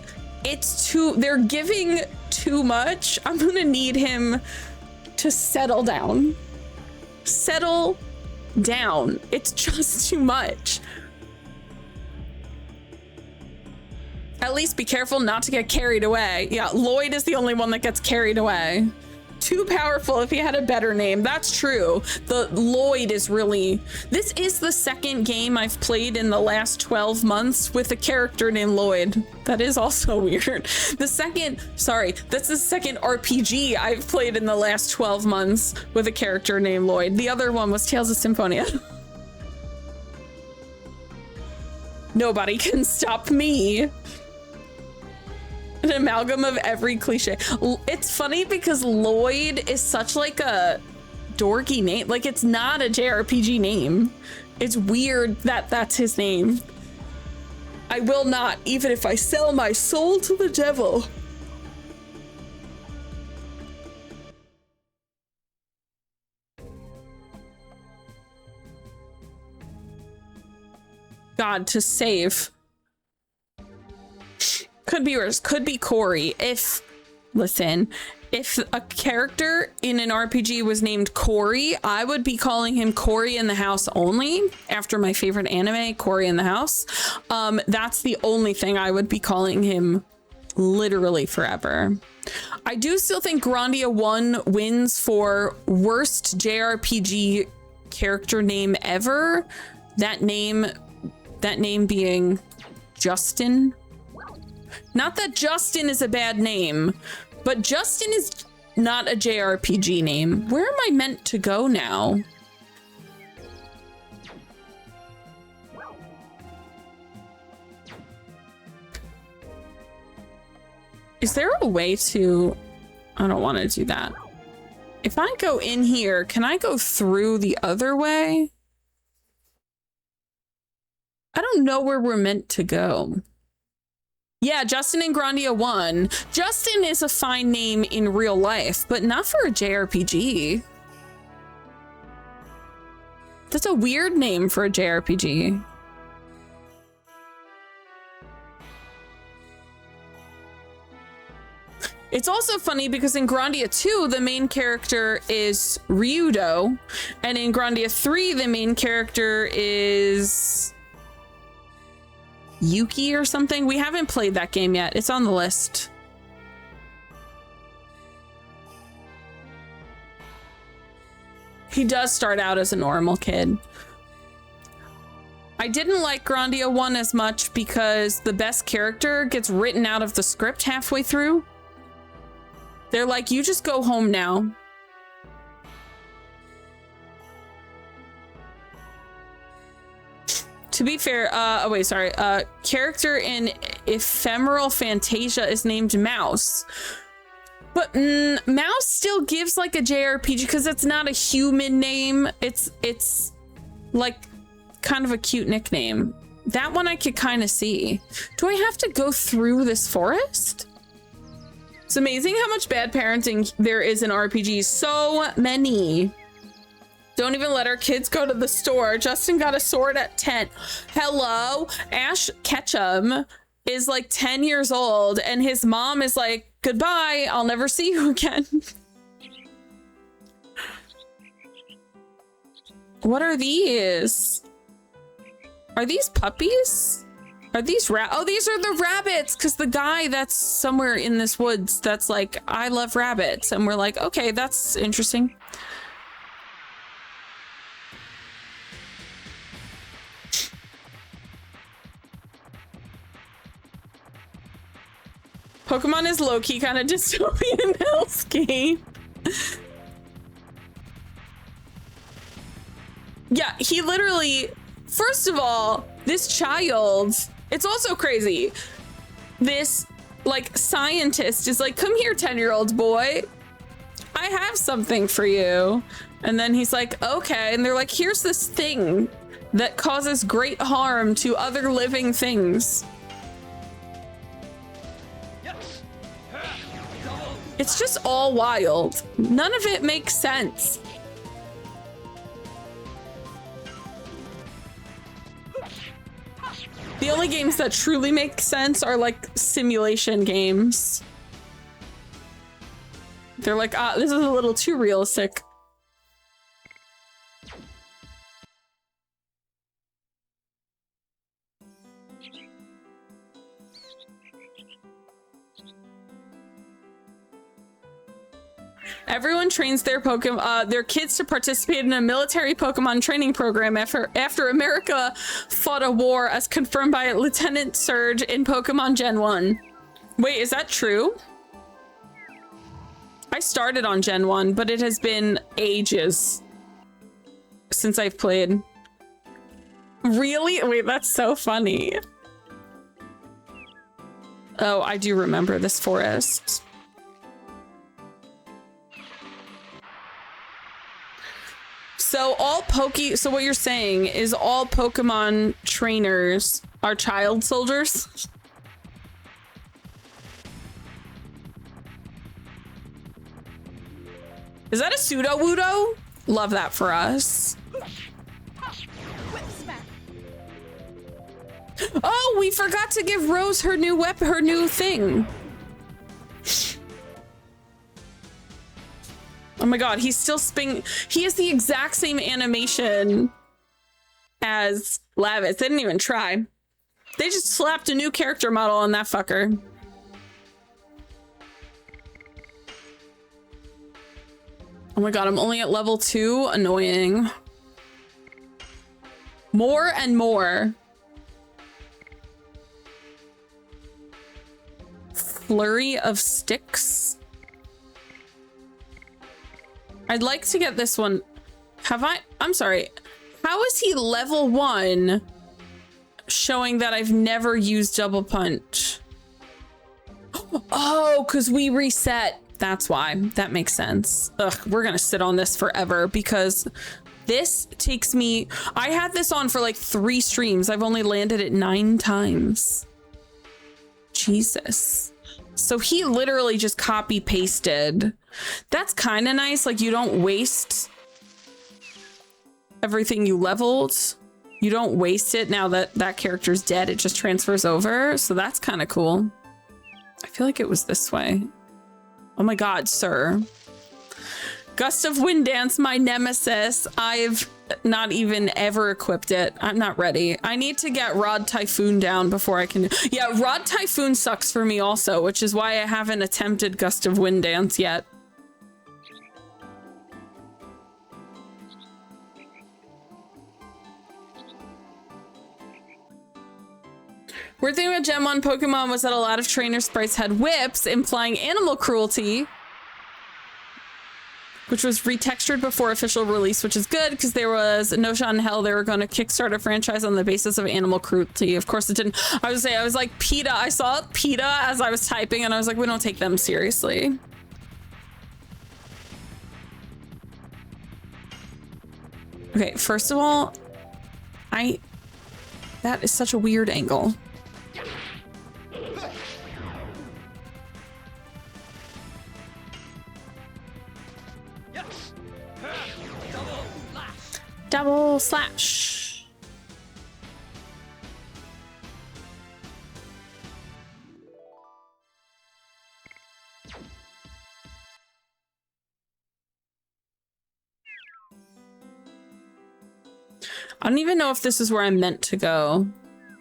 they're giving too much. I'm gonna need him to settle down. Settle down. It's just too much. At least be careful not to get carried away. Yeah, Lloyd is the only one that gets carried away. Too powerful if he had a better name. That's true. The Lloyd is really... This is the second game I've played in the last 12 months with a character named Lloyd. That is also weird. That's the second RPG I've played in the last 12 months with a character named Lloyd. The other one was Tales of Symphonia. Nobody can stop me. An amalgam of every cliche. It's funny because Lloyd is such like a dorky name. Like, it's not a JRPG name. It's weird that that's his name. I will not, even if I sell my soul to the devil. God, to save. Could be yours, could be Corey. If a character in an RPG was named Corey, I would be calling him Corey in the House only, after my favorite anime, Corey in the House. That's the only thing I would be calling him literally forever. I do still think Grandia 1 wins for worst JRPG character name ever. That name being Justin. Not that Justin is a bad name, but Justin is not a JRPG name. Where am I meant to go now? Is there a way to... I don't want to do that. If I go in here, can I go through the other way? I don't know where we're meant to go. Yeah, Justin and Grandia 1. Justin is a fine name in real life, but not for a JRPG. That's a weird name for a JRPG. It's also funny because in Grandia 2, the main character is Ryudo, and in Grandia 3, the main character is Yuki or something. We haven't played that game yet. It's on the list. He does start out as a normal kid. I didn't like Grandia 1 as much because the best character gets written out of the script halfway through. They're like, you just go home now. To be fair, oh wait, sorry. Character in Ephemeral Fantasia is named Mouse. But Mouse still gives like a JRPG because it's not a human name. It's like kind of a cute nickname. That one I could kind of see. Do I have to go through this forest? It's amazing how much bad parenting there is in RPGs. So many. Don't even let our kids go to the store. Justin got a sword at 10. Hello? Ash Ketchum is like 10 years old and his mom is like, goodbye, I'll never see you again. What are these? Are these puppies? Are these oh, these are the rabbits, because the guy that's somewhere in this woods that's like, I love rabbits. And we're like, okay, that's interesting. Pokemon is low-key kind of dystopian hellscape. Yeah, he literally, first of all, this child, it's also crazy. This like scientist is like, come here, 10-year-old boy. I have something for you. And then he's like, okay. And they're like, here's this thing that causes great harm to other living things. It's just all wild. None of it makes sense. The only games that truly make sense are like simulation games. They're like, ah, this is a little too realistic. Everyone trains their their kids to participate in a military Pokemon training program after America fought a war, as confirmed by Lieutenant Surge in Pokemon Gen 1. Wait, is that true? I started on Gen 1, but it has been ages since I've played. Really? Wait, that's so funny. Oh, I do remember this forest. So so what you're saying is all Pokemon trainers are child soldiers? Is that a pseudo-wudo? Love that for us. Oh, we forgot to give Rose her new weapon, her new thing. Oh my god, he's still spinning. He has the exact same animation as Lavis. They didn't even try. They just slapped a new character model on that fucker. Oh my god, I'm only at level 2. Annoying. More and more. Flurry of sticks. I'd like to get this one. I'm sorry. How is he level 1 showing that I've never used double punch? Oh, because we reset. That's why. That makes sense. Ugh, we're gonna sit on this forever because this takes me. I had this on for like 3 streams. I've only landed it 9 times. Jesus. So he literally just copy pasted. That's kind of nice. Like, you don't waste everything you leveled. You don't waste it now that that character's dead. It just transfers over. So that's kind of cool. I feel like it was this way. Oh my god, sir. Gust of Wind Dance, my nemesis. I've not even ever equipped it. I'm not ready. I need to get Rod Typhoon down before I can. Yeah, Rod Typhoon sucks for me also, which is why I haven't attempted Gust of Wind Dance yet. Weird thing about Gen 1 Pokemon was that a lot of trainer sprites had whips, implying animal cruelty, which was retextured before official release, which is good because there was no shot in hell they were going to kickstart a franchise on the basis of animal cruelty. Of course it didn't. I was like, PETA. I saw PETA as I was typing and I was like, we don't take them seriously. Okay, first of all, that is such a weird angle. Yes. Double slash. Double slash. I don't even know if this is where I'm meant to go.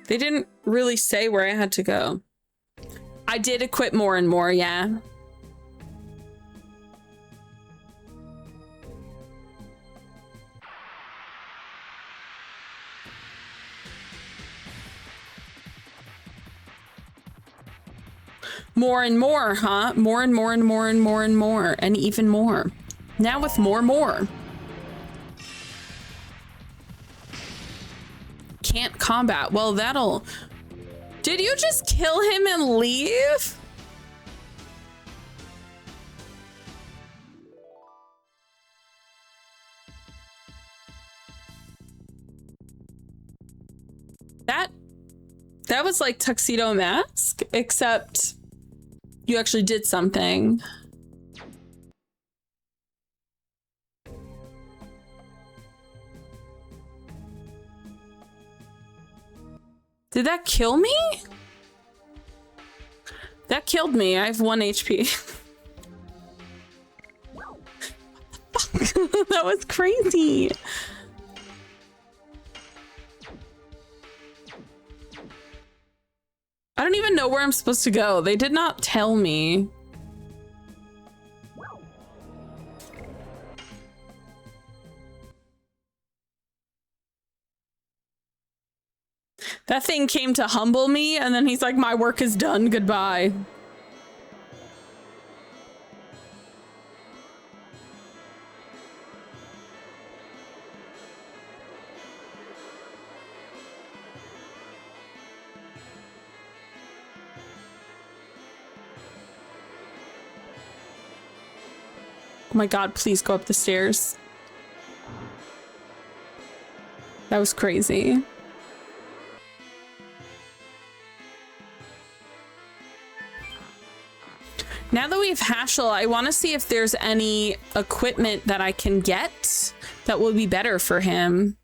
They didn't really say where I had to go. I did equip more and more, yeah. More and more, huh? More and more and more and more and more and even more. Now with more. Can't combat. Well, that'll... Did you just kill him and leave? That was like Tuxedo Mask, except you actually did something. Did that kill me? That killed me. I have 1 HP. Fuck. That was crazy. I don't even know where I'm supposed to go. They did not tell me. That thing came to humble me, and then he's like, my work is done, goodbye. Oh my god, please go up the stairs. That was crazy. Now that we have Hashel, I want to see if there's any equipment that I can get that will be better for him.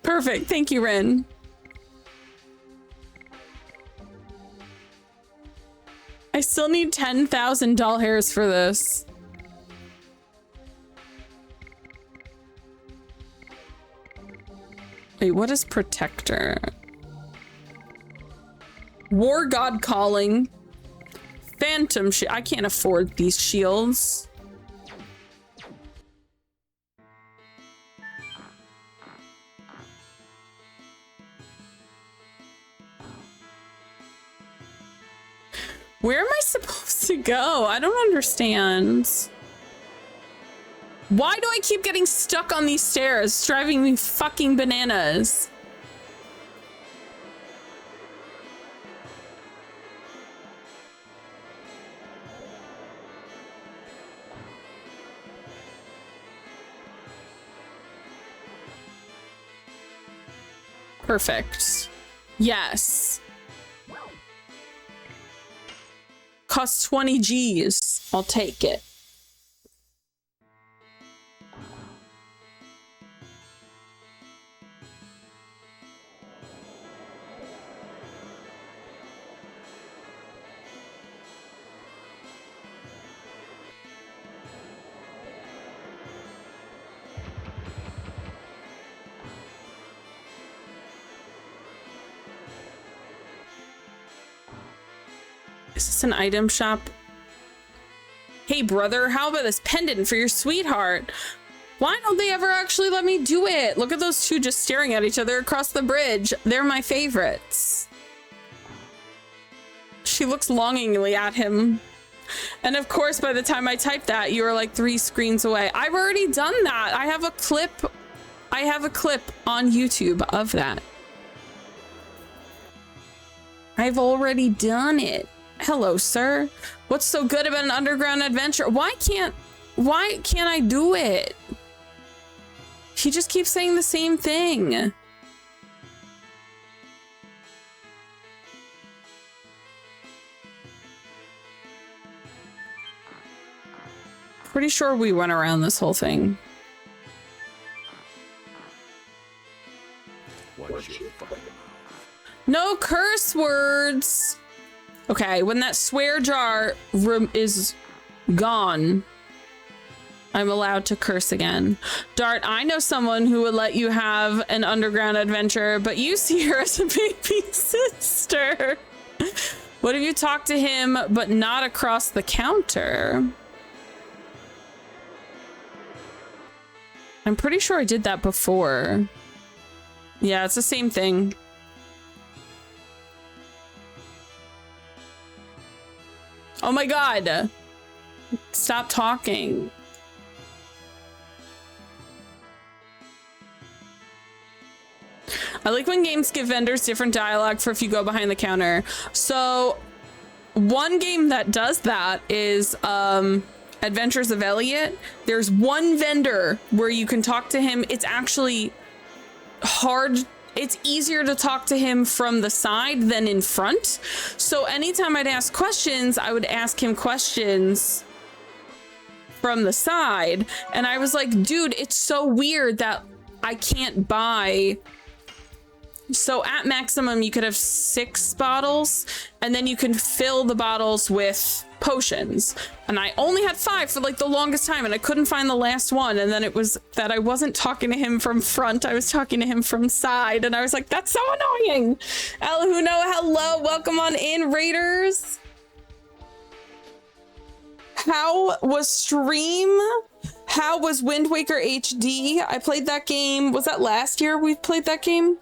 Perfect. Thank you, Ren. I still need 10,000 doll hairs for this. Wait, what is Protector? War God Calling. Phantom Shield. I can't afford these shields. Where am I supposed to go? I don't understand. Why do I keep getting stuck on these stairs? It's driving me fucking bananas. Perfect. Yes. Costs 20 G's. I'll take it. Is this an item shop? Hey brother, how about this pendant for your sweetheart? Why don't they ever actually let me do it? Look at those two just staring at each other across the bridge. They're my favorites. She looks longingly at him. And of course, by the time I typed that, you were like 3 screens away. I've already done that. I have a clip on YouTube of that. I've already done it. Hello, sir. What's so good about an underground adventure? Why can't I do it? He just keeps saying the same thing. Pretty sure we went around this whole thing. No curse words. Okay, when that swear jar is gone, I'm allowed to curse again. Dart, I know someone who would let you have an underground adventure, but you see her as a baby sister. What if you talk to him, but not across the counter? I'm pretty sure I did that before. Yeah, it's the same thing. Oh my god. Stop talking. I like when games give vendors different dialogue for if you go behind the counter. So one game that does that is Adventures of Elliot. There's one vendor where you can talk to him. It's actually hard. It's easier to talk to him from the side than in front. So anytime I'd ask questions, I would ask him questions from the side. And I was like, dude, it's so weird that I can't buy. So at maximum, you could have 6 bottles, and then you can fill the bottles with potions. And I only had 5 for like the longest time, and I couldn't find the last one. And then it was that I wasn't talking to him from front, I was talking to him from side. And I was like, that's so annoying. Alahuno, hello, welcome on in, Raiders. How was stream? How was Wind Waker HD? I played that game. Was that last year we played that game?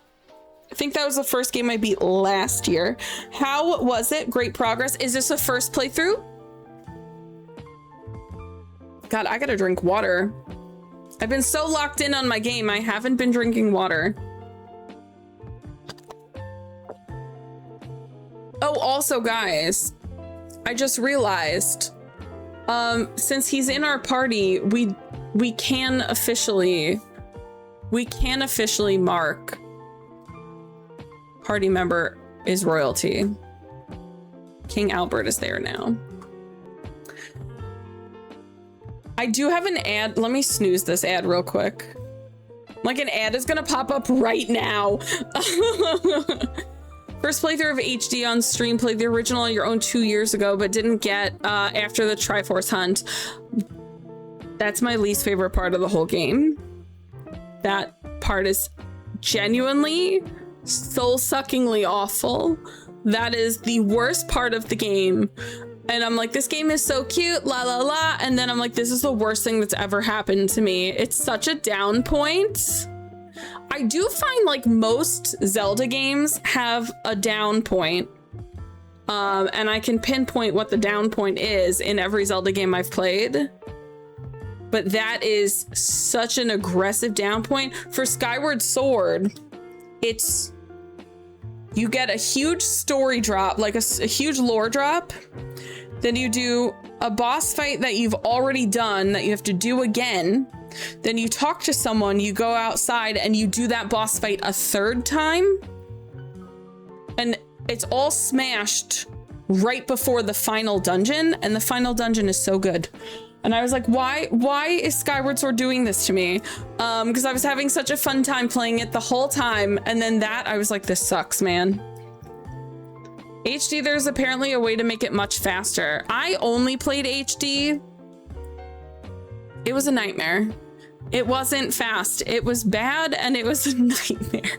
I think that was the first game I beat last year. How was it? Great progress. Is this a first playthrough? God, I gotta drink water. I've been so locked in on my game, I haven't been drinking water. Oh, also guys, I just realized, since he's in our party, we can officially mark party member is royalty. King Albert is there now. I do have an ad. Let me snooze this ad real quick. Like an ad is gonna pop up right now. First playthrough of HD on stream, played the original on your own 2 years ago, but didn't get after the Triforce hunt. That's my least favorite part of the whole game. That part is genuinely soul-suckingly awful. That is the worst part of the game. And I'm like, this game is so cute, la la la. And then I'm like, this is the worst thing that's ever happened to me. It's such a down point. I do find like most Zelda games have a down point. And I can pinpoint what the down point is in every Zelda game I've played. But that is such an aggressive down point. For Skyward Sword, you get a huge story drop, like a huge lore drop. Then you do a boss fight that you've already done that you have to do again. Then you talk to someone, you go outside and you do that boss fight a 3rd time. And it's all smashed right before the final dungeon. And the final dungeon is so good. And I was like, why is Skyward Sword doing this to me? Because I was having such a fun time playing it the whole time. And then that, I was like, this sucks, man. HD, there's apparently a way to make it much faster. I only played HD. It was a nightmare. It wasn't fast. It was bad and it was a nightmare.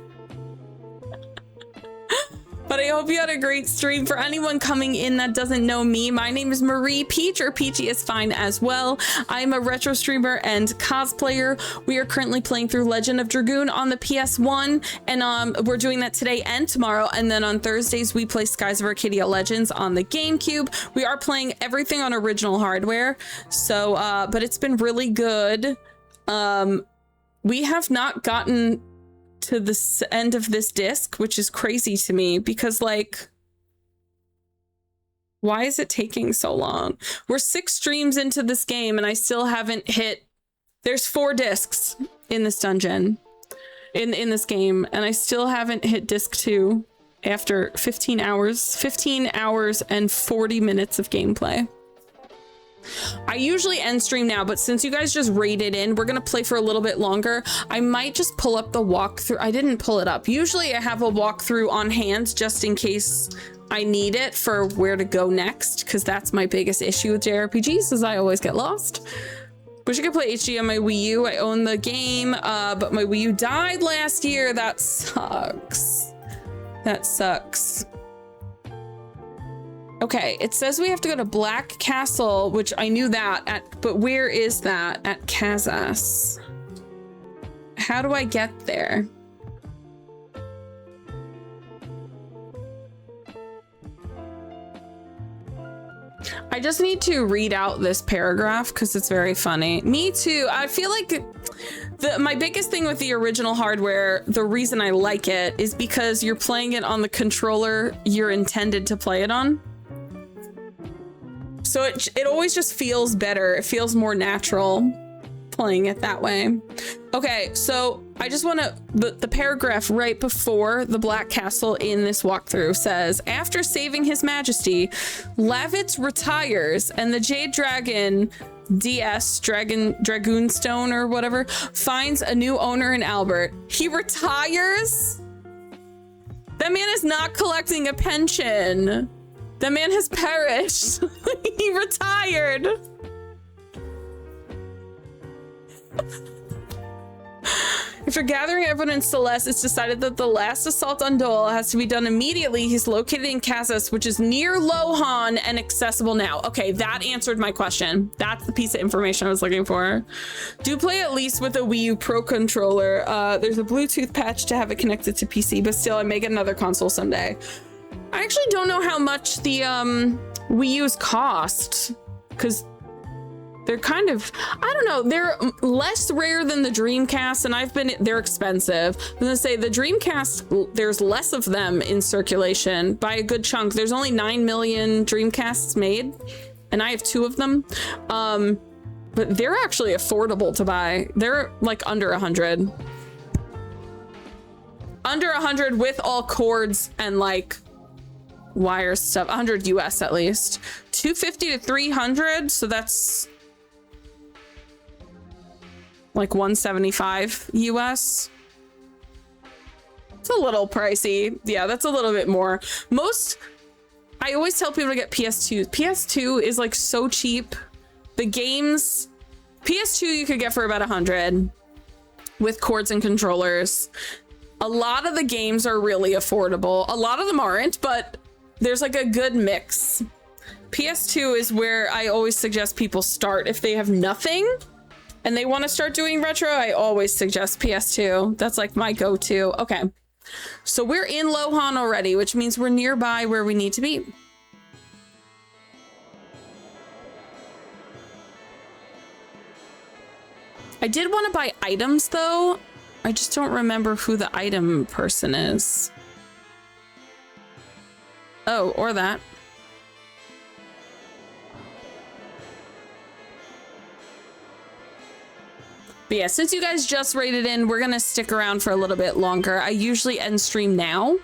But I hope you had a great stream. For anyone coming in that doesn't know me, my name is Marie Peach, or Peachy is fine as well. I'm a retro streamer and cosplayer. We are currently playing through Legend of Dragoon on the PS1, and we're doing that today and tomorrow. And then on Thursdays, we play Skies of Arcadia Legends on the GameCube. We are playing everything on original hardware. So, but it's been really good. We have not gotten to the end of this disc, which is crazy to me because, like, why is it taking so long? We're 6 streams into this game and I still haven't hit. There's 4 discs in this dungeon, in this game, and I still haven't hit disc 2 after 15 hours and 40 minutes of gameplay. I usually end stream now, but since you guys just raided in, we're gonna play for a little bit longer. I might just pull up the walkthrough. I didn't pull it up. Usually I have a walkthrough on hand just in case I need it for where to go next, because that's my biggest issue with JRPGs, is I always get lost. Wish I could play HD on my Wii U. I own the game, but my Wii U died last year. That sucks. That sucks. Okay, it says we have to go to Black Castle, which I knew that, but where is that? At Kazas. How do I get there? I just need to read out this paragraph because it's very funny. Me too. I feel like my biggest thing with the original hardware, the reason I like it, is because you're playing it on the controller you're intended to play it on. So it always just feels better. It feels more natural playing it that way. Okay, so I just want to, the paragraph right before the Black Castle in this walkthrough says, after saving His Majesty, Lavitz retires and the Jade Dragon Dragoon Stone or whatever finds a new owner in Albert. He retires? That man is not collecting a pension. That man has perished. He retired. After gathering everyone in Celeste, it's decided that the last assault on Dole has to be done immediately. He's located in Kazas, which is near Lohan and accessible now. Okay, that answered my question. That's the piece of information I was looking for. Do play at least with a Wii U Pro controller. There's a Bluetooth patch to have it connected to PC, but still, I may get another console someday. I actually don't know how much the Wii U's cost, because they're kind of, I don't know, they're less rare than the Dreamcast, and they're expensive. I'm gonna say the Dreamcast, there's less of them in circulation by a good chunk. There's only 9 million Dreamcasts made, and I have 2 of them. But they're actually affordable to buy. They're like under 100. Under 100 with all cords and like wire stuff. 100 US at least. 250 to 300, so that's like 175 US. It's a little pricey. Yeah, that's a little bit more. I always tell people to get PS2. PS2 is like so cheap. The games, PS2 you could get for about 100 with cords and controllers. A lot of the games are really affordable. A lot of them aren't, but there's like a good mix. PS2 is where I always suggest people start if they have nothing and they want to start doing retro. I always suggest PS2. That's like my go-to. Okay, so we're in Lohan already, which means we're nearby where we need to be. I did want to buy items though. I just don't remember who the item person is. Oh, or that. But yeah, since you guys just raided in, we're gonna stick around for a little bit longer. I usually end stream now.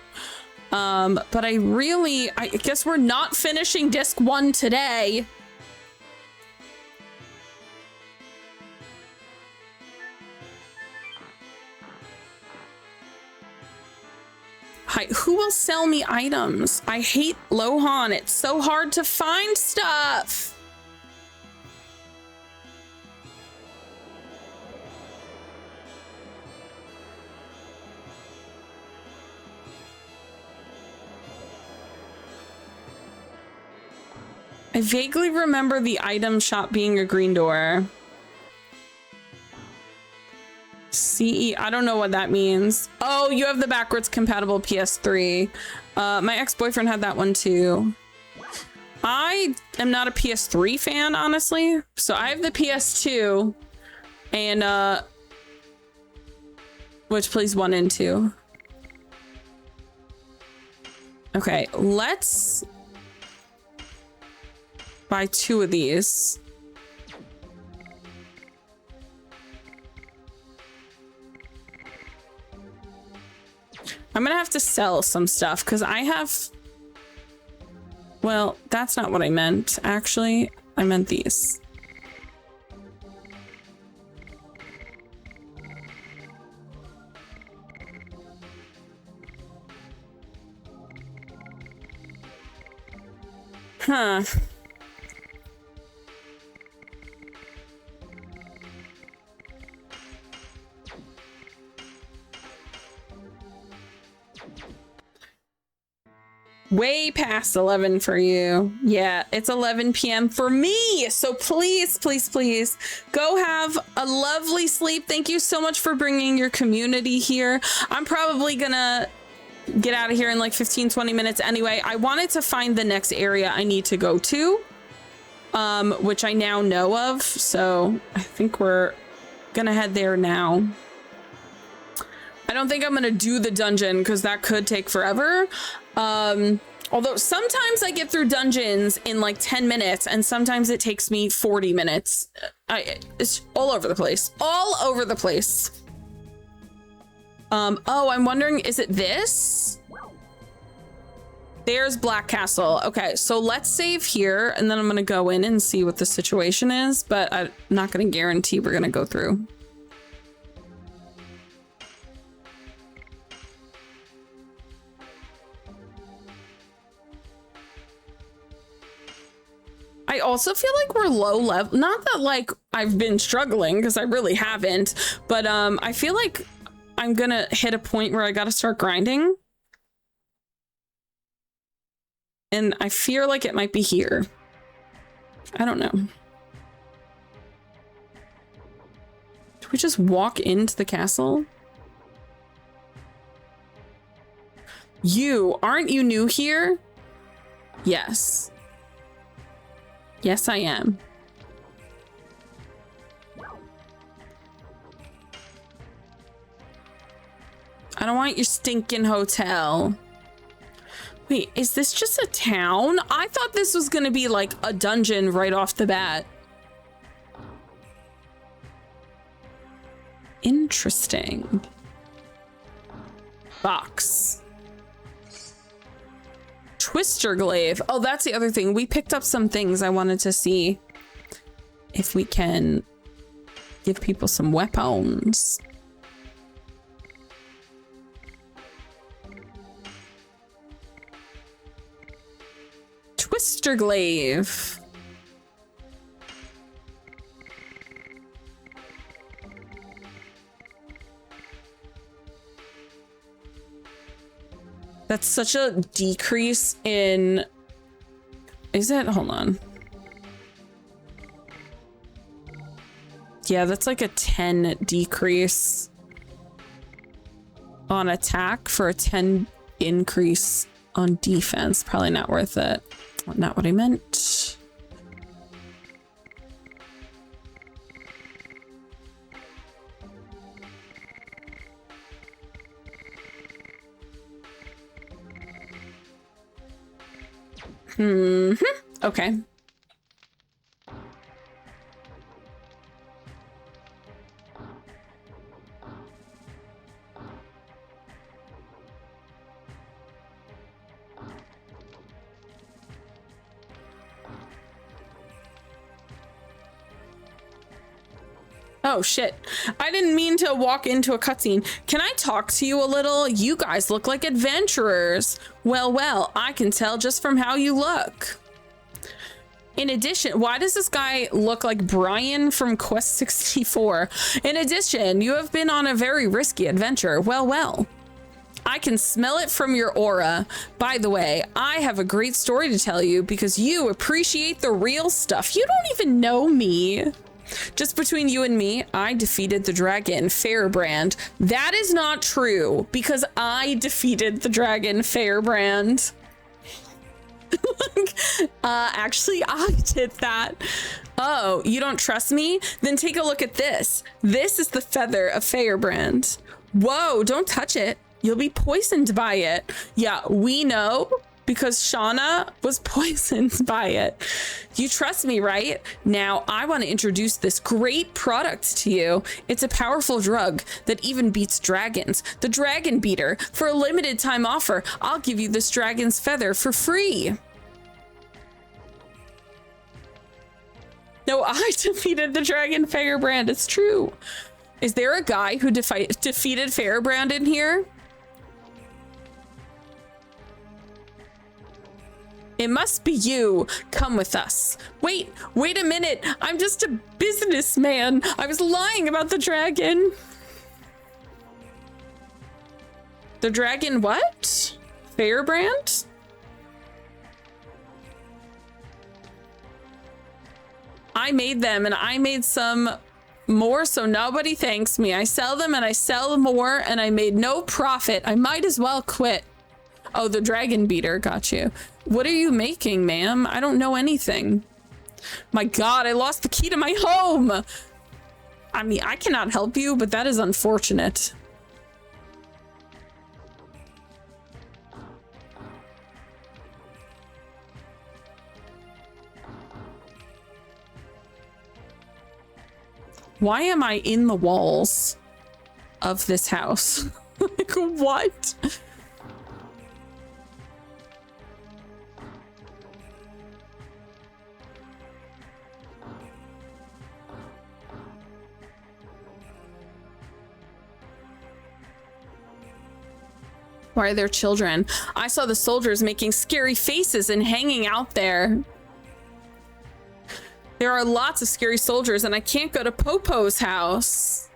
But I guess we're not finishing disc 1 today. Hi, who will sell me items? I hate Lohan. It's so hard to find stuff. I vaguely remember the item shop being a green door. CE, I don't know what that means. Oh, you have the backwards compatible PS3. My ex-boyfriend had that one too. I am not a PS3 fan, honestly. So I have the PS2 and which plays 1 and 2. Okay, let's buy 2 of these. I'm gonna have to sell some stuff because I have... Well, that's not what I meant, actually. I meant these. Huh. Way past 11 for you. Yeah, it's 11 p.m. for me. So please, please, please go have a lovely sleep. Thank you so much for bringing your community here. I'm probably gonna get out of here in like 15-20 minutes anyway. I wanted to find the next area I need to go to, which I now know of. So I think we're gonna head there now. I don't think I'm gonna do the dungeon because that could take forever. Although sometimes I get through dungeons in like 10 minutes and sometimes it takes me 40 minutes. It's all over the place. All over the place. Oh, I'm wondering, is it this? There's Black Castle. Okay, so let's save here and then I'm gonna go in and see what the situation is, but I'm not gonna guarantee we're gonna go through. I also feel like we're low level. Not that like I've been struggling because I really haven't, but I feel like I'm gonna hit a point where I gotta start grinding. And I feel like it might be here. I don't know. Do we just walk into the castle? Aren't you new here? Yes. Yes, I am. I don't want your stinking hotel. Wait, is this just a town? I thought this was gonna be like a dungeon right off the bat. Interesting. Box. Twister glaive. Oh, that's the other thing. We picked up some things. I wanted to see if we can give people some weapons. Twister glaive. That's such a decrease in... Is it? Hold on. Yeah, that's like a 10 decrease on attack for a 10 increase on defense. Probably not worth it. Not what I meant. Okay. Oh shit. I didn't mean to walk into a cutscene. Can I talk to you a little? You guys look like adventurers. Well, I can tell just from how you look. In addition, why does this guy look like Brian from Quest 64? In addition, you have been on a very risky adventure. Well, I I can smell it from your aura. By the way, I have a great story to tell you because you appreciate the real stuff. You don't even know me. Just between you and me, I defeated the dragon, Fairbrand. That is not true because I defeated the dragon, Fairbrand. Actually, I did that. Oh, you don't trust me? Then take a look at this. This is the feather of Fairbrand. Whoa, don't touch it. You'll be poisoned by it. Yeah, we know because Shauna was poisoned by it. You trust me, right? Now, I want to introduce this great product to you. It's a powerful drug that even beats dragons. The Dragon Beater. For a limited time offer, I'll give you this dragon's feather for free. No, I defeated the dragon Fairbrand. It's true. Is there a guy who defeated Fairbrand in here? It must be you. Come with us. Wait a minute. I'm just a businessman. I was lying about the dragon. The dragon what? Fairbrand? I made them and I made some more so nobody thanks me. I sell them and I sell more and I made no profit. I might as well quit. Oh, the Dragon Beater. Got you. What are you making, ma'am? I don't know anything. My God, I lost the key to my home. I mean, I cannot help you, but that is unfortunate. Why am I in the walls of this house? Like, what? Why are there children? I saw the soldiers making scary faces and hanging out there. There are lots of scary soldiers and I can't go to Popo's house.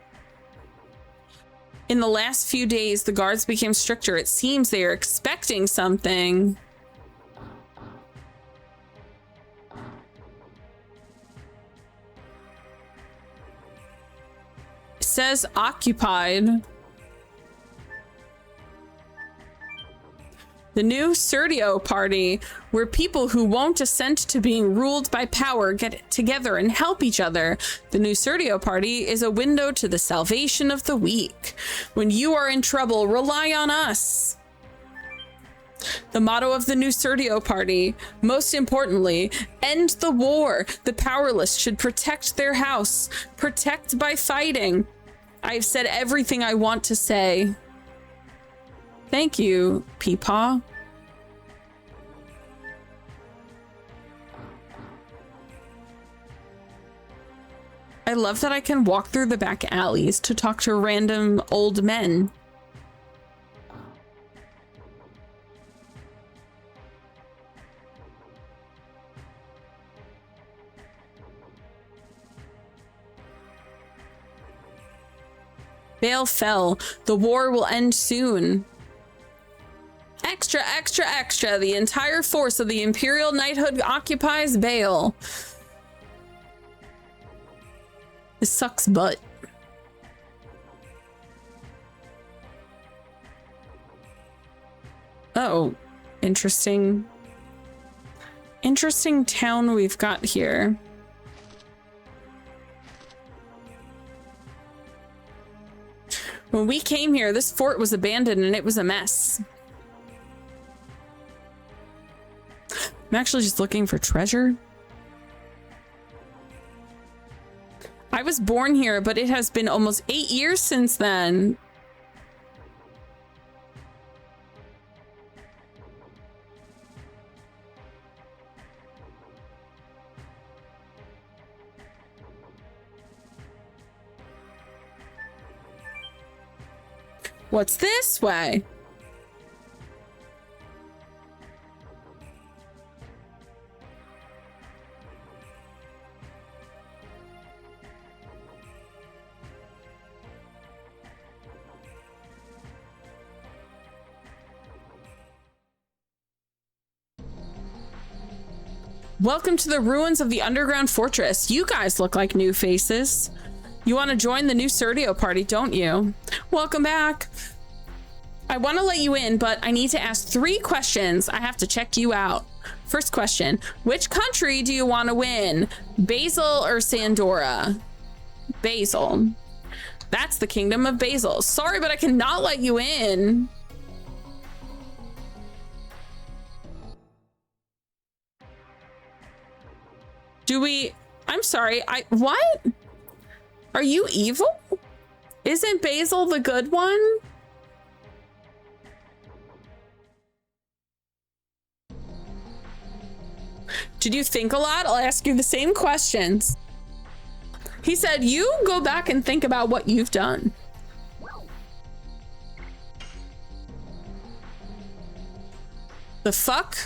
In the last few days, the guards became stricter. It seems they are expecting something. It says occupied. The new Serdio party, where people who won't assent to being ruled by power get together and help each other. The new Serdio party is a window to the salvation of the weak. When you are in trouble, rely on us. The motto of the new Serdio party, most importantly, end the war. The powerless should protect their house. Protect by fighting. I've said everything I want to say. Thank you, Peepaw. I love that I can walk through the back alleys to talk to random old men. Bale fell. The war will end soon. Extra, extra, extra. The entire force of the Imperial Knighthood occupies Bale. This sucks butt. Oh, interesting. Interesting town we've got here. When we came here, this fort was abandoned and it was a mess. I'm actually just looking for treasure. I was born here, but it has been almost 8 years since then. What's this way? Welcome to the ruins of the underground fortress. You guys look like new faces. You want to join the new Serdio party, don't you? Welcome back. I want to let you in, but I need to ask 3 questions. I have to check you out. First question, which country do you want to win? Basil or Sandora? Basil. That's the kingdom of Basil. Sorry, but I cannot let you in. I'm sorry, what? Are you evil? Isn't Basil the good one? Did you think a lot? I'll ask you the same questions. He said, you go back and think about what you've done. The fuck?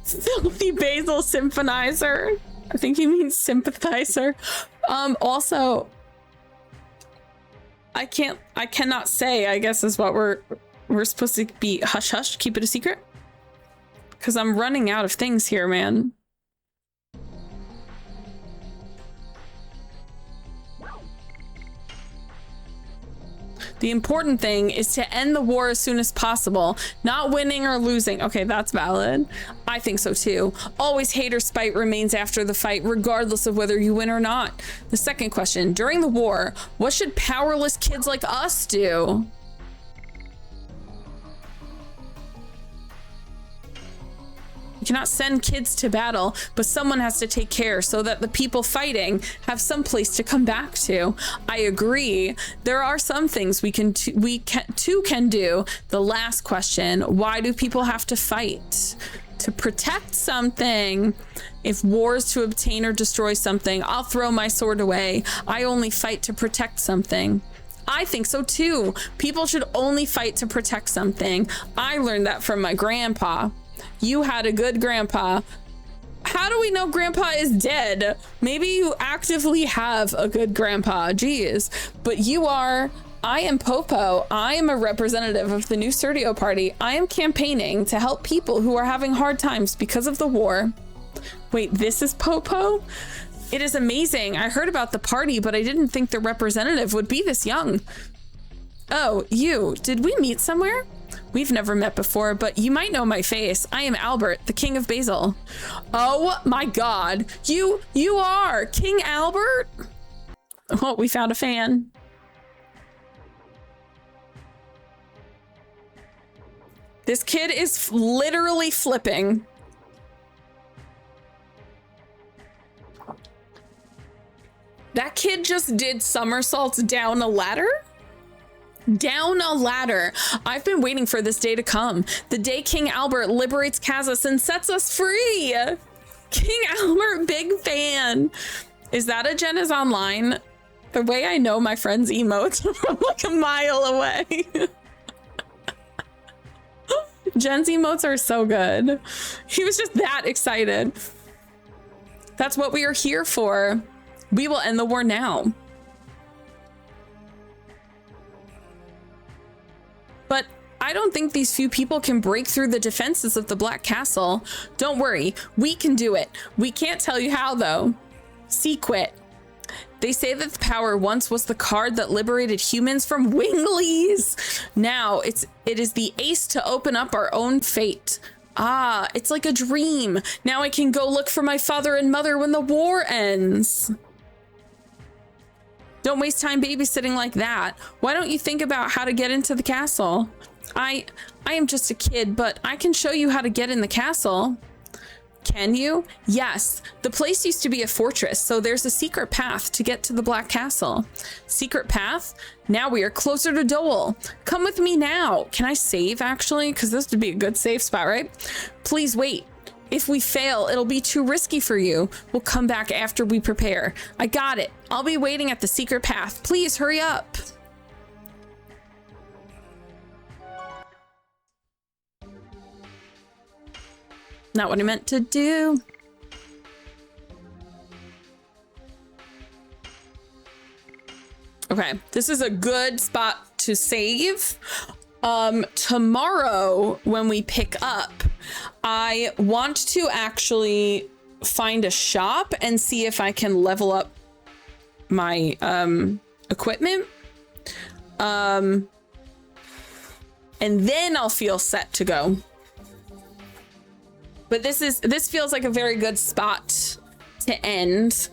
Filthy Basil symphonizer. I think he means sympathizer. Also, I cannot say, I guess is what we're supposed to be. Hush hush, keep it a secret. Because I'm running out of things here, man. The important thing is to end the war as soon as possible, not winning or losing. Okay, that's valid. I think so too. Always hate or spite remains after the fight, regardless of whether you win or not. The second question, during the war, what should powerless kids like us do? You cannot send kids to battle, but someone has to take care so that the people fighting have some place to come back to. I agree. There are some things we can do. The last question, why do people have to fight? To protect something. If war is to obtain or destroy something, I'll throw my sword away. I only fight to protect something. I think so too. People should only fight to protect something. I learned that from my grandpa. You had a good grandpa. How do we know grandpa is dead? Maybe you actively have a good grandpa. Jeez. But I am Popo. I am a representative of the new Serdio party. I am campaigning to help people who are having hard times because of the war. Wait, this is Popo? It is amazing. I heard about the party, but I didn't think the representative would be this young. Oh, you. Did we meet somewhere? We've never met before, but you might know my face. I am Albert, the King of Basil. Oh my God. You are King Albert? Oh, we found a fan. This kid is literally flipping. That kid just did somersaults down a ladder? Down a ladder. I've been waiting for this day to come. The day King Albert liberates Kazas and sets us free. King Albert, big fan. Is that a Jen is online? The way I know my friend's emotes from like a mile away. Jen's emotes are so good. He was just that excited. That's what we are here for. We will end the war now. But I don't think these few people can break through the defenses of the Black Castle. Don't worry, we can do it. We can't tell you how though. Secret. They say that the power once was the card that liberated humans from Winglies. Now it is the ace to open up our own fate. Ah, it's like a dream. Now I can go look for my father and mother when the war ends. Don't waste time babysitting like that. Why don't you think about how to get into the castle? I am just a kid, but I can show you how to get in the castle. Can you? Yes. The place used to be a fortress, so there's a secret path to get to the Black Castle. Secret path? Now we are closer to Dole. Come with me now. Can I save actually? Because this would be a good save spot, right? Please wait. If we fail, it'll be too risky for you. We'll come back after we prepare. I got it. I'll be waiting at the secret path. Please hurry up. Not what I meant to do. Okay, this is a good spot to save. Tomorrow when we pick up, I want to actually find a shop and see if I can level up my equipment. And then I'll feel set to go. But this feels like a very good spot to end.